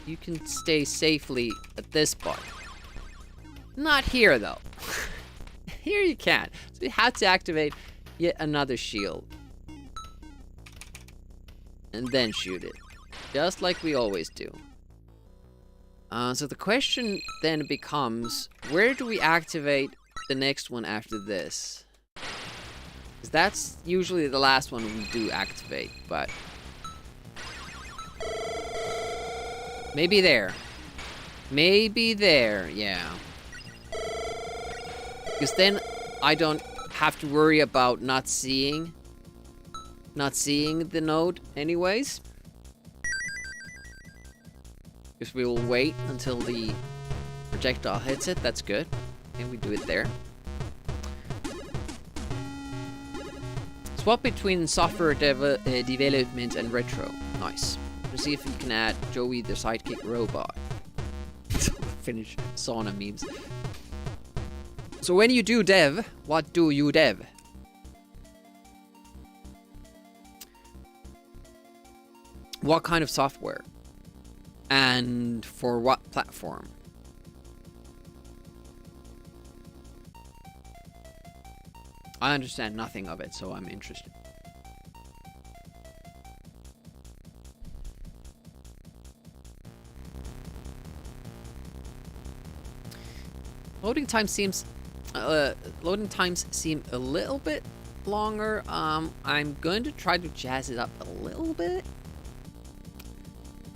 Speaker 3: you can stay safely at this spot. Not here though. Here you can't. So you have to activate yet another shield. And then shoot it. Just like we always do. So the question then becomes, where do we activate the next one after this? Because that's usually the last one we do activate, but maybe there. Maybe there, yeah. Because then I don't have to worry about not seeing the node anyways. Because we will wait until the projectile hits it. That's good. And we do it there. Swap between software development and retro. Nice. Let's see if we can add Joey the sidekick robot. Finish sauna memes. So when you do dev, what do you dev? What kind of software? And for what platform? I understand nothing of it, so I'm interested. Loading times seem a little bit longer. I'm going to try to jazz it up a little bit.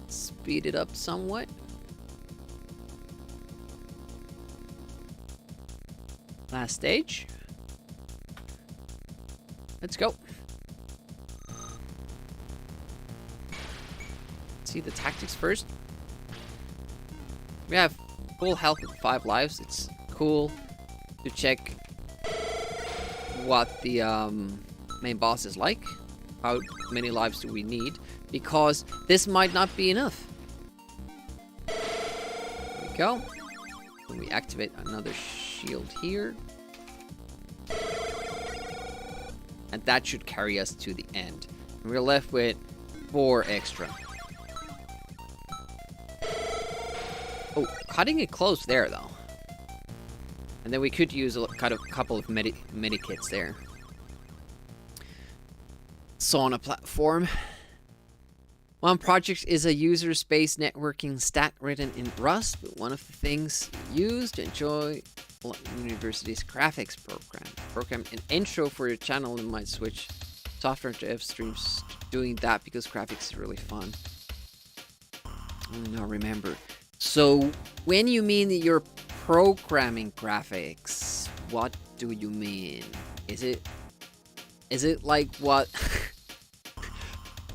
Speaker 3: Speed it up somewhat. Last stage. Let's go. See the tactics first. We have full health with 5 lives. It's cool to check what the main boss is like. How many lives do we need? Because this might not be enough. There we go. When we activate another shield here. And that should carry us to the end. And we're left with 4 extra. Oh, cutting it close there, though. And then we could use a couple of medikits there. Sauna platform. One project is a user space networking stack written in Rust, but one of the things used to enjoy University's graphics program an intro for your channel and might switch software dev streams doing that because graphics is really fun. I now remember. So when you mean that you're programming graphics, what do you mean? Is it like what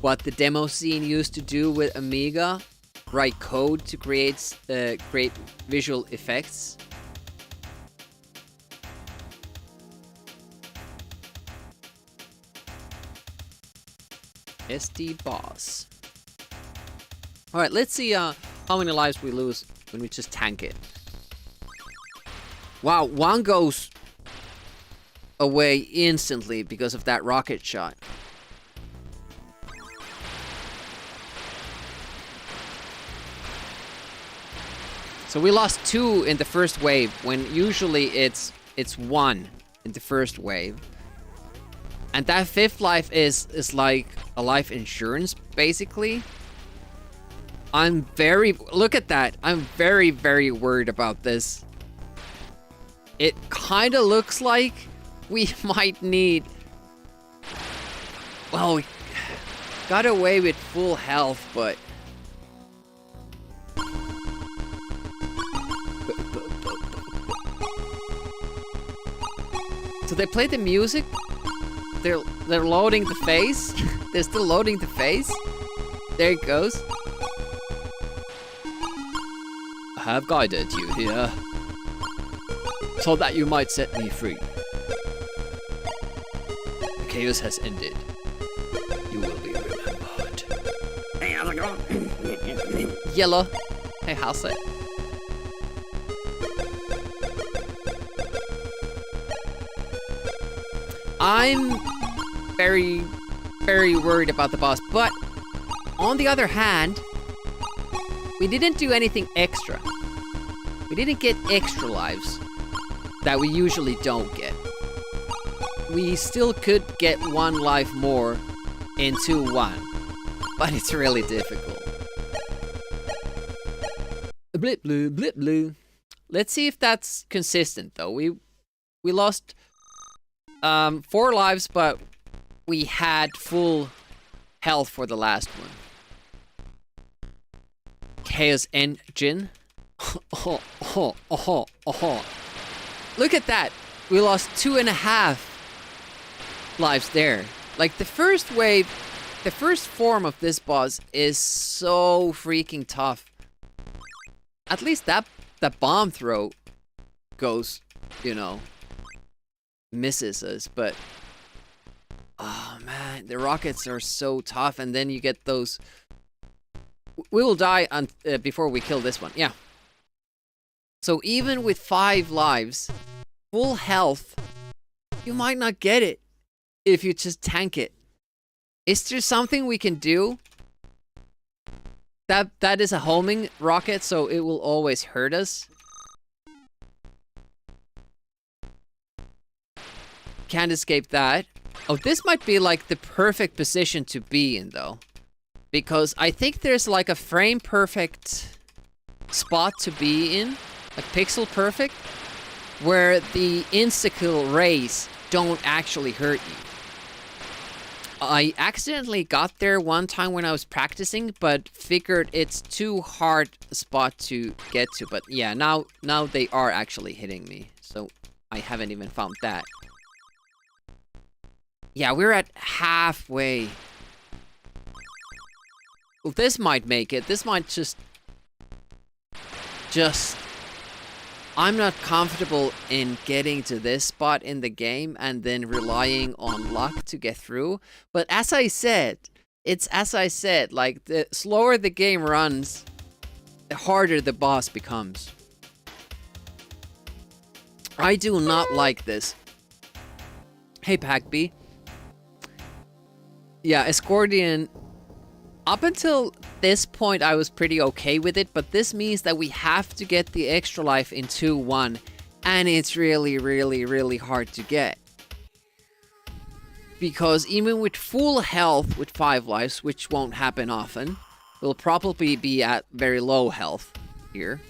Speaker 3: what the demo scene used to do with Amiga? Write code to create visual effects? ST boss. Alright, let's see how many lives we lose when we just tank it. Wow, one goes away instantly because of that rocket shot. So we lost 2 in the first wave, when usually it's 1 in the first wave. And that 5th life is like a life insurance, basically. Look at that. I'm very, very worried about this. It kind of looks like we might need... Well, we got away with full health, but... So they play the music. They're loading the face. They're still loading the face. There it goes. I have guided you here, so that you might set me free. The chaos has ended. You will be remembered.
Speaker 6: Hey, how's it going?
Speaker 3: Yellow. Hey, how's it? I'm very, very worried about the boss, but on the other hand, we didn't do anything extra. We didn't get extra lives that we usually don't get. We still could get 1 life more in 2-1, but it's really difficult. Blip blue, blip blue. Let's see if that's consistent though. We lost 4 lives, but we had full health for the last one. Chaos Engine. Look at that. We lost 2.5 lives there. Like the first wave, the first form of this boss is so freaking tough. At least that bomb throw goes, you know, misses us, but oh man, the rockets are so tough, and then you get those. We will die before we kill this one. Yeah. So even with 5 lives, full health, you might not get it if you just tank it. Is there something we can do? That is a homing rocket, so it will always hurt us. Can't escape that. Oh, this might be like the perfect position to be in, though. Because I think there's like a frame perfect spot to be in, like pixel perfect, where the insta-kill rays don't actually hurt you. I accidentally got there one time when I was practicing, but figured it's too hard a spot to get to. But yeah, now they are actually hitting me, so I haven't even found that. Yeah, we're at halfway. Well, this might make it. This might just... I'm not comfortable in getting to this spot in the game and then relying on luck to get through. But as I said, like, the slower the game runs, the harder the boss becomes. I do not like this. Hey, Packby. Yeah, Escordian... Up until this point, I was pretty okay with it, but this means that we have to get the extra life in 2-1, and it's really, really, really hard to get. Because even with full health with 5 lives, which won't happen often, we'll probably be at very low health here,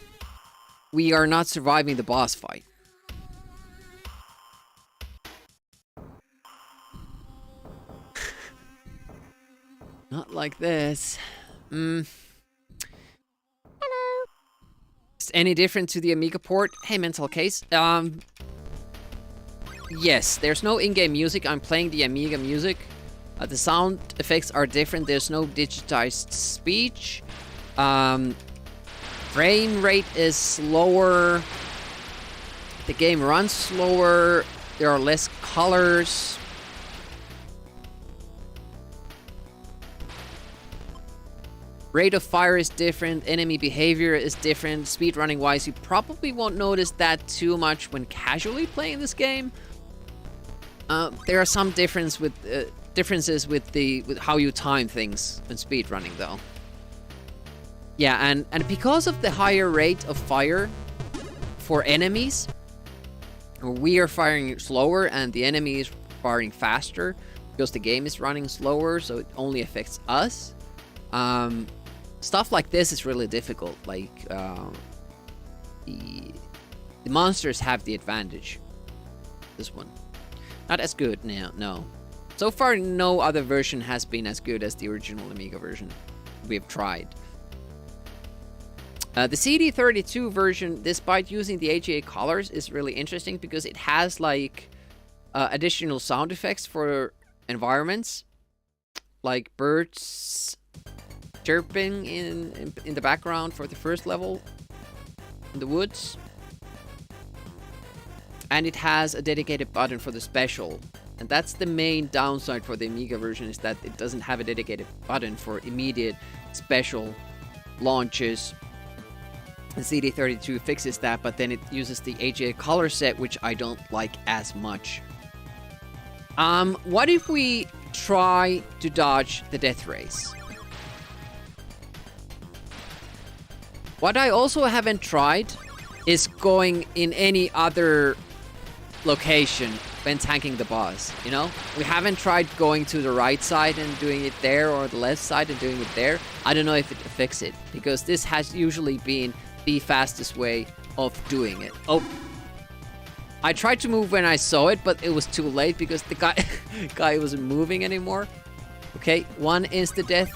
Speaker 3: we are not surviving the boss fight. Not like this. Hello. Is any different to the Amiga port? Hey, mental case. Yes, there's no in-game music. I'm playing the Amiga music. The sound effects are different. There's no digitized speech. Frame rate is slower. The game runs slower. There are less colors. Rate of fire is different, enemy behavior is different. Speedrunning wise, you probably won't notice that too much when casually playing this game. There are some differences with how you time things when speedrunning, though. Yeah, and because of the higher rate of fire for enemies, we are firing slower and the enemy is firing faster because the game is running slower, so it only affects us. Stuff like this is really difficult. Like, the monsters have the advantage. This one. Not as good now, no. So far, no other version has been as good as the original Amiga version. We have tried. The CD32 version, despite using the AGA colors, is really interesting because it has, like, additional sound effects for environments. Like birds chirping in the background for the first level in the woods, and it has a dedicated button for the special, and that's the main downside for the Amiga version, is that it doesn't have a dedicated button for immediate special launches. The CD32 fixes that, but then it uses the AGA color set, which I don't like as much. What if we try to dodge the death rays? What I also haven't tried is going in any other location when tanking the boss, you know? We haven't tried going to the right side and doing it there, or the left side and doing it there. I don't know if it affects it, because this has usually been the fastest way of doing it. Oh, I tried to move when I saw it, but it was too late because the guy wasn't moving anymore. Okay, one insta-death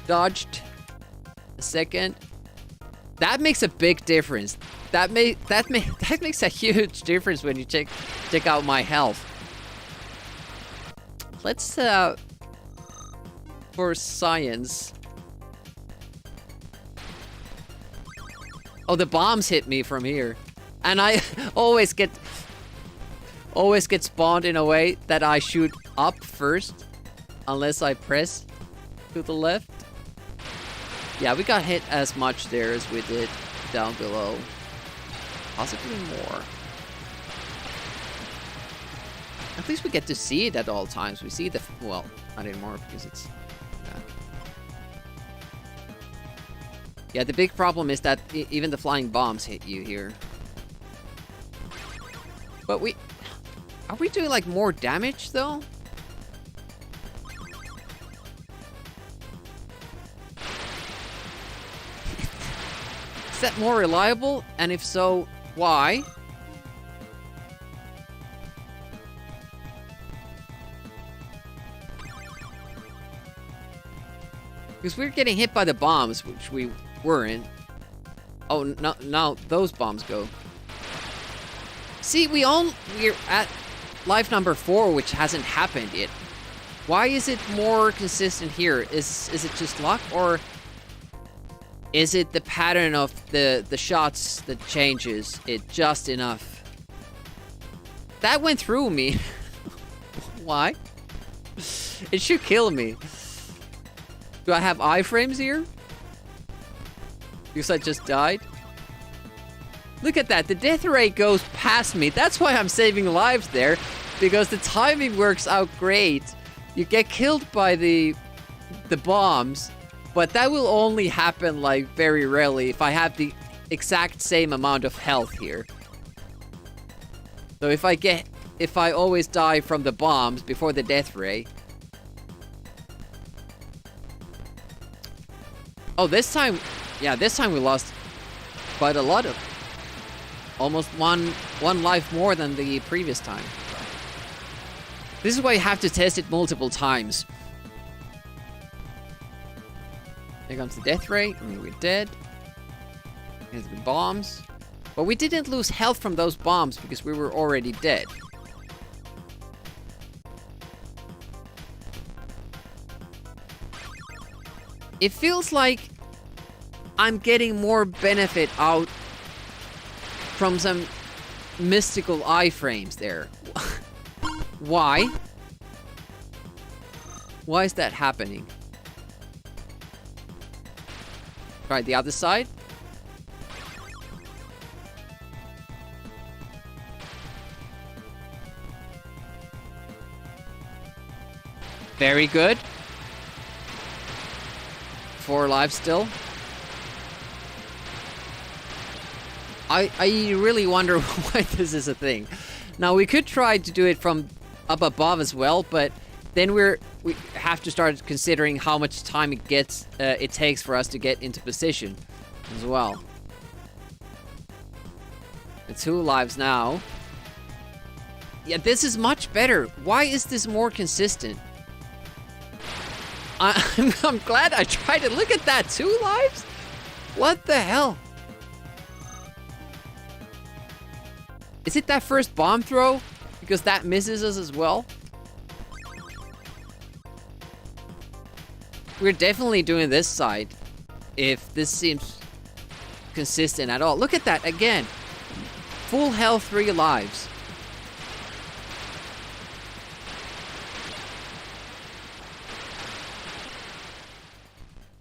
Speaker 3: dodged. A second. That makes a big difference. That makes a huge difference when you check out my health. Let's for science. Oh, the bombs hit me from here, and I always get spawned in a way that I shoot up first, unless I press to the left. Yeah, we got hit as much there as we did down below. Possibly more. At least we get to see it at all times. We see the... Well, not anymore because it's... Yeah, the big problem is that even the flying bombs hit you here. But we... Are we doing, like, more damage, though? Is that more reliable? And if so, why? Because we're getting hit by the bombs, which we weren't. Oh, no, now those bombs go. See, we're at life number 4, which hasn't happened yet. Why is it more consistent here? Is it just luck, or is it the pattern of the shots that changes it just enough? That went through me. Why? It should kill me. Do I have iframes here? Because I just died? Look at that, the death ray goes past me. That's why I'm saving lives there. Because the timing works out great. You get killed by the bombs, but that will only happen like very rarely if I have the exact same amount of health here. So if I always die from the bombs before the death ray. Oh, this time we lost quite a lot of... Almost one life more than the previous time. This is why you have to test it multiple times. Here comes the death ray, and we're dead. Here's the bombs. But we didn't lose health from those bombs because we were already dead. It feels like I'm getting more benefit out from some mystical iframes there. Why? Why is that happening? Try the other side. Very good. 4 lives still. I really wonder why this is a thing. Now, we could try to do it from up above as well, but then we have to start considering how much time it takes for us to get into position as well. The 2 lives now. Yeah, this is much better. Why is this more consistent? I'm glad I tried it. Look at that, 2 lives? What the hell? Is it that first bomb throw? Because that misses us as well? We're definitely doing this side, if this seems consistent at all. Look at that, again. Full health, 3 lives.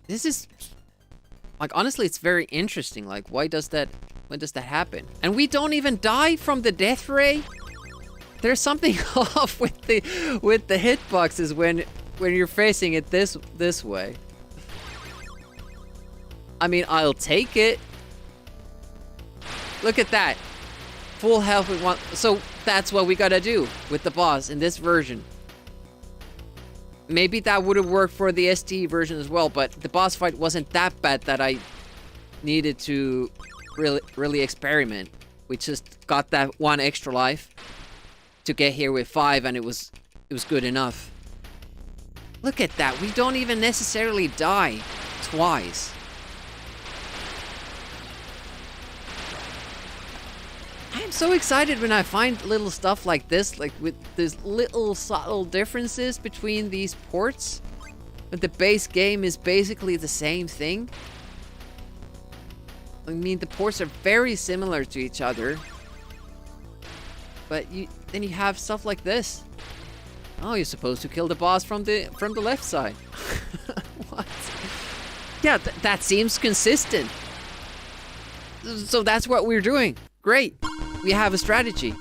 Speaker 3: This is... Like, honestly, it's very interesting. Like, why does that happen? And we don't even die from the death ray? There's something off with the hitboxes when you're facing it this way. I mean, I'll take it. Look at that. Full health with 1. So that's what we gotta do with the boss in this version. Maybe that would have worked for the ST version as well, but the boss fight wasn't that bad that I needed to really experiment. We just got that 1 extra life to get here with 5, and it was good enough. Look at that. We don't even necessarily die twice. I'm so excited when I find little stuff like this, like with these little subtle differences between these ports, but the base game is basically the same thing. I mean, the ports are very similar to each other, but then you have stuff like this. Oh, you're supposed to kill the boss from the left side. What? Yeah, that seems consistent. So that's what we're doing. Great. We have a strategy.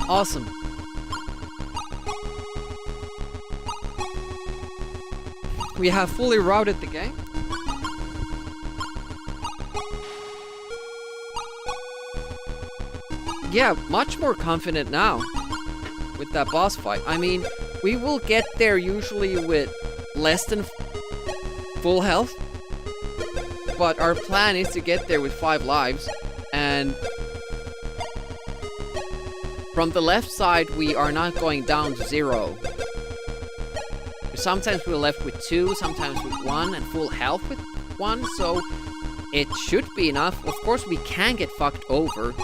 Speaker 3: Awesome. we have fully routed the game. Yeah, much more confident now with that boss fight. I mean, we will get there usually with less than full health, but our plan is to get there with 5 lives, and from the left side we are not going down to 0. Sometimes we're left with 2, sometimes with 1, and full health with 1, so it should be enough. Of course we can get fucked over,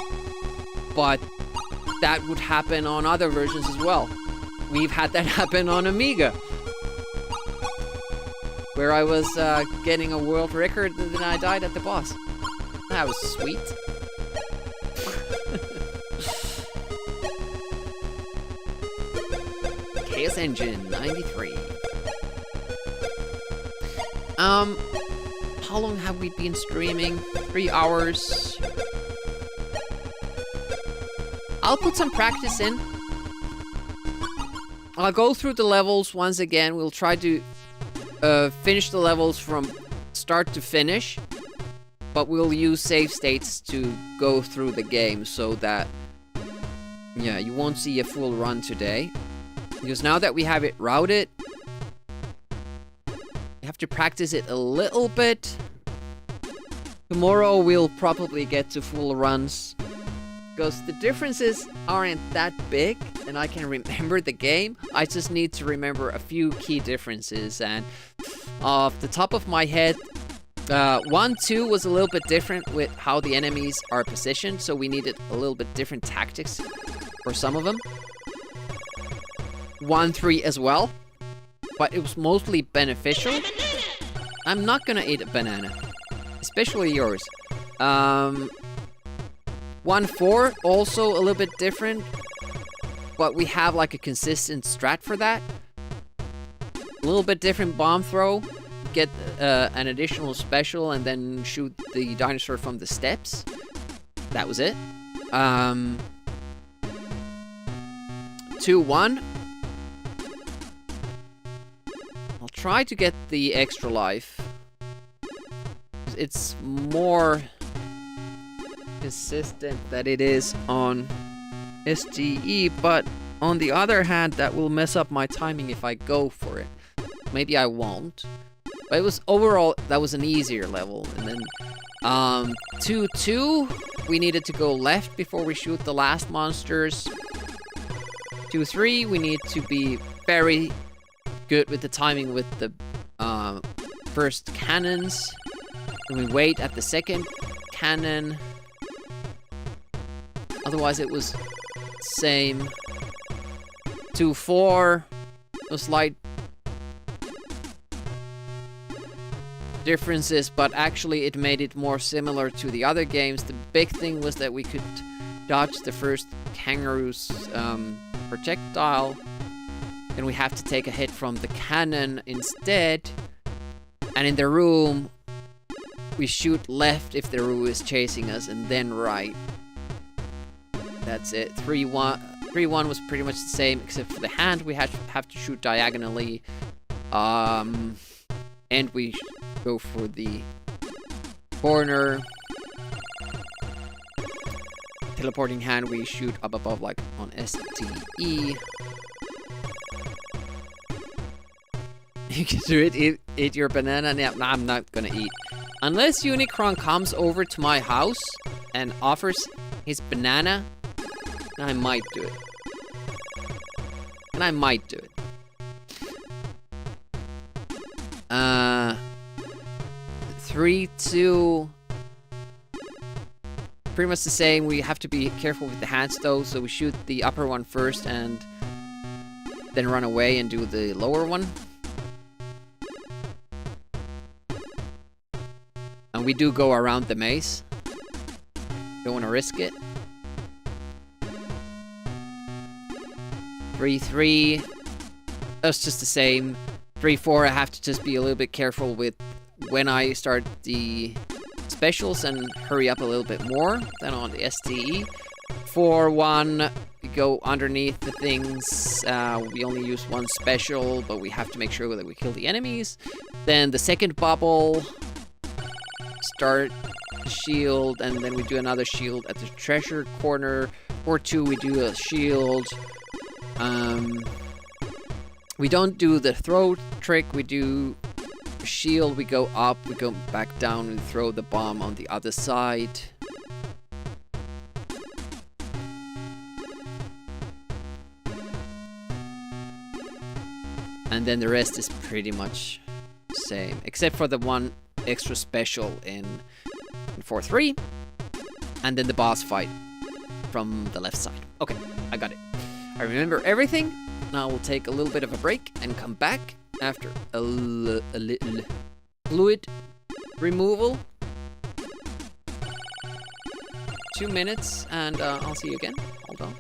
Speaker 3: but that would happen on other versions as well. We've had that happen on Amiga, where I was getting a world record and then I died at the boss. That was sweet. Chaos Engine 93. How long have we been streaming? 3 hours. I'll put some practice in. I'll go through the levels once again. We'll try to finish the levels from start to finish, but we'll use save states to go through the game so that, yeah, you won't see a full run today. Because now that we have it routed, we have to practice it a little bit. Tomorrow we'll probably get to full runs, because the differences aren't that big, and I can remember the game. I just need to remember a few key differences, and off the top of my head, 1-2 was a little bit different with how the enemies are positioned, so we needed a little bit different tactics for some of them. 1-3 as well, but it was mostly beneficial. I'm not gonna eat a banana, especially yours. 1-4, also a little bit different, but we have like a consistent strat for that. A little bit different bomb throw, get an additional special and then shoot the dinosaur from the steps. That was it. 2-1. I'll try to get the extra life. It's more consistent than it is on STE, but on the other hand, that will mess up my timing if I go for it. Maybe I won't. But it was overall, that was an easier level. And then 2-2, we needed to go left before we shoot the last monsters. 2-3, we need to be very good with the timing with the first cannons. And we wait at the second cannon. Otherwise it was same. 2-4, a slight differences, but actually it made it more similar to the other games. The big thing was that we could dodge the first kangaroo's projectile, and we have to take a hit from the cannon instead. And in the room, we shoot left if the Roo is chasing us, and then right. That's it. 3-1 was pretty much the same, except for the hand. We have to shoot diagonally. And we go for the corner. Teleporting hand, we shoot up above, like on STE. You can do it, eat your banana. No, I'm not gonna eat. Unless Unicron comes over to my house and offers his banana, I might do it. And I might do it. 3-2. Pretty much the same. We have to be careful with the hands though, so we shoot the upper one first and then run away and do the lower one. And we do go around the maze. Don't want to risk it. 3-3. That's just the same. 3-4, I have to just be a little bit careful with when I start the specials and hurry up a little bit more than on the STE. 4-1, We go underneath the things. We only use one special, but we have to make sure that we kill the enemies. Then the second bubble. Start the shield, and then we do another shield at the treasure corner. Or 2, we do a shield. We don't do the throw trick. We do a shield. We go up. We go back down and throw the bomb on the other side. And then the rest is pretty much the same, except for the one extra special in 4-3, and then the boss fight from the left side. Okay, I got it. I remember everything. Now we'll take a little bit of a break and come back after a little fluid removal. 2 minutes, and I'll see you again. Hold on.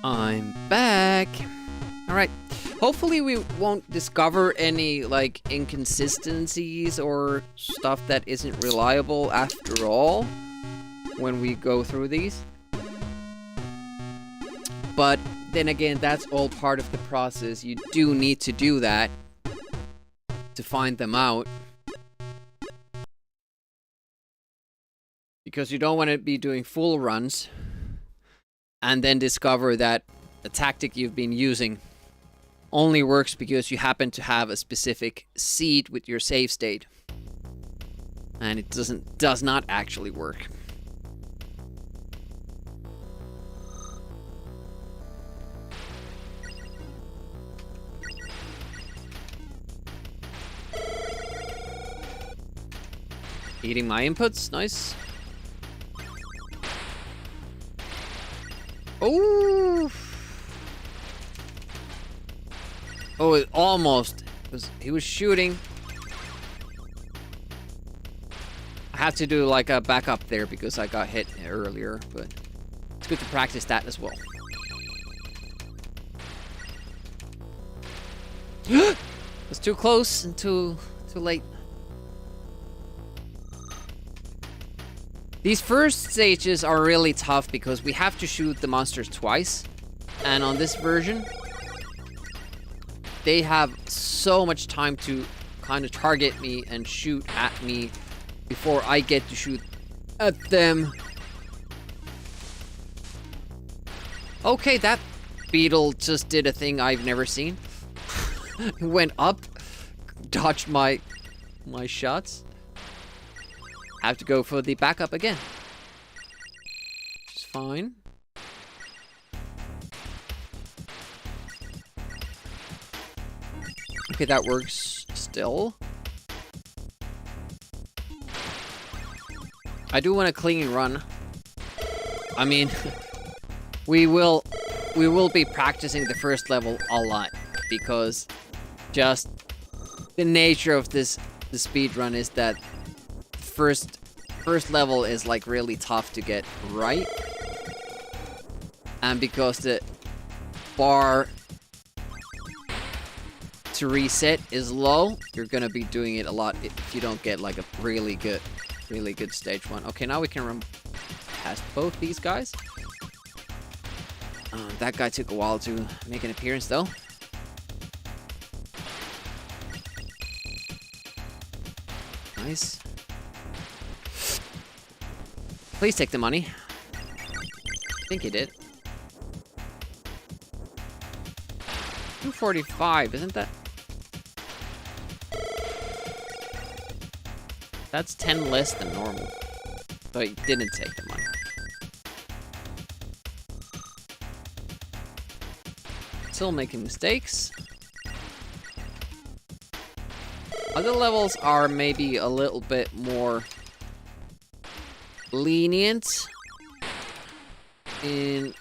Speaker 3: I'm back. Alright. Hopefully we won't discover any, like, inconsistencies or stuff that isn't reliable after all when we go through these. But then again, that's all part of the process. You do need to do that to find them out. Because you don't want to be doing full runs and then discover that the tactic you've been using only works because you happen to have a specific seed with your save state. And it does not actually work. Eating my inputs, nice. Oh! Oh, it almost. He was shooting. I had to do like a backup there because I got hit earlier, but it's good to practice that as well. It's too close and too late. These first stages are really tough because we have to shoot the monsters twice. And on this version, they have so much time to kind of target me and shoot at me before I get to shoot at them. Okay, that beetle just did a thing I've never seen. Went up, dodged my shots. Have to go for the backup again. Which is fine. Okay, that works still. I do want a clean run. I mean, we will be practicing the first level a lot because just the nature of the speed run is that first level is like really tough to get right, and because the bar to reset is low, you're gonna be doing it a lot if you don't get like a really good stage one. Okay, now we can run past both these guys. That guy took a while to make an appearance though. Nice. Please take the money. I think he did. 245, isn't that? That's 10 less than normal. So he didn't take the money. Still making mistakes. Other levels are maybe a little bit more lenient in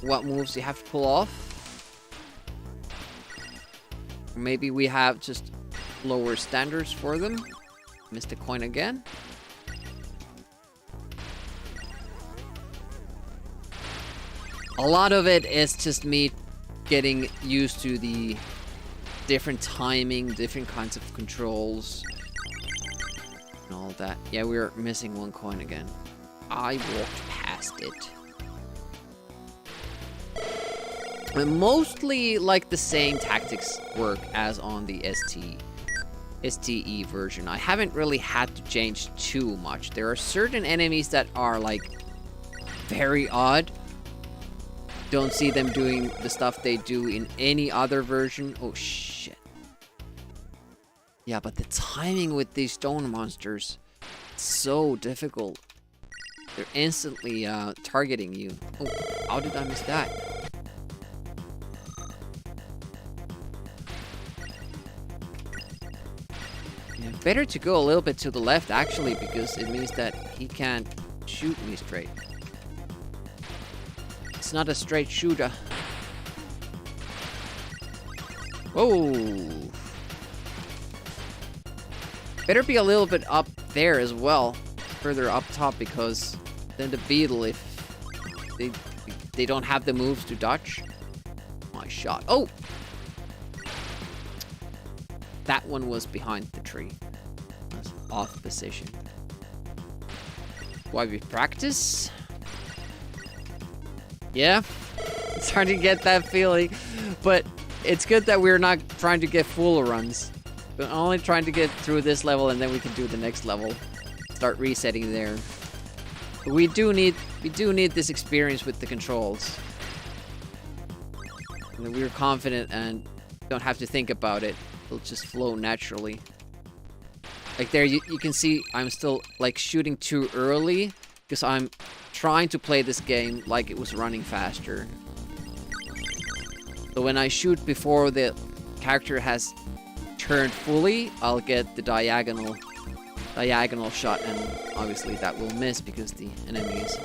Speaker 3: what moves you have to pull off. Maybe we have just lower standards for them. Missed a coin again. A lot of it is just me getting used to the different timing, different kinds of controls, and all that. Yeah, we're missing one coin again. I walked past it. And mostly like the same tactics work as on the STE version. I haven't really had to change too much. There are certain enemies that are like very odd. Don't see them doing the stuff they do in any other version. Oh shit. Yeah, but the timing with these stone monsters, it's so difficult. They're instantly targeting you. Oh, how did I miss that? Yeah, better to go a little bit to the left actually, because it means that he can't shoot me straight. It's not a straight shooter. Whoa. Better be a little bit up there as well. Further up top, because then the beetle, if they don't have the moves to dodge my shot. Oh! That one was behind the tree. That's off position. Why we practice? Yeah, it's hard to get that feeling, but it's good that we're not trying to get full runs. We're only trying to get through this level, and then we can do the next level. Start resetting there. But we do need this experience with the controls. And we're confident and don't have to think about it. It'll just flow naturally. Like there, you can see I'm still like shooting too early because I'm trying to play this game like it was running faster. So when I shoot before the character has turned fully, I'll get the diagonal shot, and obviously that will miss because the enemy is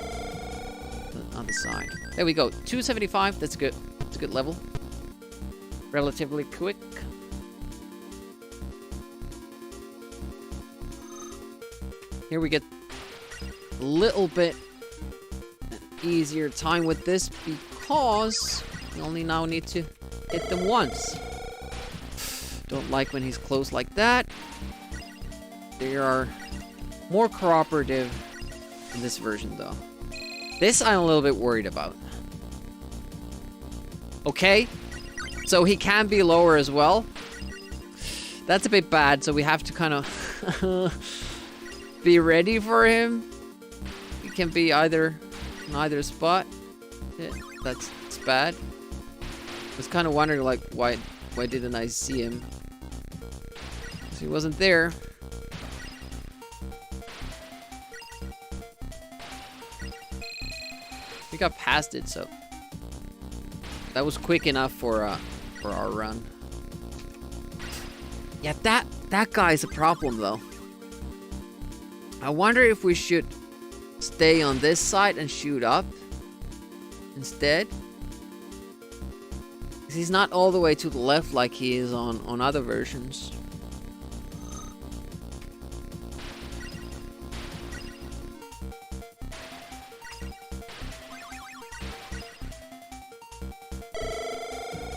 Speaker 3: on the other side. There we go, 275. That's good. That's a good level. Relatively quick. Here we get a little bit easier time with this because we only now need to hit them once. Don't like when he's close like that. They are more cooperative in this version, though. This I'm a little bit worried about. Okay, so he can be lower as well. That's a bit bad, so we have to kind of be ready for him. He can be either in either spot. Yeah, that's bad. I was kind of wondering, like, why didn't I see him? So he wasn't there. We got past it, so that was quick enough for our run. Yeah, that guy's a problem though. I wonder if we should stay on this side and shoot up instead. 'Cause he's not all the way to the left like he is on other versions.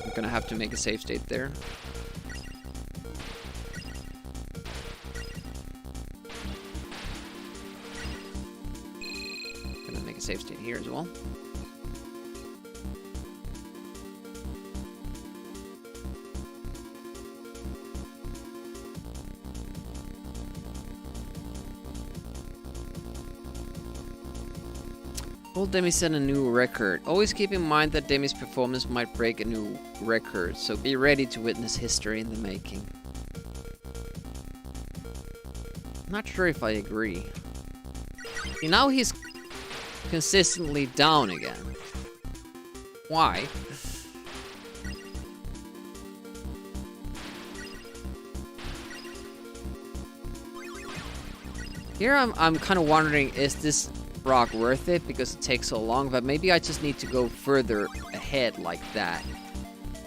Speaker 3: I'm gonna have to make a save state there. Gonna make a save state here as well. Will Demi set a new record? Always keep in mind that Demi's performance might break a new record, so be ready to witness history in the making. I'm not sure if I agree. See, now he's consistently down again. Why? Here I'm kind of wondering, is this rock worth it because it takes so long? But maybe I just need to go further ahead like that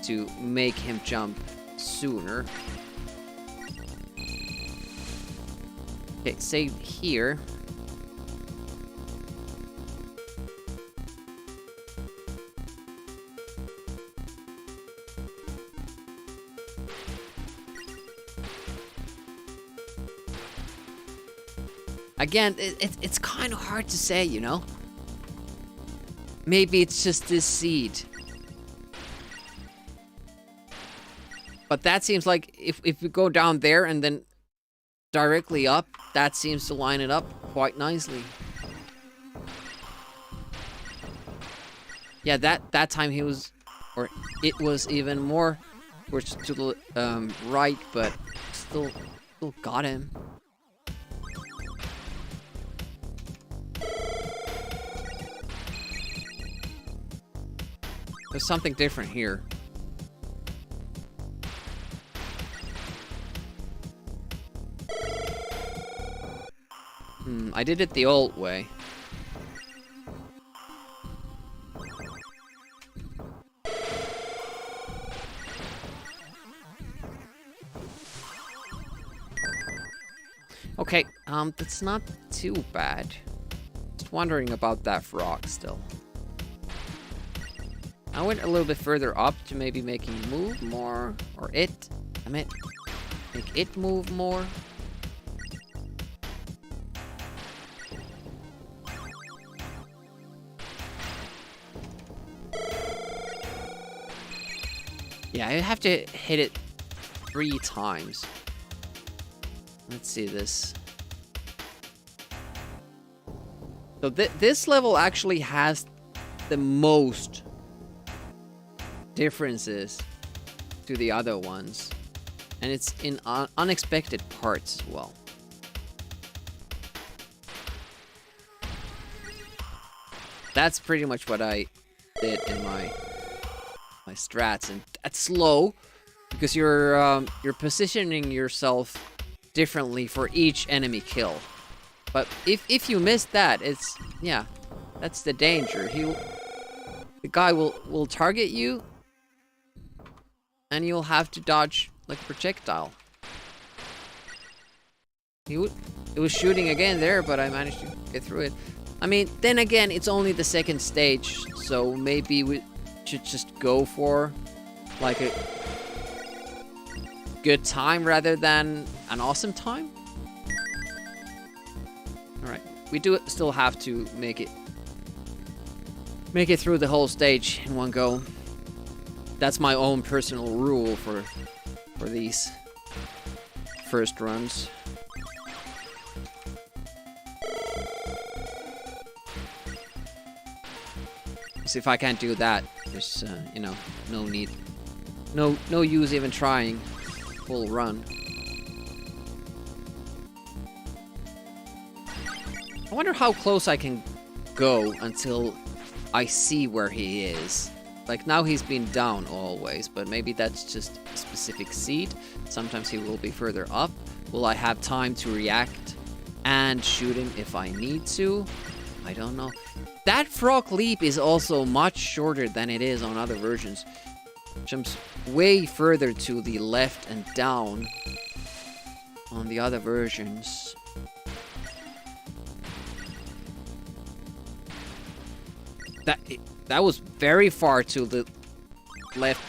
Speaker 3: to make him jump sooner. Okay, save here. Again, it's kind of hard to say, you know? Maybe it's just this seed. But that seems like if we go down there and then directly up, that seems to line it up quite nicely. Yeah, that time he was, or it was even more towards to the right, but still got him. There's something different here. I did it the old way. Okay, that's not too bad. Just wondering about that frog still. I went a little bit further up to maybe make him move more, or it. I meant make it move more. Yeah, I have to hit it 3 times. Let's see this. So this level actually has the most differences to the other ones, and it's in unexpected parts as well. That's pretty much what I did in my strats, and that's slow because you're positioning yourself differently for each enemy kill. But if you miss that, it's, yeah, that's the danger. The guy will target you, and you'll have to dodge like a projectile. It was shooting again there, but I managed to get through it. I mean, then again, it's only the second stage, so maybe we should just go for like a good time rather than an awesome time. All right, we do still have to make it through the whole stage in one go. That's my own personal rule for these first runs. So if I can't do that, there's you know, no need, no use even trying full run. I wonder how close I can go until I see where he is. Like now he's been down always, but maybe that's just a specific seed. Sometimes he will be further up. Will I have time to react and shoot him if I need to? I don't know. That frog leap is also much shorter than it is on other versions. Jumps way further to the left and down on the other versions. That was very far to the left,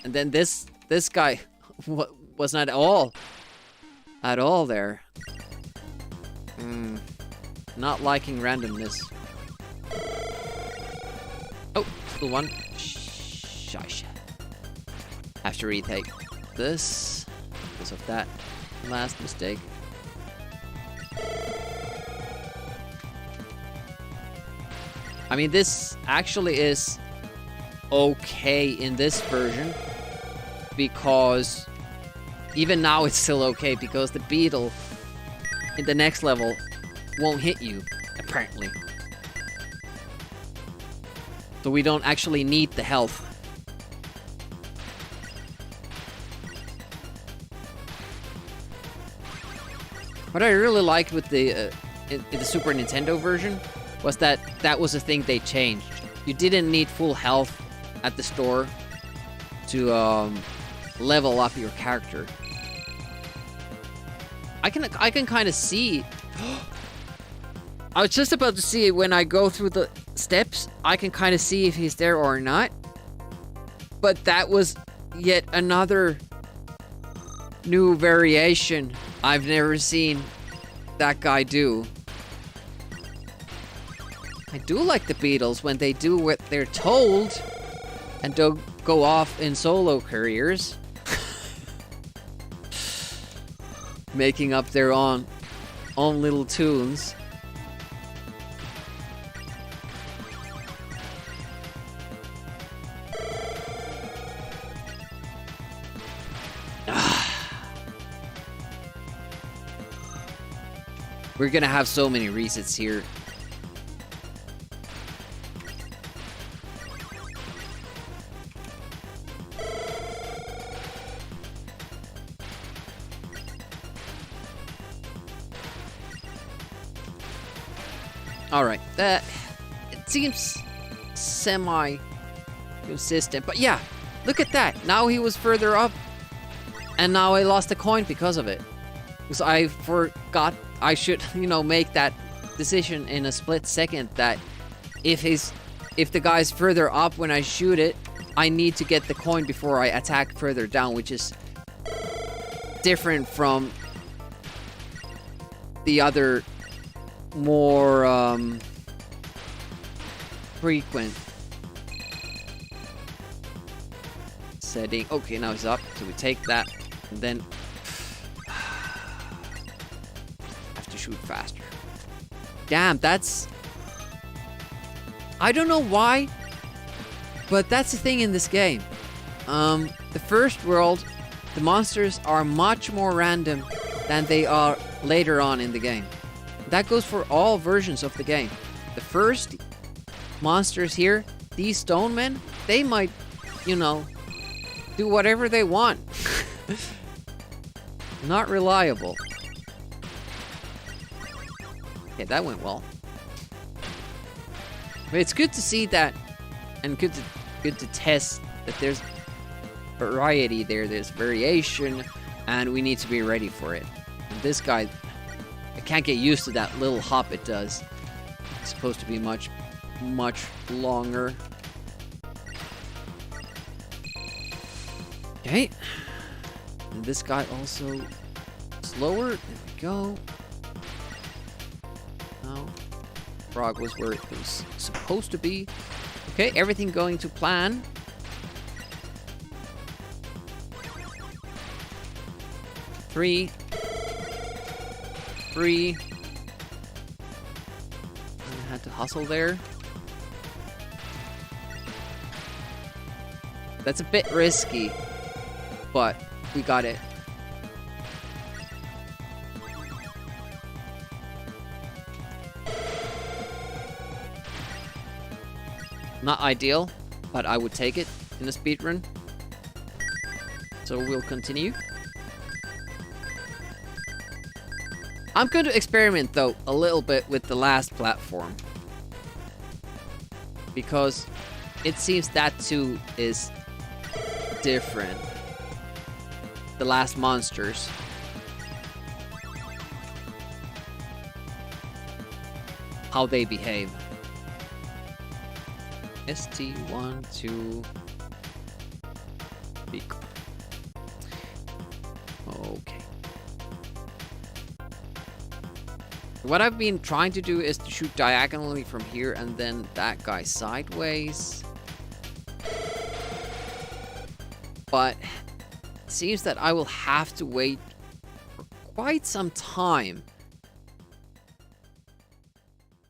Speaker 3: and then this guy was not at all there. Not liking randomness. Oh, the one. Shush. Have to retake this because of that last mistake. I mean, this actually is okay in this version because even now it's still okay because the beetle in the next level won't hit you, apparently. So we don't actually need the health. What I really liked with the in the Super Nintendo version was that was a thing they changed. You didn't need full health at the store to level up your character. I can kind of see. I was just about to see when I go through the steps, I can kind of see if he's there or not. But that was yet another new variation I've never seen that guy do. I do like the Beatles when they do what they're told and don't go off in solo careers. Making up their own little tunes. We're gonna have so many resets here. Alright, that it seems semi-consistent, but yeah, look at that. Now he was further up, and now I lost a coin because of it. Because I forgot I should, make that decision in a split second that if the guy's further up when I shoot it, I need to get the coin before I attack further down, which is different from the other more frequent setting. Okay, now he's up, so we take that and then have to shoot faster. Damn, that's, I don't know why, but that's the thing in this game. The first world, the monsters are much more random than they are later on in the game. That goes for all versions of the game. The first monsters here, these stone men, they might, do whatever they want. Not reliable. Yeah, that went well. But it's good to see that, and good to test that there's variety there, there's variation, and we need to be ready for it. And this guy, I can't get used to that little hop it does. It's supposed to be much, much longer. Okay. And this guy also slower. There we go. No. frog was where it was supposed to be. Okay, everything going to plan. Three. I had to hustle there. That's a bit risky, but we got it. Not ideal, but I would take it in a speedrun. So we'll continue. I'm going to experiment, though, a little bit with the last platform. Because it seems that, too, is different. The last monsters. How they behave. ST1, 2... Beacon. Okay. What I've been trying to do is to shoot diagonally from here and then that guy sideways. But it seems that I will have to wait for quite some time.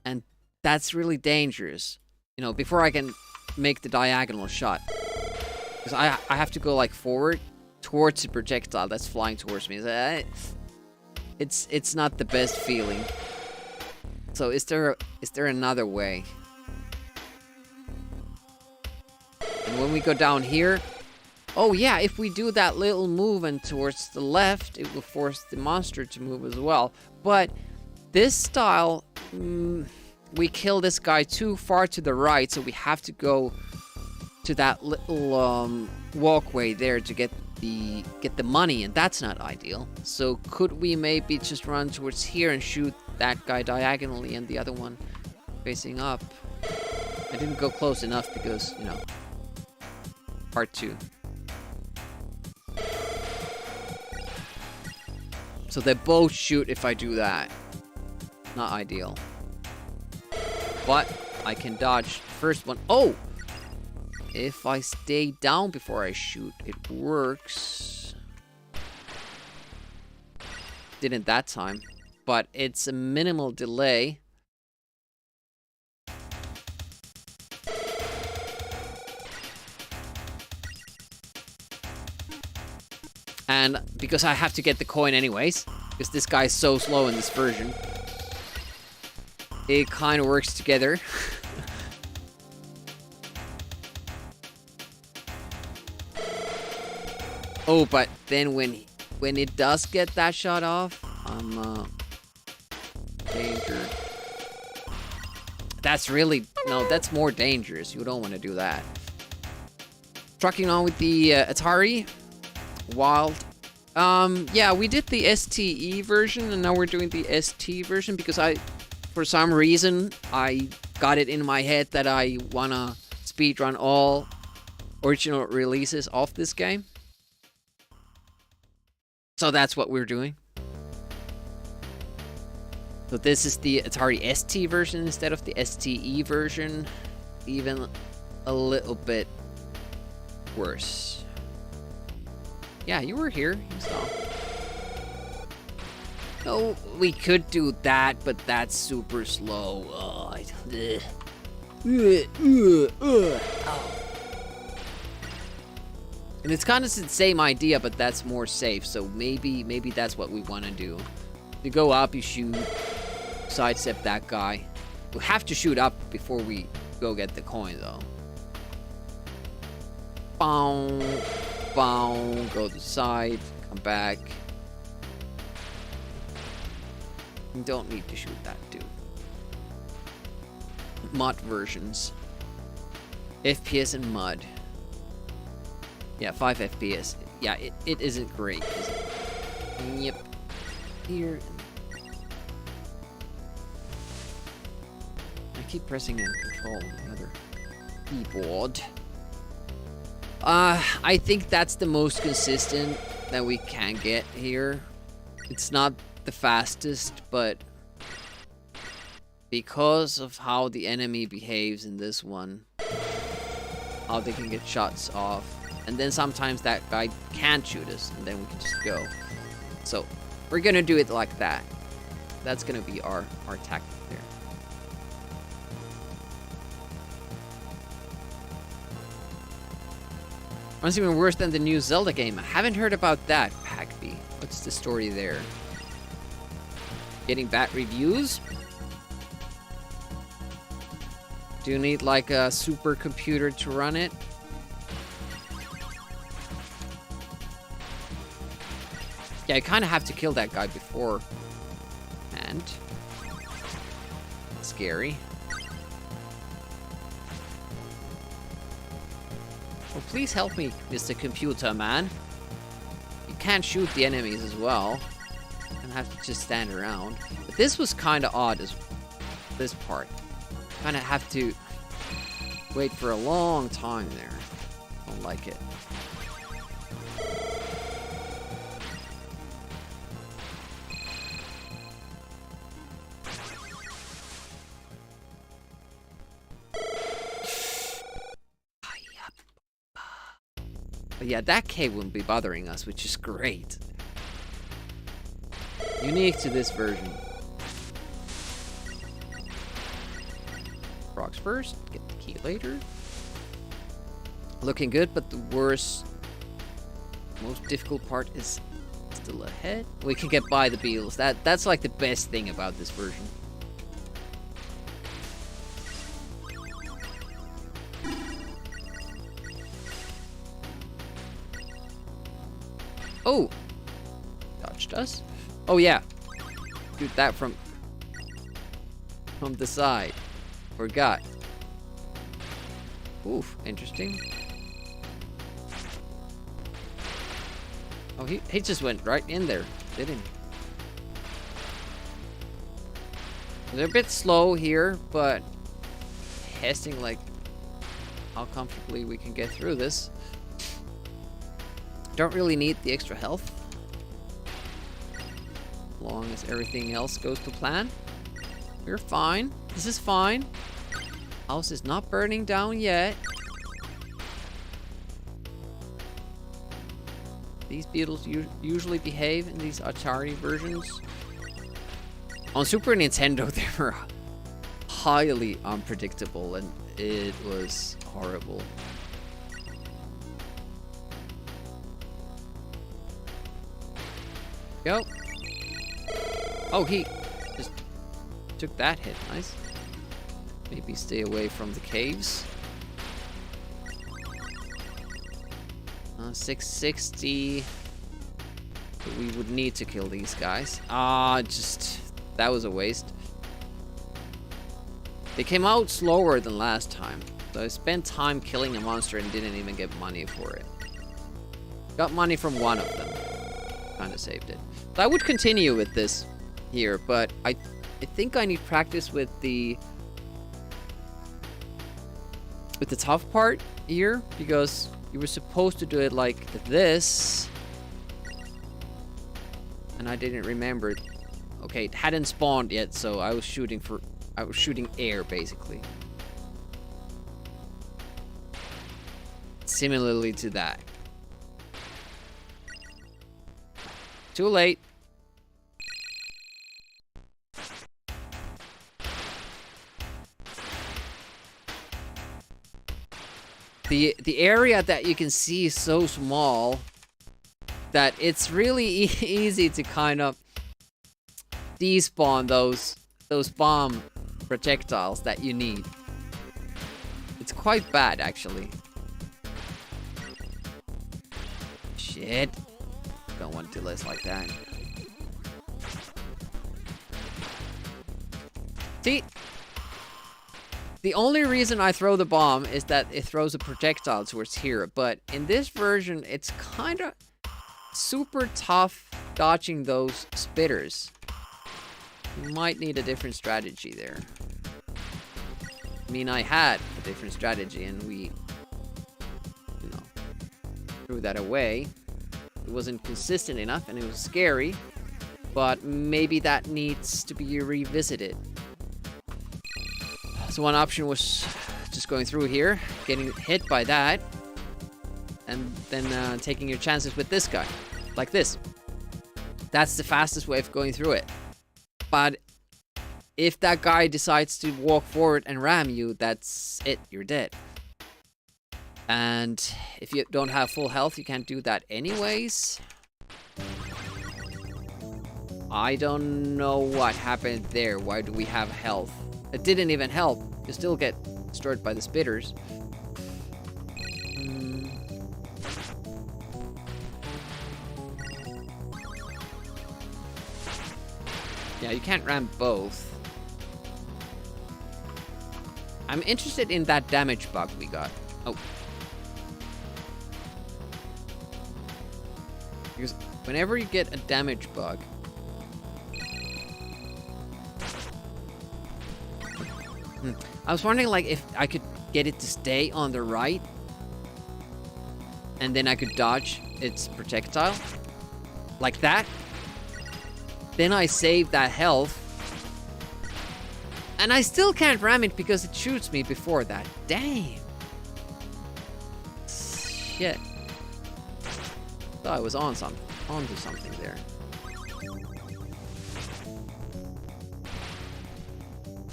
Speaker 3: And that's really dangerous. You know, before I can make the diagonal shot. Because I have to go like forward towards the projectile that's flying towards me. It's not the best feeling. So is there another way? And when we go down here, oh yeah, if we do that little movement towards the left, it will force the monster to move as well. But this style, we kill this guy too far to the right, so we have to go to that little walkway there to get the money, and that's not ideal. So could we maybe just run towards here and shoot that guy diagonally and the other one facing up? I didn't go close enough because, you know, part 2. So they both shoot if I do that. Not ideal. But I can dodge the first one. Oh! If I stay down before I shoot, it works. Didn't that time. But it's a minimal delay. And because I have to get the coin anyways, because this guy's so slow in this version, it kind of works together. Oh, but then when it does get that shot off, I'm danger. That's really that's more dangerous. You don't want to do that. Trucking on with the Atari, wild. Yeah, we did the STE version, and now we're doing the ST version because for some reason, I got it in my head that I wanna speedrun all original releases of this game. So that's what we're doing. So this is the Atari ST version instead of the STE version. Even a little bit worse. Yeah, you were here. You saw. Oh, we could do that, but that's super slow. Oh, And it's kind of the same idea, but that's more safe. So maybe that's what we want to do. You go up, you shoot, sidestep that guy. We have to shoot up before we go get the coin, though. Bow, bow, go to the side, come back. You don't need to shoot that dude. Mud versions. FPS and mud. Yeah, 5 FPS. Yeah, it isn't great, is it? Yep. Here. I keep pressing and control on the other keyboard. I think that's the most consistent that we can get here. It's not the fastest, but because of how the enemy behaves in this one, how they can get shots off, and then sometimes that guy can't shoot us, and then we can just go. So we're gonna do it like that. That's gonna be our tactic there. One's even worse than the new Zelda game. I haven't heard about that, Packby. What's the story there? Getting bad reviews? Do you need like a supercomputer to run it? Yeah, I kind of have to kill that guy before. And scary. Oh, please help me, Mr. Computer Man. You can't shoot the enemies as well. And have to just stand around. But this was kind of odd, as this part. Kind of have to wait for a long time there. Don't like it. But yeah, that cave wouldn't be bothering us, which is great. Unique to this version. Rocks first, get the key later. Looking good, but the worst, most difficult part is still ahead. We can get by the beetles. That's like the best thing about this version. Oh! Dodged us. Oh yeah. Shoot that from the side. Forgot. Oof, interesting. Oh, he just went right in there, didn't he? They're a bit slow here, but testing like how comfortably we can get through this. Don't really need the extra health. As long as everything else goes to plan. We're fine. This is fine. House is not burning down yet. These beetles usually behave in these Atari versions. On Super Nintendo, they were highly unpredictable and it was horrible. Go. Oh, he just took that hit. Nice. Maybe stay away from the caves. 660. But we would need to kill these guys. That was a waste. They came out slower than last time. So I spent time killing a monster and didn't even get money for it. Got money from one of them. Kind of saved it. So I would continue with this here, but I think I need practice with the tough part here, because you were supposed to do it like this, and I didn't remember. Okay, it hadn't spawned yet, so I was shooting air basically. Similarly to that. Too late. The area that you can see is so small that it's really easy to kind of despawn those bomb projectiles that you need. It's quite bad, actually. Shit. Don't want to do less like that. See? The only reason I throw the bomb is that it throws a projectile towards here, but in this version, it's kind of super tough dodging those spitters. You might need a different strategy there. I mean, I had a different strategy and we, threw that away. It wasn't consistent enough and it was scary, but maybe that needs to be revisited. So one option was just going through here, getting hit by that, and then taking your chances with this guy, like this. That's the fastest way of going through it. But if that guy decides to walk forward and ram you, that's it, you're dead. And if you don't have full health, you can't do that anyways. I don't know what happened there. Why do we have health? It didn't even help. You still get destroyed by the spitters. Yeah, you can't ram both. I'm interested in that damage bug we got. Oh. Because whenever you get a damage bug, I was wondering like if I could get it to stay on the right and then I could dodge its projectile like that. Then I save that health and I still can't ram it because it shoots me before that. Damn. Shit. Thought I was onto something there.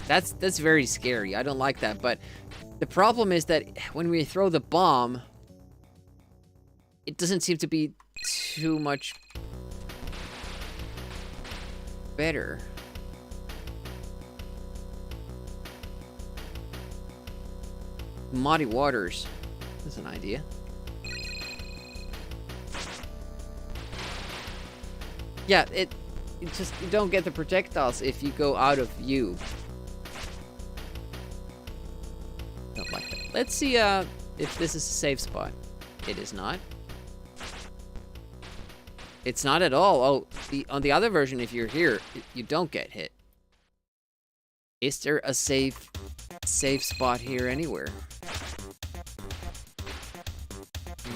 Speaker 3: That's very scary. I don't like that. But the problem is that when we throw the bomb, it doesn't seem to be too much better. Muddy waters. That's an idea. Yeah, it just, you don't get the projectiles if you go out of view. Don't like that. Let's see if this is a safe spot. It is not. It's not at all. Oh, on the other version, if you're here, you don't get hit. Is there a safe spot here anywhere?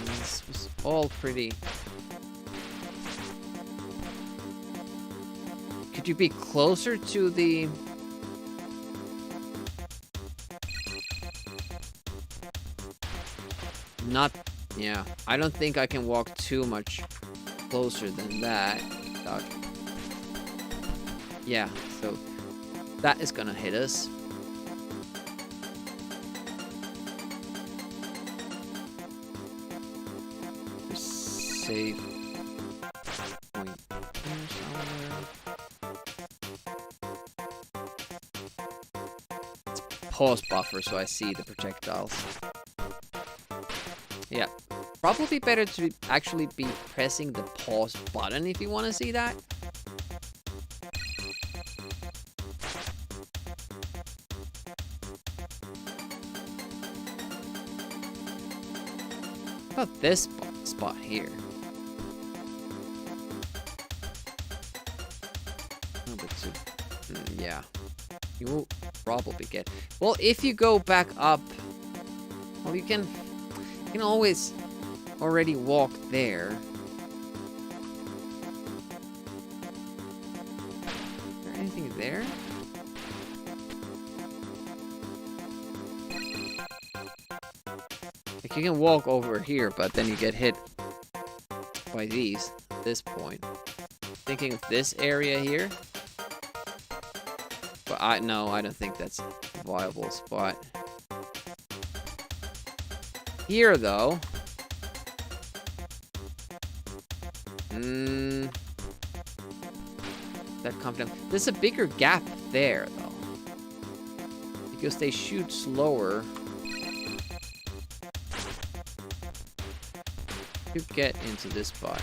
Speaker 3: This was all pretty. Could you be closer to the... Not... Yeah, I don't think I can walk too much closer than that. Yeah, so that is gonna hit us. Save point here somewhere. It's pause buffer so I see the projectiles. Yeah. Probably better to actually be pressing the pause button if you want to see that. How about this spot here? A little bit too... yeah. You will probably get... Well, if you go back up... Well, you can always... already walk there. Is there anything there? Like you can walk over here, but then you get hit by these at this point. Thinking of this area here. But no, I don't think that's a viable spot. Here though. That confident. There's a bigger gap there, though. Because they shoot slower. You get into this spot.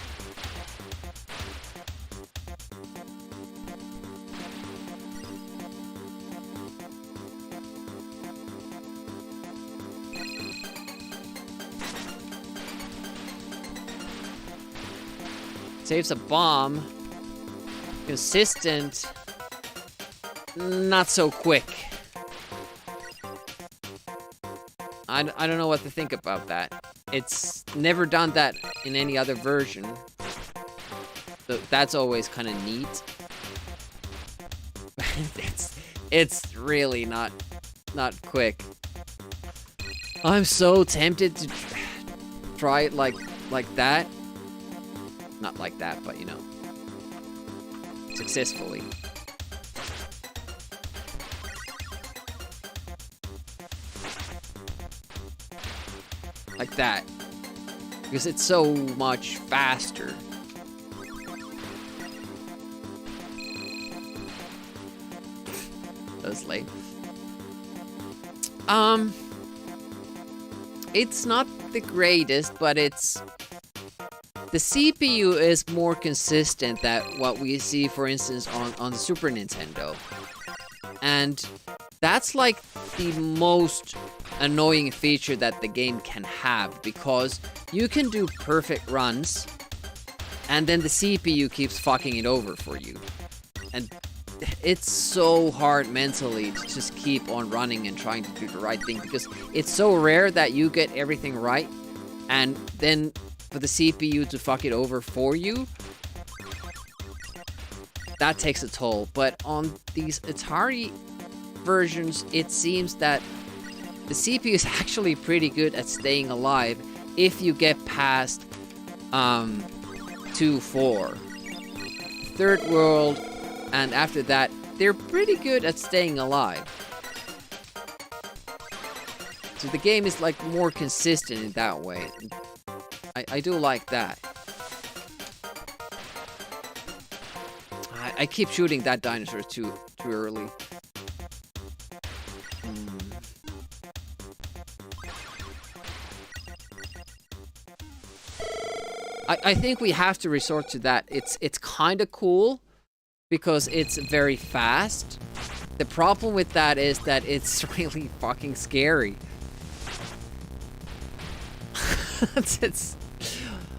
Speaker 3: Saves a bomb. Consistent. Not so quick. I don't know what to think about that. It's never done that in any other version. So that's always kind of neat. It's really not not quick. I'm so tempted to try it like that. Not like that, but you know, successfully. Like that. Because it's so much faster. That was late. It's not the greatest, but it's... The CPU is more consistent than what we see, for instance, on the Super Nintendo. And that's like the most annoying feature that the game can have, because you can do perfect runs, and then the CPU keeps fucking it over for you. And it's so hard mentally to just keep on running and trying to do the right thing, because it's so rare that you get everything right, and then for the CPU to fuck it over for you, that takes a toll. But on these Atari versions, it seems that the CPU is actually pretty good at staying alive if you get past 2-4. Third world, and after that, they're pretty good at staying alive. So the game is like more consistent in that way. I do like that. I keep shooting that dinosaur too early. I think we have to resort to that. It's kind of cool because it's very fast. The problem with that is that it's really fucking scary.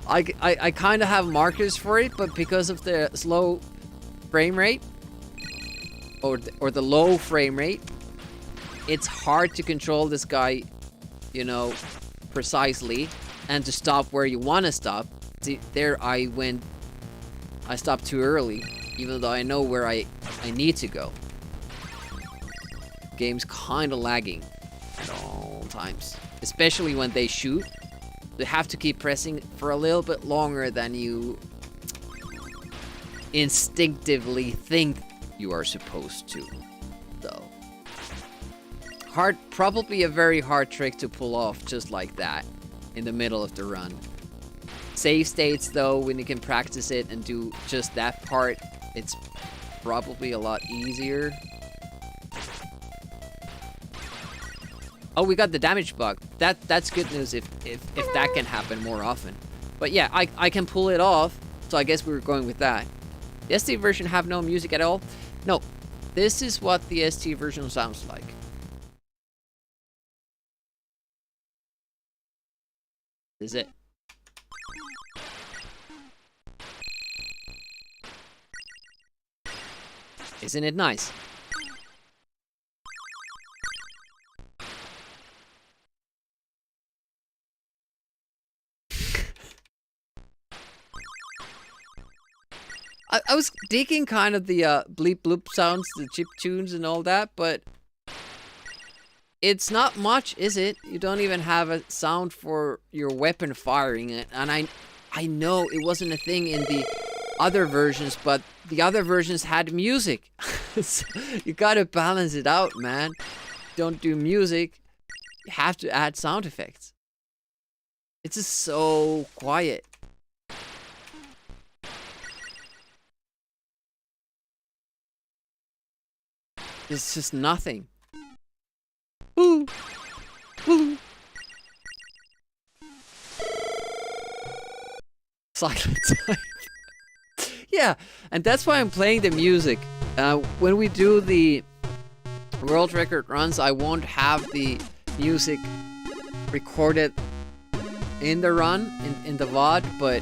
Speaker 3: I kind of have markers for it, but because of the slow frame rate or the low frame rate, it's hard to control this guy, you know, precisely, and to stop where you want to stop. See, there I stopped too early, even though I know where I need to go. Game's kind of lagging at all times, especially when they shoot. They have to keep pressing for a little bit longer than you instinctively think you are supposed to, though. Probably a very hard trick to pull off just like that in the middle of the run. Save states, though, when you can practice it and do just that part, it's probably a lot easier. Oh, we got the damage bug. That's good news if that can happen more often. But yeah, I can pull it off, so I guess we were going with that. The ST version have no music at all? No. This is what the ST version sounds like. This is it. Isn't it nice? I was digging kind of the bleep bloop sounds, the chip tunes and all that, but it's not much, is it? You don't even have a sound for your weapon firing it, and I know it wasn't a thing in the other versions, but the other versions had music. So you gotta balance it out, man. Don't do music, you have to add sound effects. It's just so quiet. It's just nothing. Woo! Woo! Silent type. Yeah, and that's why I'm playing the music. When we do the world record runs, I won't have the music recorded in the run, in the VOD, but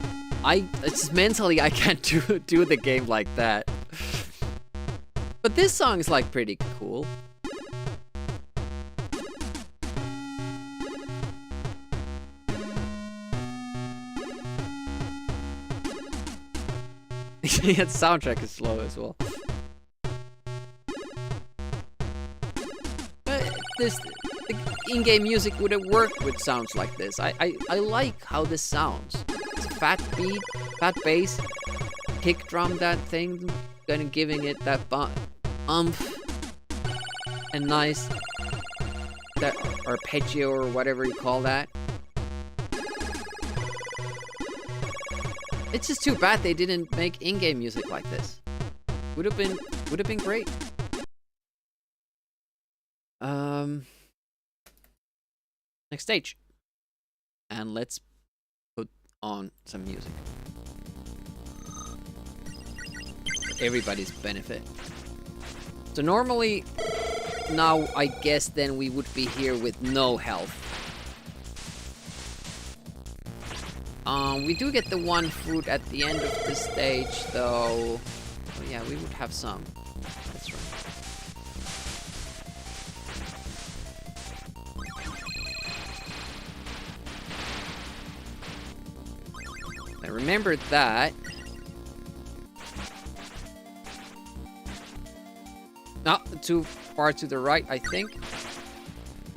Speaker 3: it's mentally I can't do the game like that. But this song is like pretty cool. Yeah, the soundtrack is slow as well. But this the in-game music would have worked with sounds like this. I like how this sounds. It's a fat beat, fat bass, kick drum, that thing, kind of giving it that umph and nice that arpeggio or whatever you call that. It's just too bad they didn't make in-game music like this. Would have been great. Next stage. And let's put on some music. For everybody's benefit. So normally, now I guess then we would be here with no health. We do get the one food at the end of the stage, though. Oh yeah, we would have some. That's right. I remembered that. Not too far to the right, I think.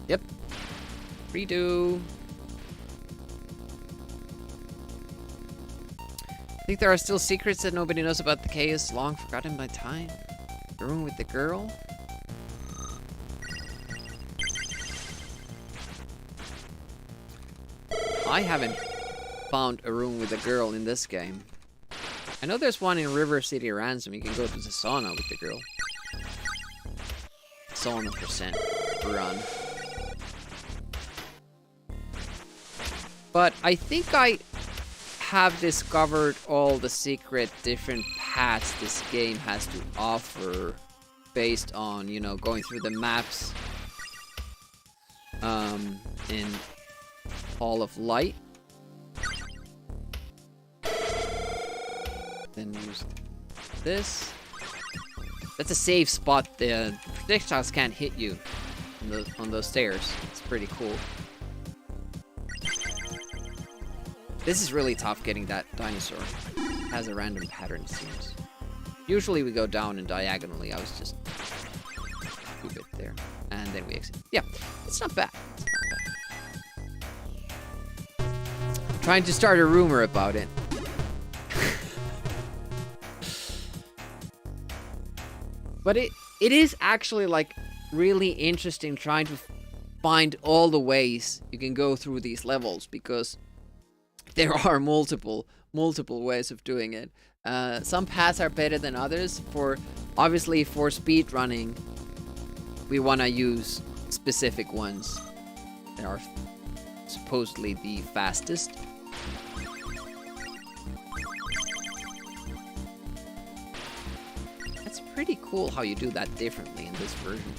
Speaker 3: Yep. Redo. I think there are still secrets that nobody knows about the chaos long forgotten by time. The room with the girl. I haven't found a room with a girl in this game. I know there's one in River City Ransom. You can go to the sauna with the girl. Sauna percent run. But I think I have discovered all the secret different paths this game has to offer based on, you know, going through the maps in Hall of Light. Then use this. That's a safe spot. The projectiles can't hit you on those stairs. It's pretty cool. This is really tough getting that dinosaur. It has a random pattern, it seems. Usually we go down and diagonally. I was just stupid there. And then we exit. Yeah, it's not bad. It's not bad. I'm trying to start a rumor about it. But it is actually like really interesting trying to find all the ways you can go through these levels, because there are multiple ways of doing it. Some paths are better than others. Obviously for speedrunning, we want to use specific ones that are supposedly the fastest. That's pretty cool how you do that differently in this version.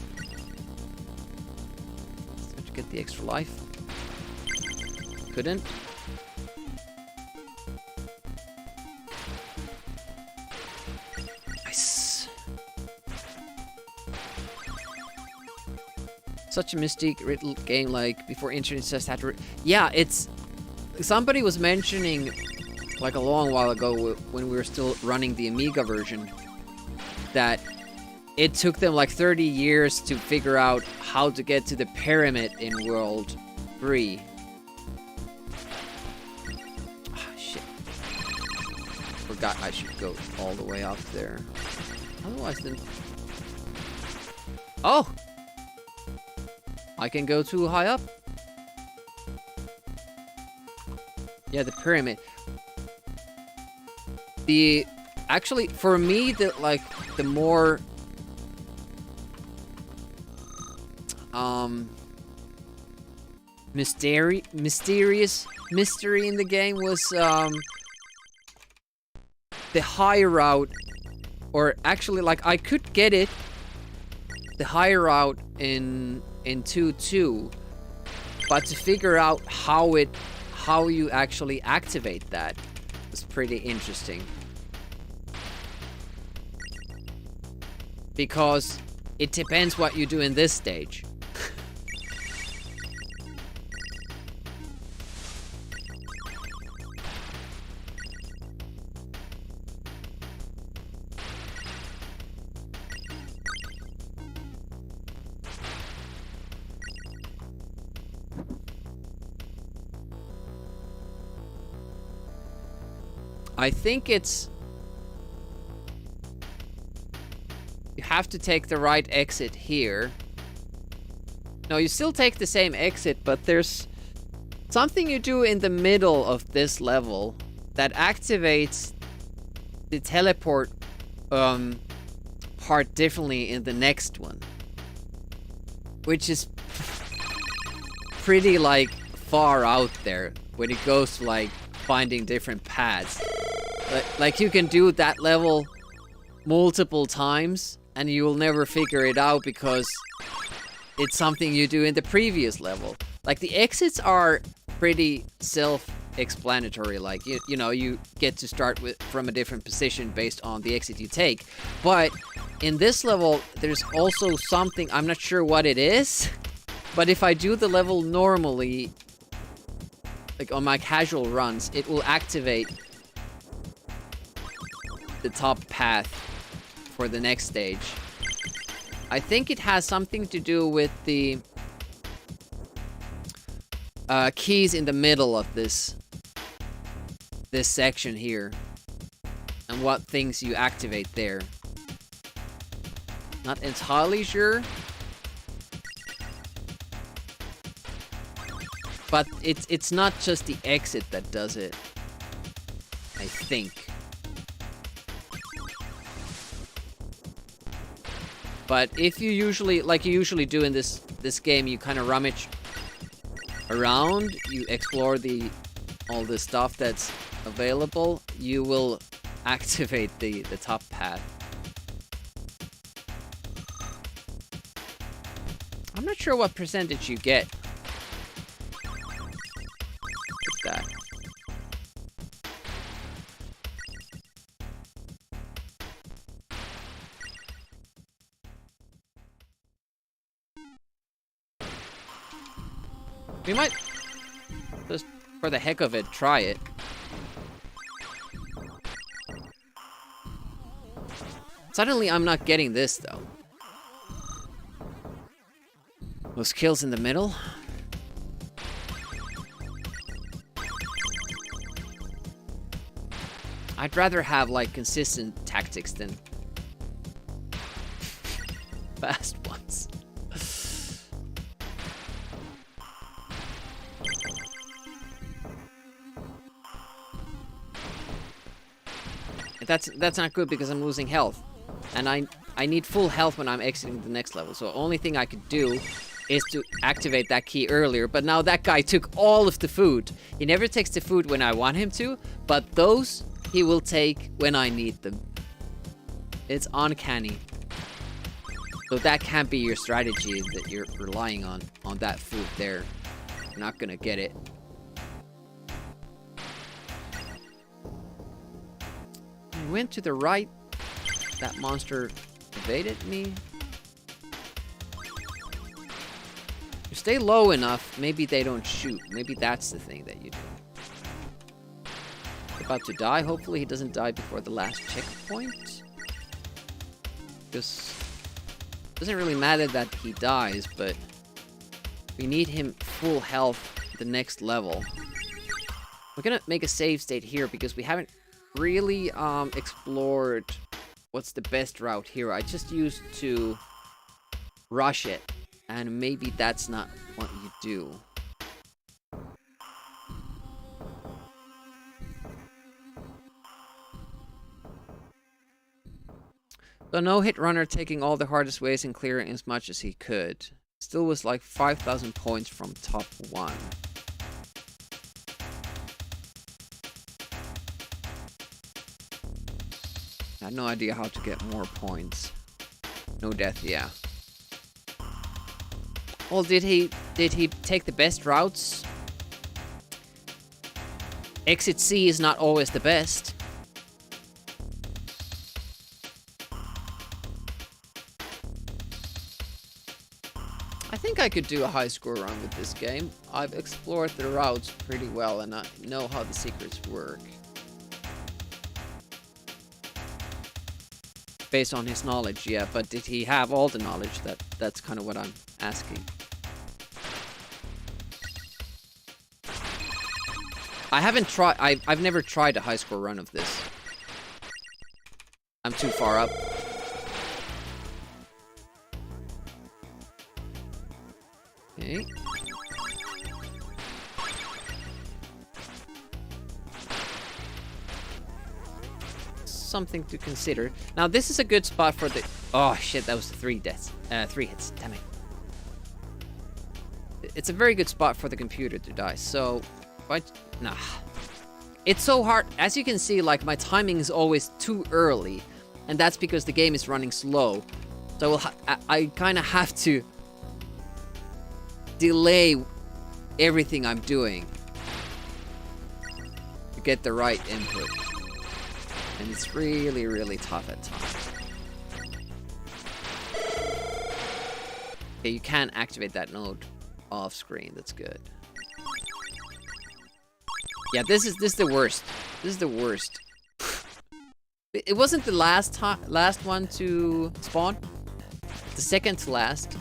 Speaker 3: So to get the extra life. Couldn't. Such a mystique little game, like before internet just had to. Yeah, it's. Somebody was mentioning, like a long while ago, when we were still running the Amiga version, that it took them like 30 years to figure out how to get to the pyramid in World 3. Ah, shit. Forgot I should go all the way up there. Otherwise, then. Oh! I can go too high up. Yeah, the pyramid. Actually, for me, the more mysterious mystery in the game was the high route, or actually, like, I could get it, the high route in 2.2, but to figure out how you actually activate that is pretty interesting, because it depends what you do in this stage. I think it's... You have to take the right exit here. No, you still take the same exit, but there's something you do in the middle of this level that activates the teleport part differently in the next one. Which is pretty, like, far out there when it goes to, like, finding different paths. Like, you can do that level multiple times and you will never figure it out because it's something you do in the previous level. Like, the exits are pretty self-explanatory. Like, you know, you get to start from a different position based on the exit you take. But in this level, there's also something, I'm not sure what it is, but if I do the level normally, like on my casual runs, it will activate the top path for the next stage. I think it has something to do with the keys in the middle of this section here and what things you activate there. Not entirely sure, but it's not just the exit that does it, I think. But if you usually, like you usually do in this game, you kind of rummage around, you explore all the stuff that's available, you will activate the top path. I'm not sure what percentage you get. What's that? We might, just for the heck of it, try it. Suddenly I'm not getting this though. Those kills in the middle. I'd rather have like consistent tactics than fast ones. That's not good because I'm losing health. And I need full health when I'm exiting the next level. So only thing I could do is to activate that key earlier. But now that guy took all of the food. He never takes the food when I want him to, but those he will take when I need them. It's uncanny. So that can't be your strategy that you're relying on that food there. You're not gonna get it. I went to the right. That monster evaded me. You stay low enough, maybe they don't shoot. Maybe that's the thing that you do. About to die. Hopefully he doesn't die before the last checkpoint. Because it doesn't really matter that he dies, but we need him full health the next level. We're gonna make a save state here because we haven't really explored what's the best route here. I just used to rush it, and maybe that's not what you do. So no hit runner taking all the hardest ways and clearing as much as he could. Still was like 5,000 points from top 1. I had no idea how to get more points. No death, yeah. Well, did he take the best routes? Exit C is not always the best. I think I could do a high score run with this game. I've explored the routes pretty well and I know how the secrets work. Based on his knowledge, yeah, but did he have all the knowledge? That's kind of what I'm asking. I haven't tried. I've never tried a high score run of this. I'm too far up. Okay. Something to consider. Now this is a good spot for the. Oh shit! That was 3 deaths. 3 hits. Damn it. It's a very good spot for the computer to die. So, but nah. It's so hard. As you can see, like my timing is always too early, and that's because the game is running slow. So I kind of have to delay everything I'm doing to get the right input. And it's really, really tough at times. Okay, you can activate that node off screen. That's good. Yeah, this is the worst. This is the worst. It wasn't the last one to spawn. The second to last.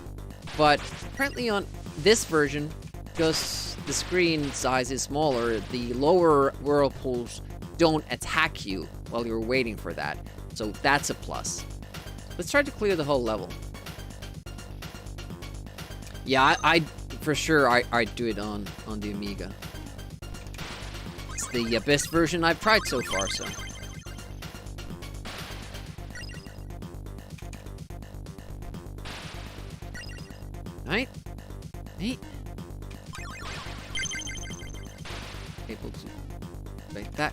Speaker 3: But apparently on this version, because the screen size is smaller, the lower whirlpools don't attack you while you're waiting for that. So that's a plus. Let's try to clear the whole level. Yeah, I for sure I'd do it on the Amiga. It's the best version I've tried so far, so. Right? Hey. Able to like that.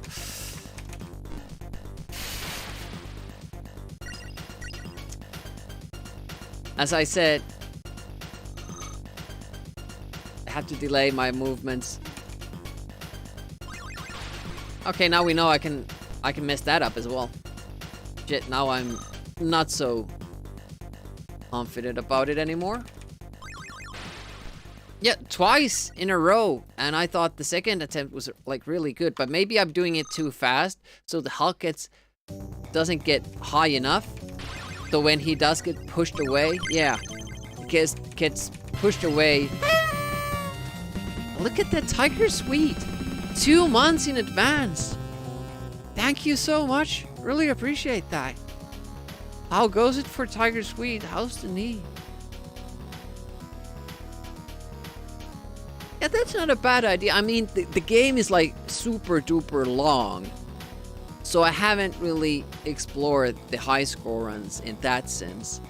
Speaker 3: As I said, I have to delay my movements. Okay, now we know I can mess that up as well. Shit, now I'm not so confident about it anymore. Yeah, twice in a row, and I thought the second attempt was like really good, but maybe I'm doing it too fast, so the Hulk doesn't get high enough. So when he does get pushed away, yeah, gets pushed away. Look at that Tiger Suite, 2 months in advance. Thank you so much, really appreciate that. How goes it for Tiger Suite? How's the knee? Yeah, that's not a bad idea. I mean, the game is like super duper long. So I haven't really explored the high score runs in that sense.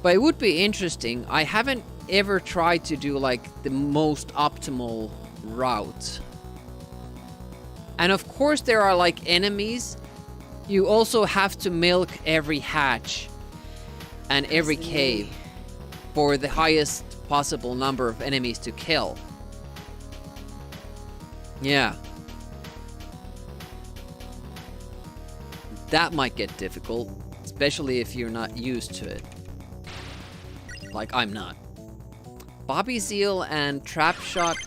Speaker 3: But it would be interesting. I haven't ever tried to do like the most optimal route. And of course there are like enemies. You also have to milk every hatch and every cave for the highest possible number of enemies to kill. Yeah. That might get difficult, especially if you're not used to it. Like I'm not. Bobby Zeal and Trapshot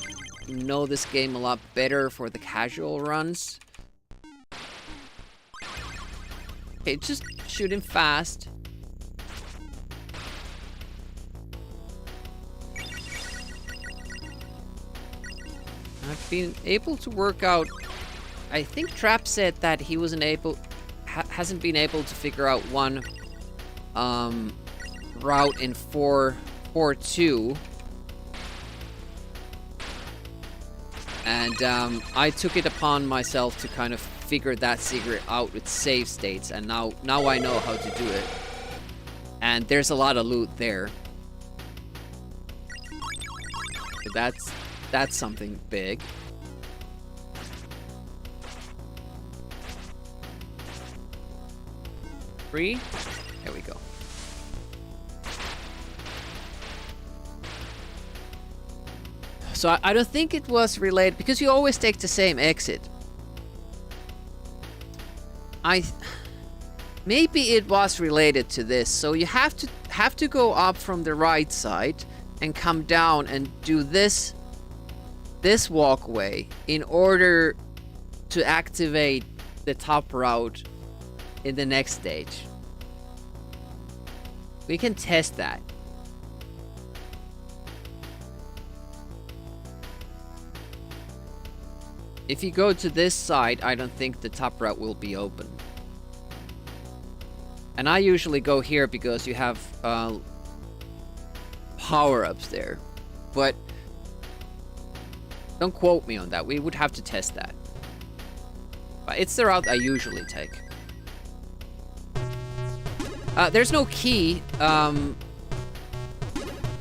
Speaker 3: know this game a lot better for the casual runs. Okay, just shoot him fast. I've been able to work out. I think Trap said that he hasn't been able to figure out one route in 4.2. And I took it upon myself to kind of figure that secret out with save states, and now I know how to do it. And there's a lot of loot there. So that's something big. Free? There we go. So I don't think it was related, because you always take the same exit. Maybe it was related to this. So you have to go up from the right side and come down and do this walkway in order to activate the top route in the next stage. We can test that. If you go to this side, I don't think the top route will be open. And I usually go here because you have power-ups there. But don't quote me on that. We would have to test that. But it's the route I usually take. There's no key.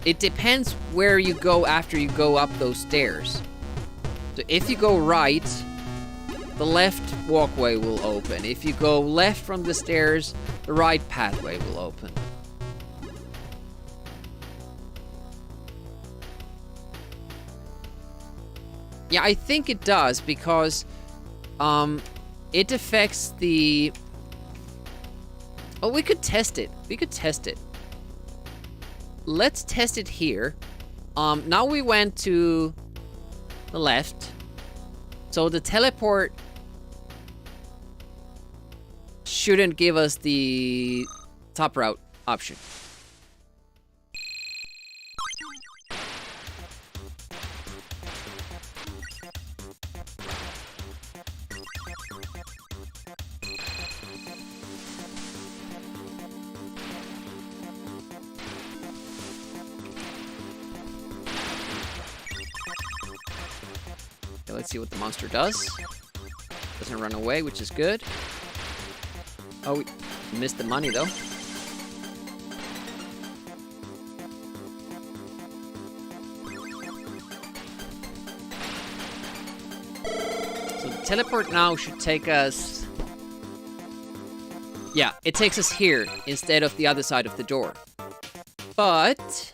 Speaker 3: It depends where you go after you go up those stairs. So if you go right, the left walkway will open. If you go left from the stairs, the right pathway will open. Yeah, I think it does because it affects the... Oh, we could test it. We could test it. Let's test it here. Now we went to the left. So the teleport shouldn't give us the top route option. Okay, let's see what the monster does. Doesn't run away, which is good. Oh, we missed the money though. So the teleport now should take us... Yeah, it takes us here instead of the other side of the door. But...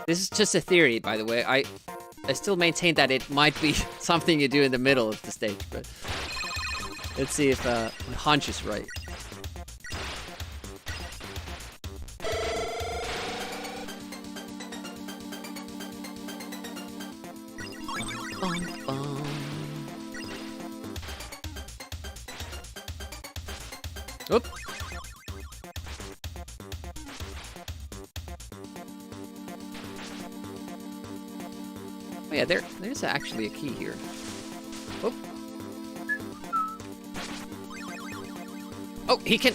Speaker 3: This is just a theory, by the way. I still maintain that it might be something you do in the middle of the stage, but let's see if my hunch is right. Oop. Oh yeah, there's actually a key here. Oh. Oh, he can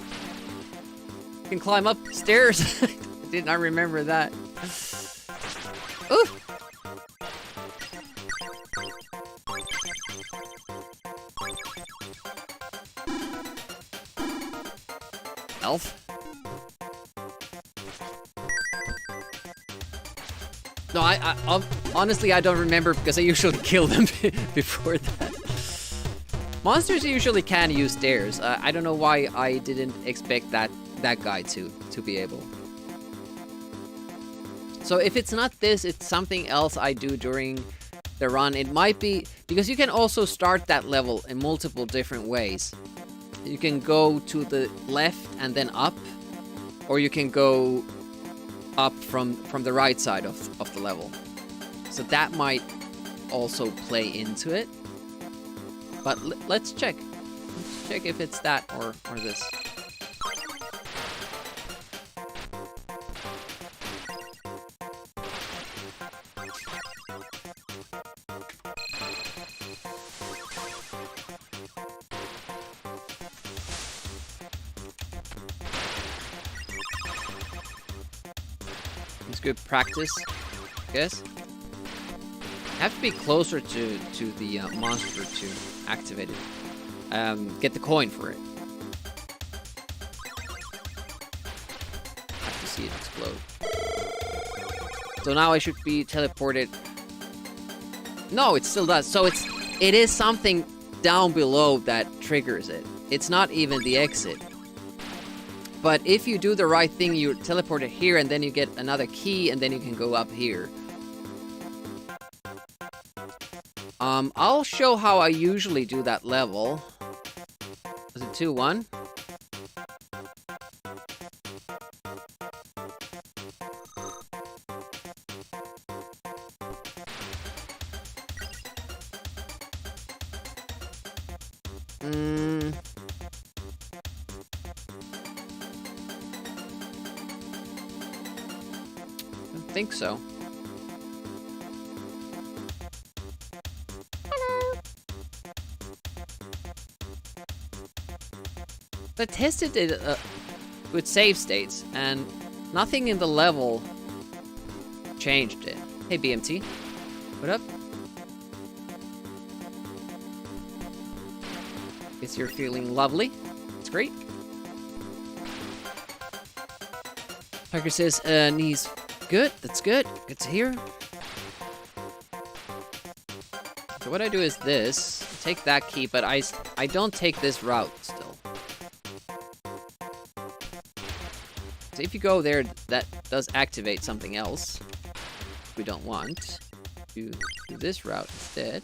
Speaker 3: climb up stairs. Did not remember that. Ooh. Elf. No, I honestly, I don't remember because I usually kill them before that. Monsters usually can use stairs. I don't know why I didn't expect that guy to be able. So if it's not this, it's something else I do during the run. It might be because you can also start that level in multiple different ways. You can go to the left and then up, or you can go up from the right side of the level. So that might also play into it. But let's check. Let's check if it's that or this. It's good practice, I guess. I have to be closer to the monster to activate it. Get the coin for it. I have to see it explode. So now I should be teleported. No, it still does. So it is something down below that triggers it. It's not even the exit. But if you do the right thing, you teleport it here, and then you get another key, and then you can go up here. I'll show how I usually do that level. Was it 2-1? I don't think so. I tested it with save states, and nothing in the level changed it. Hey, BMT. What up? Guess you're feeling lovely. It's great. Parker says, knees good. That's good. Good to hear. So what I do is this. Take that key, but I don't take this route still. So if you go there, that does activate something else. We don't want. Do this route instead.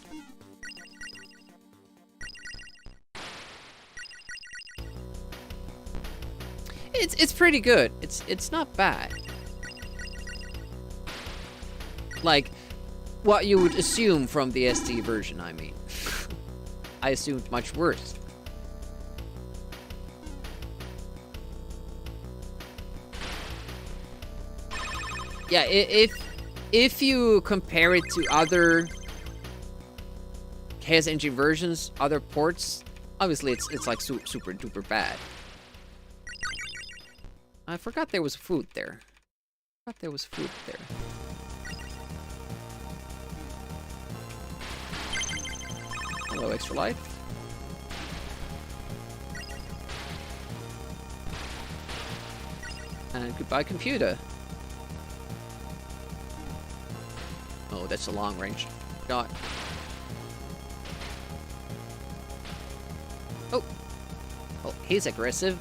Speaker 3: It's pretty good. It's not bad. Like what you would assume from the ST version, I mean. I assumed much worse. Yeah, if you compare it to other Chaos Engine versions, other ports, obviously it's like super duper bad. I forgot there was food there. Hello, extra life. And goodbye, computer. Oh, that's a long range shot. Oh, he's aggressive.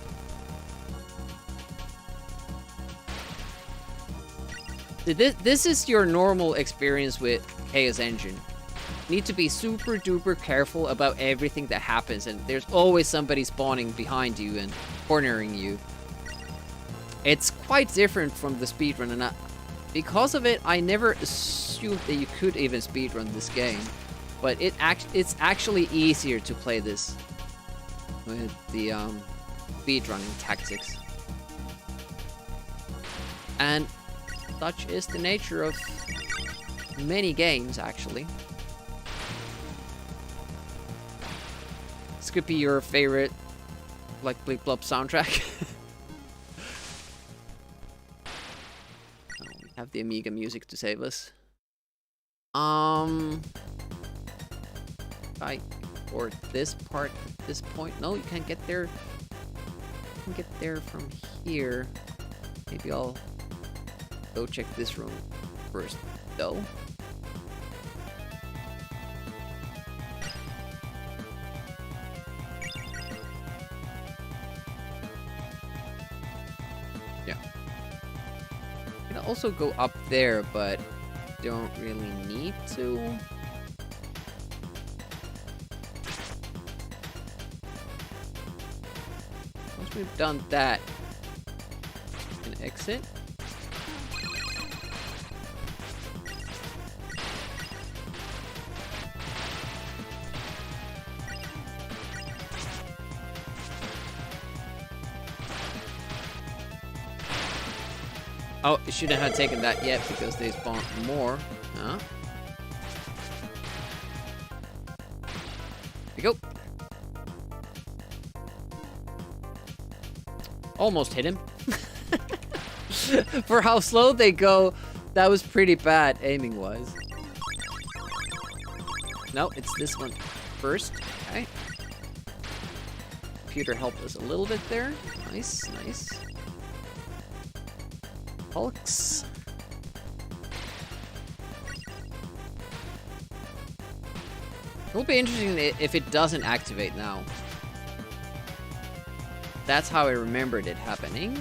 Speaker 3: This is your normal experience with Chaos Engine. Need to be super duper careful about everything that happens, and there's always somebody spawning behind you and cornering you. It's quite different from the speedrun, and because of it, I never assumed that you could even speedrun this game. But it's actually easier to play this with the speedrunning tactics. And such is the nature of many games, actually. This could be your favorite, like, Bleep Blop soundtrack. Oh, we have the Amiga music to save us. Or this part at this point. No, you can't get there. You can get there from here. Maybe I'll go check this room first, though. Yeah. I can also go up there, but don't really need to. Once we've done that, we can exit. Oh, I shouldn't have taken that yet because they spawn more. Huh? Here we go. Almost hit him. For how slow they go, that was pretty bad aiming-wise. No, it's this one first. Okay. Computer helped us a little bit there. Nice, nice. Hulks. It'll be interesting if it doesn't activate now. That's how I remembered it happening.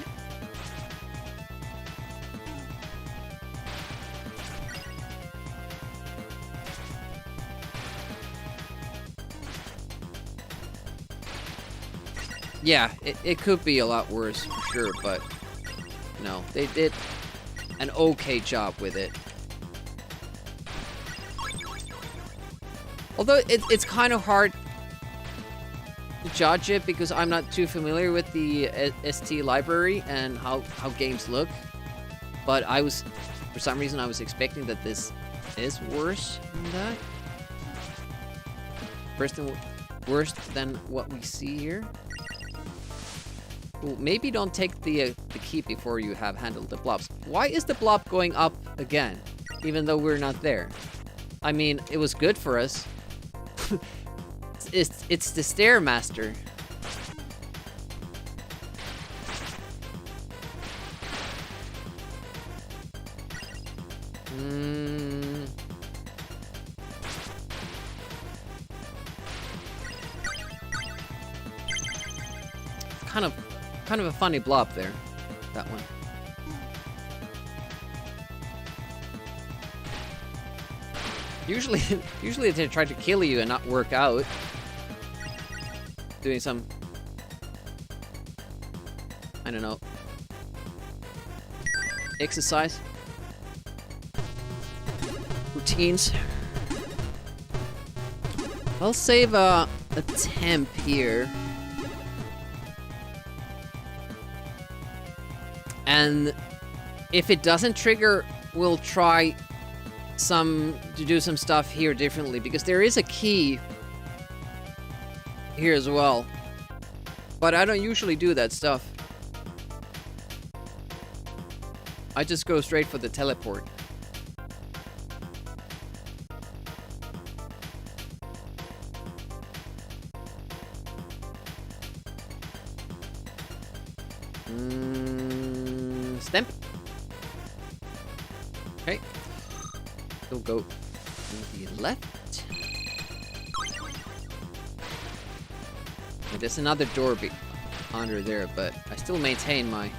Speaker 3: Yeah, it could be a lot worse for sure, but no, they did an okay job with it. Although it's kind of hard to judge it because I'm not too familiar with the ST library and how games look. But for some reason, I was expecting that this is worse than that. Worse than what we see here. Ooh, maybe don't take the key before you have handled the blobs. Why is the blob going up again, even though we're not there? I mean, it was good for us. It's the Stairmaster. Kind of a funny blob there, that one. Usually they try to kill you and not work out. Doing some, I don't know, exercise routines. I'll save a temp here. And if it doesn't trigger, we'll try to do some stuff here differently, because there is a key here as well. But I don't usually do that stuff. I just go straight for the teleport. Stamp. Okay. We'll go to the left. And there's another door under there, but I still maintain my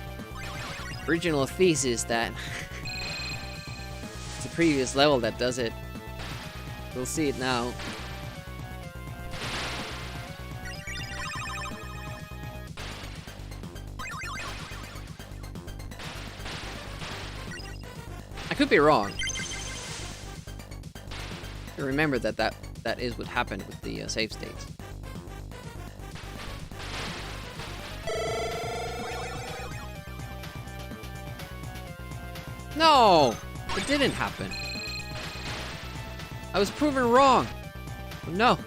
Speaker 3: original thesis that it's the previous level that does it. We'll see it now. I could be wrong. I remember that is what happened with the save states. No! It didn't happen. I was proven wrong. Oh, no.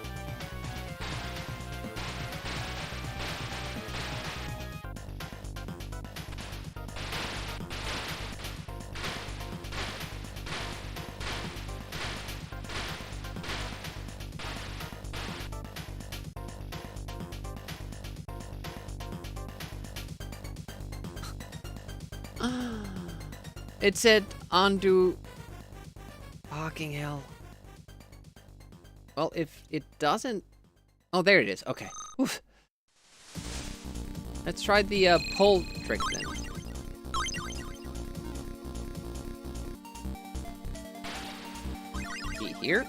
Speaker 3: It said undo. Fucking hell. Well, if it doesn't... Oh, there it is. Okay. Oof. Let's try the pull trick then. Key here.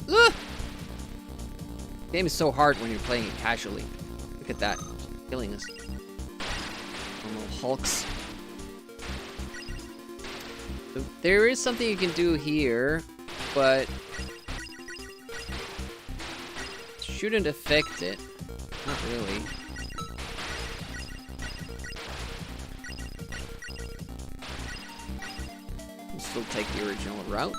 Speaker 3: Ugh! Game is so hard when you're playing it casually. Look at that. Killing us. Little hulks. So there is something you can do here, but shouldn't affect it. Not really. We'll still take the original route.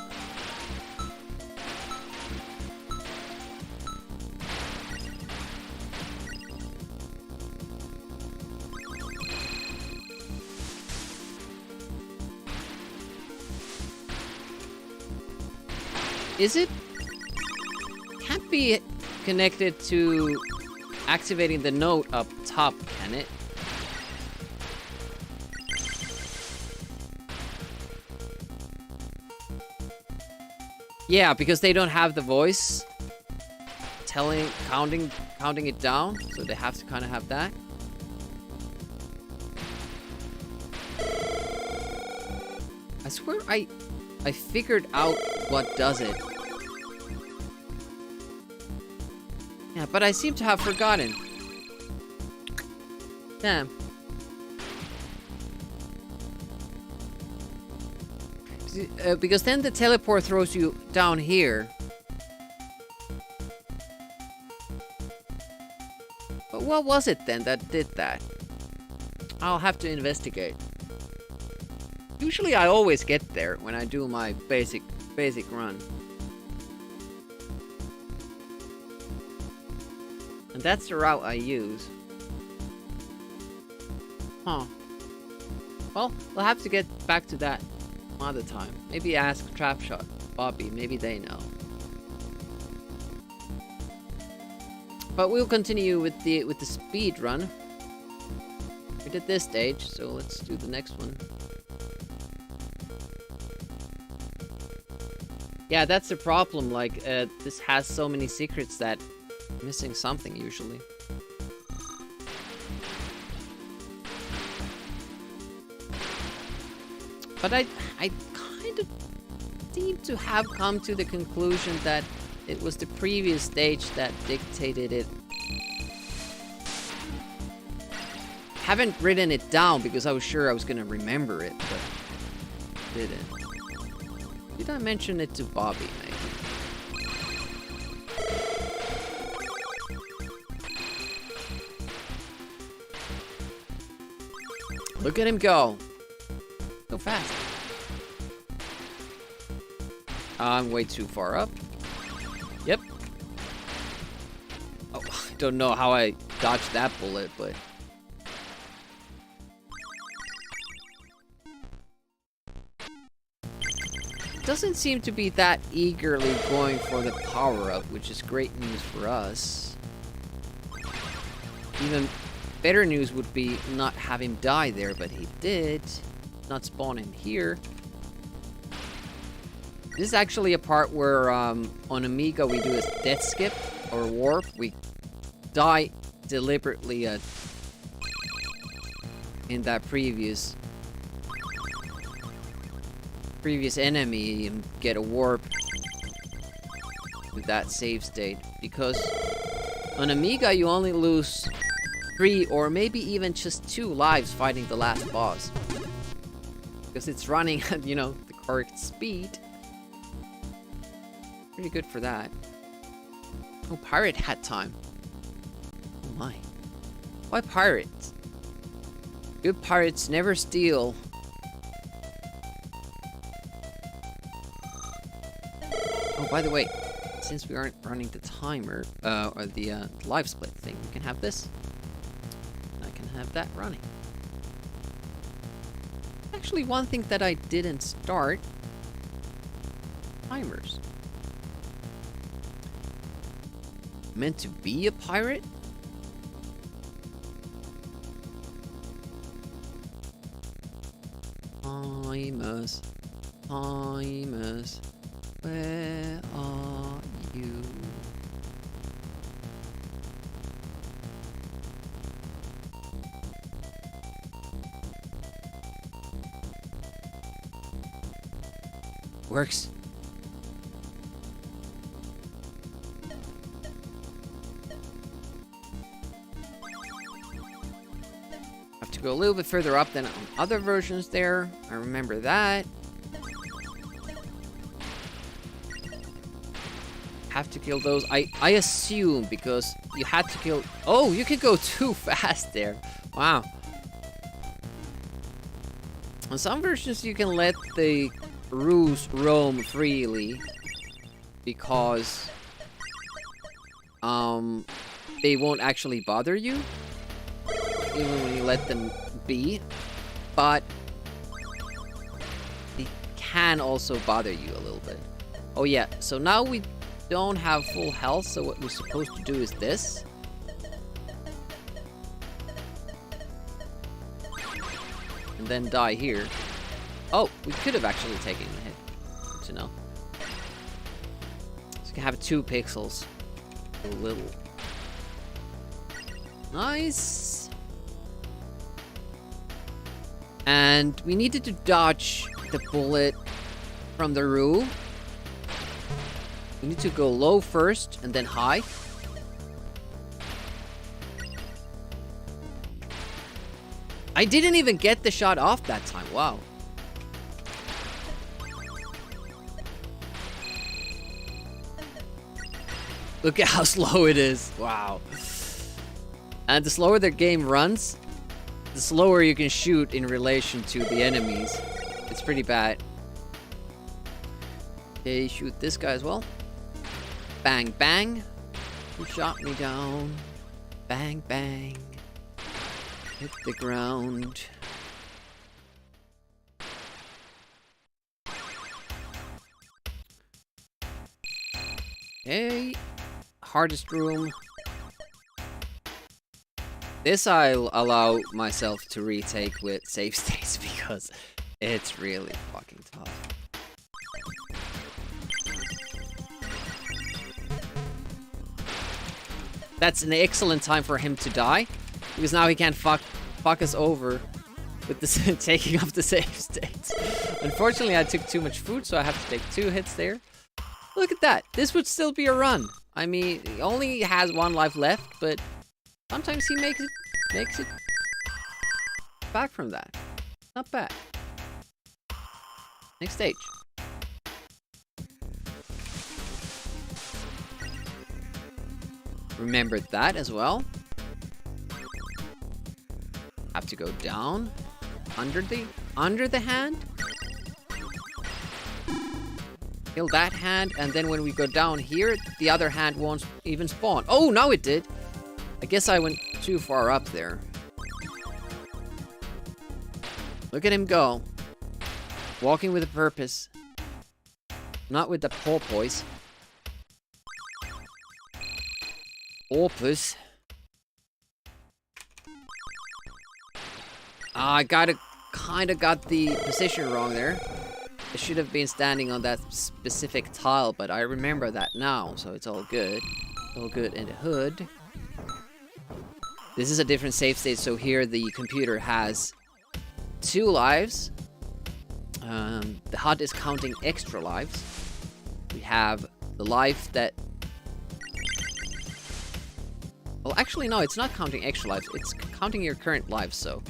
Speaker 3: Is it? Can't be connected to activating the note up top, can it? Yeah, because they don't have the voice counting it down, so they have to kind of have that. I swear I figured out what does it. Yeah, but I seem to have forgotten. Damn. Because then the teleport throws you down here. But what was it then that did that? I'll have to investigate. Usually I always get there when I do my basic run. And that's the route I use. Huh. Well, we'll have to get back to that another time. Maybe ask Trapshot, Bobby, maybe they know. But we'll continue with the speed run. We did this stage, so let's do the next one. Yeah, that's the problem. Like, this has so many secrets that I'm missing something usually. But I kind of seem to have come to the conclusion that it was the previous stage that dictated it. Haven't written it down because I was sure I was gonna remember it, but didn't. Did I mention it to Bobby, maybe? Look at him go. So fast. I'm way too far up. Yep. Oh, I don't know how I dodged that bullet, but... doesn't seem to be that eagerly going for the power-up, which is great news for us. Even better news would be not have him die there, but he did. Not spawn him here. This is actually a part where on Amiga we do a death skip or warp. We die deliberately in that previous enemy and get a warp with that save state, because on Amiga you only lose 3 or maybe even just 2 lives fighting the last boss, because it's running at, you know, the correct speed. Pretty good for that. Oh, pirate hat time. Oh my. Why pirates? Good pirates never steal. Oh, by the way, since we aren't running the timer, or the live split thing, we can have this. I can have that running. Actually, one thing that I didn't start, timers. Meant to be a pirate? Timers, timers, where are you? Works. Have to go a little bit further up than on other versions there. I remember that. Have to kill those. I assume because you had to kill... Oh, you can go too fast there. Wow. On some versions you can let the roos roam freely because they won't actually bother you even when you let them be, but they can also bother you a little bit. Oh yeah, so now we don't have full health, so what we're supposed to do is this. And then die here. Oh, we could have actually taken the hit. Good to know. So you can have 2 pixels. A little. Nice. And we needed to dodge the bullet from the roof. We need to go low first and then high. I didn't even get the shot off that time. Wow. Look at how slow it is. Wow. And the slower the game runs, the slower you can shoot in relation to the enemies. It's pretty bad. Okay, shoot this guy as well. Bang, bang. He shot me down. Bang, bang. Hit the ground. Hey, hardest room. This I'll allow myself to retake with save states because it's really fucking tough. That's an excellent time for him to die, because now he can't fuck us over with the taking off the save states. Unfortunately, I took too much food, so I have to take 2 hits there. Look at that. This would still be a run. I mean, he only has 1 life left, but sometimes he makes it back from that. Not bad. Next stage. Remember that as well. Have to go down under the hand. Kill that hand, and then when we go down here, the other hand won't even spawn. Oh, now it did. I guess I went too far up there. Look at him go. Walking with a purpose. Not with the porpoise. Porpoise. I kinda got the position wrong there. I should have been standing on that specific tile, but I remember that now, so it's all good. All good in the hood. This is a different save state, so here the computer has 2 lives. The HUD is counting extra lives. We have the life that... Well, actually, no, it's not counting extra lives. It's counting your current lives, so...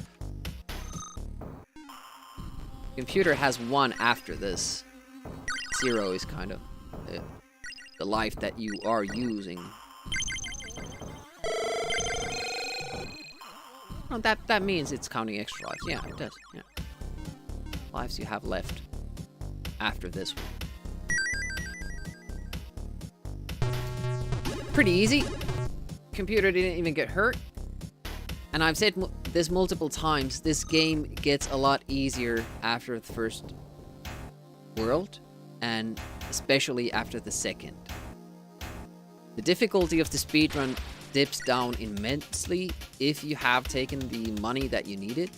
Speaker 3: Computer has 1 after this. 0 is kind of the life that you are using. Oh, that means it's counting extra lives. Yeah, it does. Yeah. Lives you have left after this one. Pretty easy. Computer didn't even get hurt. And I've said this multiple times, this game gets a lot easier after the first world, and especially after the second. The difficulty of the speedrun dips down immensely if you have taken the money that you needed.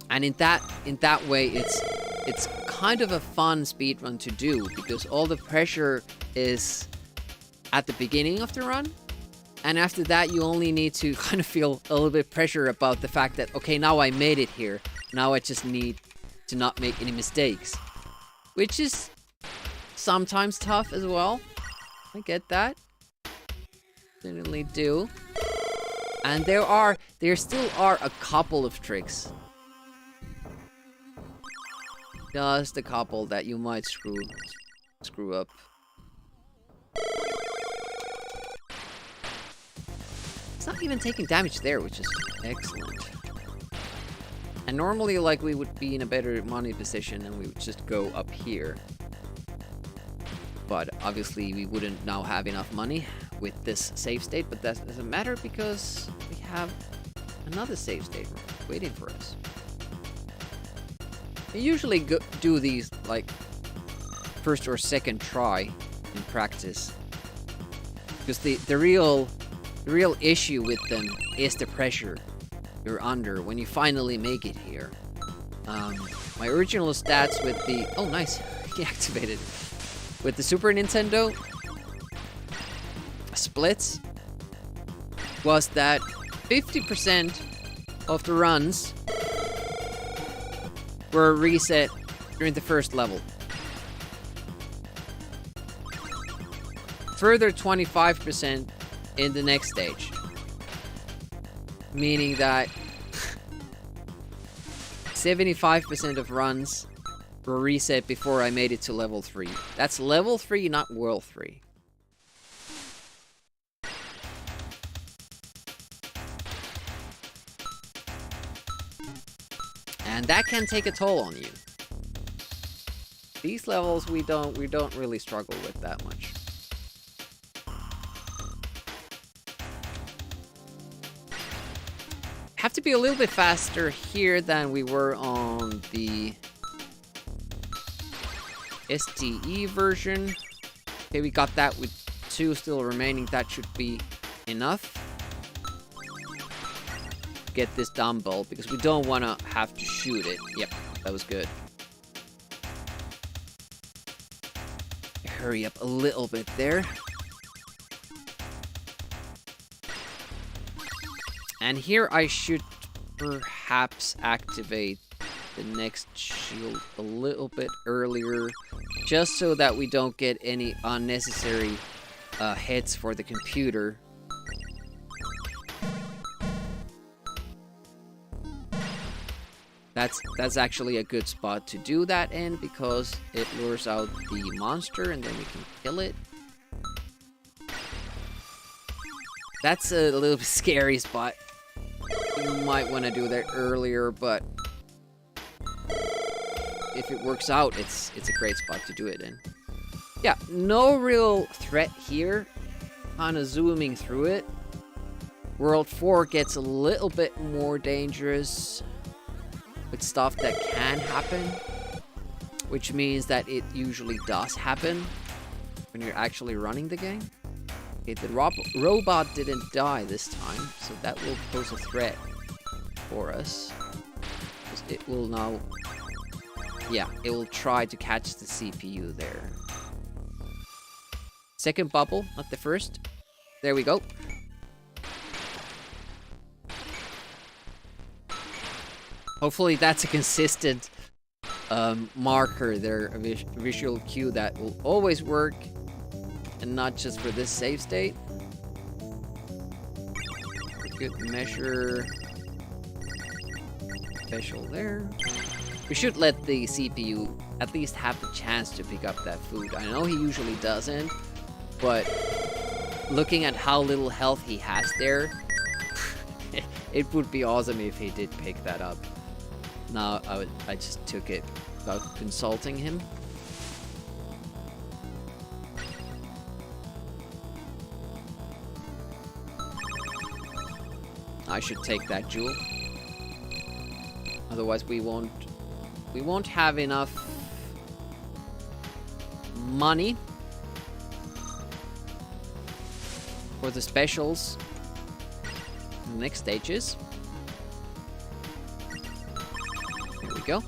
Speaker 3: And in that way, it's kind of a fun speedrun to do, because all the pressure is at the beginning of the run, and after that you only need to kind of feel a little bit pressure about the fact that, okay, now I made it here, now I just need to not make any mistakes, which is sometimes tough as well. I get that, definitely do. And there still are a couple of tricks, just a couple, that you might screw up. Not even taking damage there, which is excellent. And normally, like, we would be in a better money position and we would just go up here. But obviously we wouldn't now have enough money with this save state, but that doesn't matter because we have another save state waiting for us. I usually do these like first or second try in practice, because the real issue with them is the pressure you're under when you finally make it here. My original stats with the... Oh, nice. He activated. With the Super Nintendo splits was that 50% of the runs were reset during the first level. Further 25% in the next stage. Meaning that 75% of runs were reset before I made it to level 3. That's level 3, not world 3. And that can take a toll on you. These levels we don't really struggle with that much. Have to be a little bit faster here than we were on the STE version. Okay, we got that with 2 still remaining. That should be enough. Get this dumbbell because we don't want to have to shoot it. Yep, that was good. Hurry up a little bit there. And here I should perhaps activate the next shield a little bit earlier, just so that we don't get any unnecessary hits for the computer. That's actually a good spot to do that in, because it lures out the monster and then we can kill it. That's a little bit scary spot. You might want to do that earlier, but if it works out, it's a great spot to do it in. Yeah, no real threat here. Kind of zooming through it. World 4 gets a little bit more dangerous with stuff that can happen, which means that it usually does happen when you're actually running the game. Okay, the robot didn't die this time, so that will pose a threat for us. Because it will now... Yeah, it will try to catch the CPU there. Second bubble, not the first. There we go. Hopefully that's a consistent marker there, a visual cue that will always work, and not just for this save state. Good measure. Special there. We should let the CPU at least have the chance to pick up that food. I know he usually doesn't, but looking at how little health he has there, it would be awesome if he did pick that up. Now I just took it without consulting him. I should take that jewel. Otherwise we won't have enough money for the specials in the next stages. Here we go.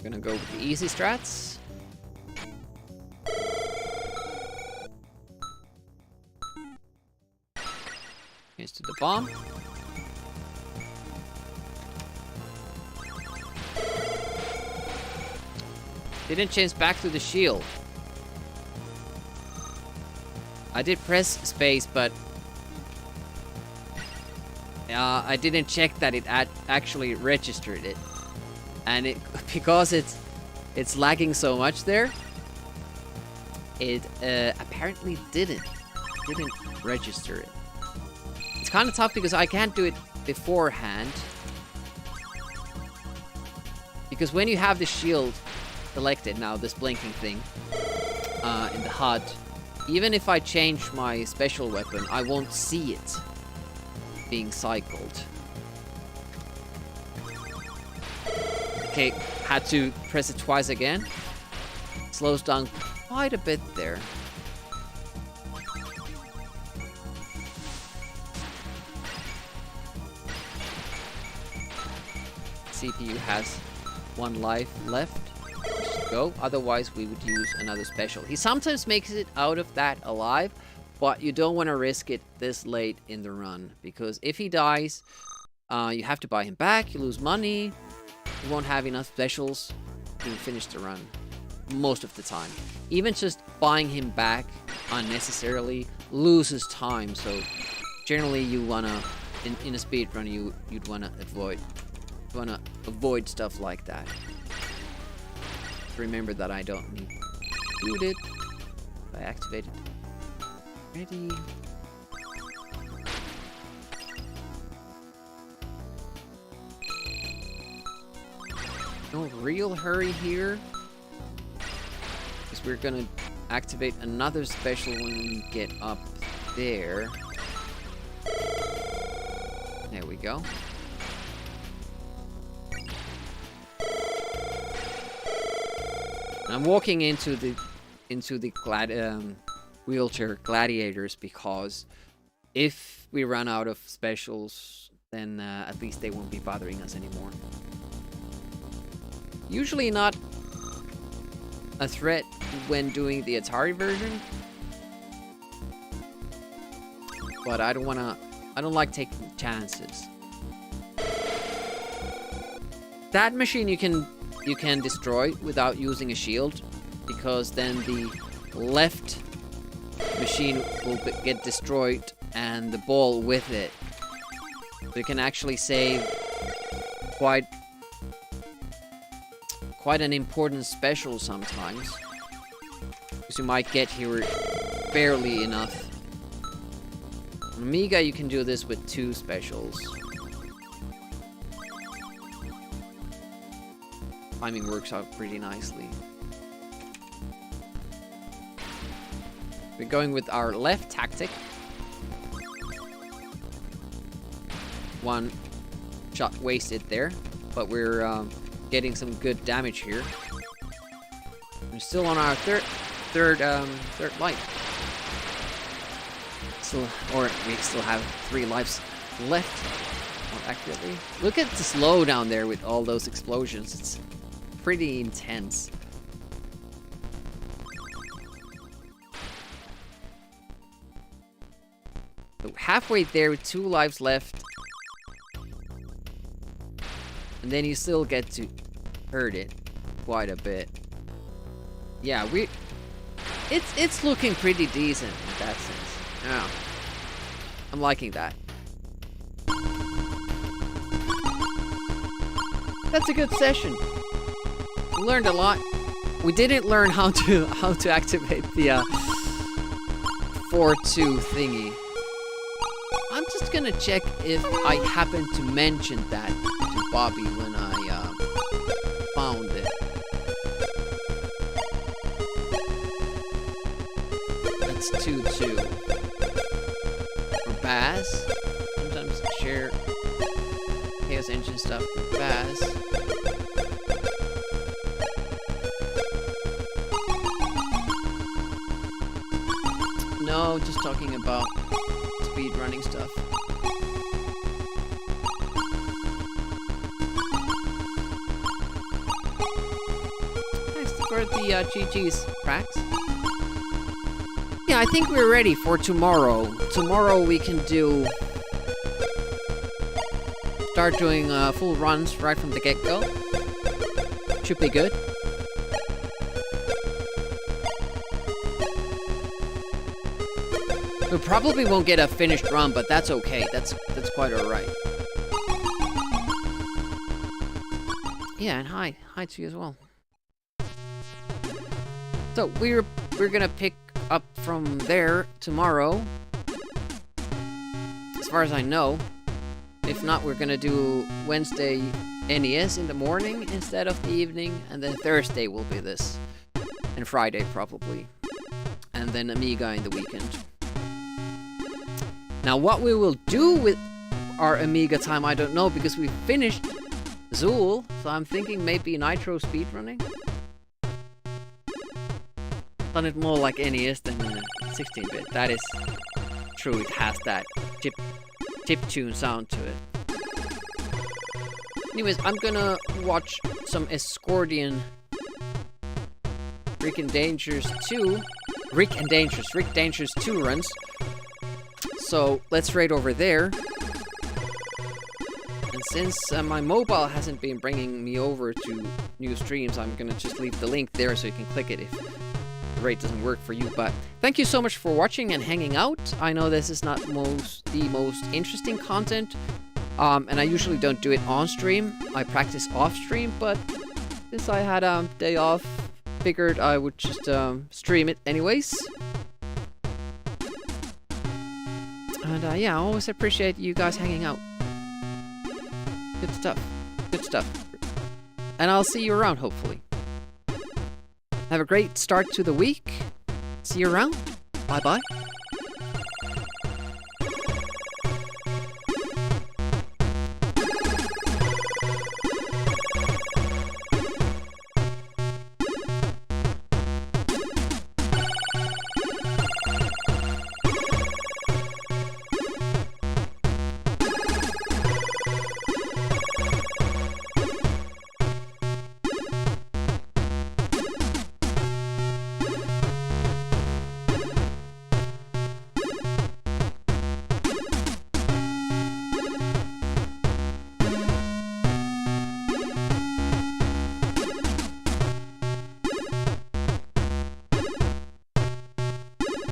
Speaker 3: Gonna go with the easy strats. Here's to the bomb. Didn't change back to the shield. I did press space, but I didn't check that it actually registered it, and it because it's lagging so much there. It apparently didn't register it. It's kind of tough because I can't do it beforehand. Because when you have the shield selected now, this blinking thing in the HUD, even if I change my special weapon, I won't see it being cycled. Okay, had to press it twice again. Slows down quite a bit there. CPU has 1 life left. Just go. Otherwise, we would use another special. He sometimes makes it out of that alive, but you don't want to risk it this late in the run, because if he dies, you have to buy him back. You lose money. You won't have enough specials to finish the run most of the time. Even just buying him back unnecessarily loses time. So generally, you wanna in a speed run, you'd wanna avoid stuff like that. Remember that I don't need to boot it. If I activate it. Ready. No real hurry here. Because we're gonna activate another special when we get up there. There we go. I'm walking into the wheelchair gladiators because if we run out of specials, then at least they won't be bothering us anymore. Usually not a threat when doing the Atari version, but I don't like taking chances. That machine you can destroy without using a shield, because then the left machine will get destroyed and the ball with it. So you can actually save quite an important special sometimes, because you might get here barely enough. On Amiga you can do this with 2 specials. Timing works out pretty nicely. We're going with our left tactic. 1 shot wasted there, but we're getting some good damage here. We're still on our third life. We still have 3 lives left. More accurately. Look at the slow down there with all those explosions. It's pretty intense. So halfway there with 2 lives left. And then you still get to hurt it quite a bit. Yeah, it's looking pretty decent in that sense. Yeah. I'm liking that. That's a good session. We learned a lot. We didn't learn how to activate the 4-2 thingy. I'm just gonna check if I happen to mention that to Bobby when I found it. That's 2-2. For Baz. Sometimes share Chaos Engine stuff with Baz. No, just talking about speedrunning stuff. Thanks for the GG's, Prax. Yeah, I think we're ready for tomorrow. Tomorrow we can start doing full runs right from the get-go. Should be good. We probably won't get a finished run, but that's okay. That's quite alright. Yeah, and hi to you as well. So we're gonna pick up from there tomorrow, as far as I know. If not, we're gonna do Wednesday NES in the morning instead of the evening, and then Thursday will be this, and Friday probably, and then Amiga in the weekend. Now what we will do with our Amiga time, I don't know, because we finished Zool, so I'm thinking maybe Nitro speedrunning. Done it more like NES than 16-bit. That is true, it has that chiptune sound to it. Anyways, I'm gonna watch some Escordian Rick Dangerous 2 runs. So let's raid over there. And since my mobile hasn't been bringing me over to new streams, I'm gonna just leave the link there so you can click it if the raid doesn't work for you. But thank you so much for watching and hanging out. I know this is not the most interesting content, and I usually don't do it on stream. I practice off stream, but since I had a day off, figured I would just stream it anyways. And yeah, I always appreciate you guys hanging out. Good stuff. Good stuff. and I'll see you around, hopefully. Have a great start to the week. See you around. Bye-bye.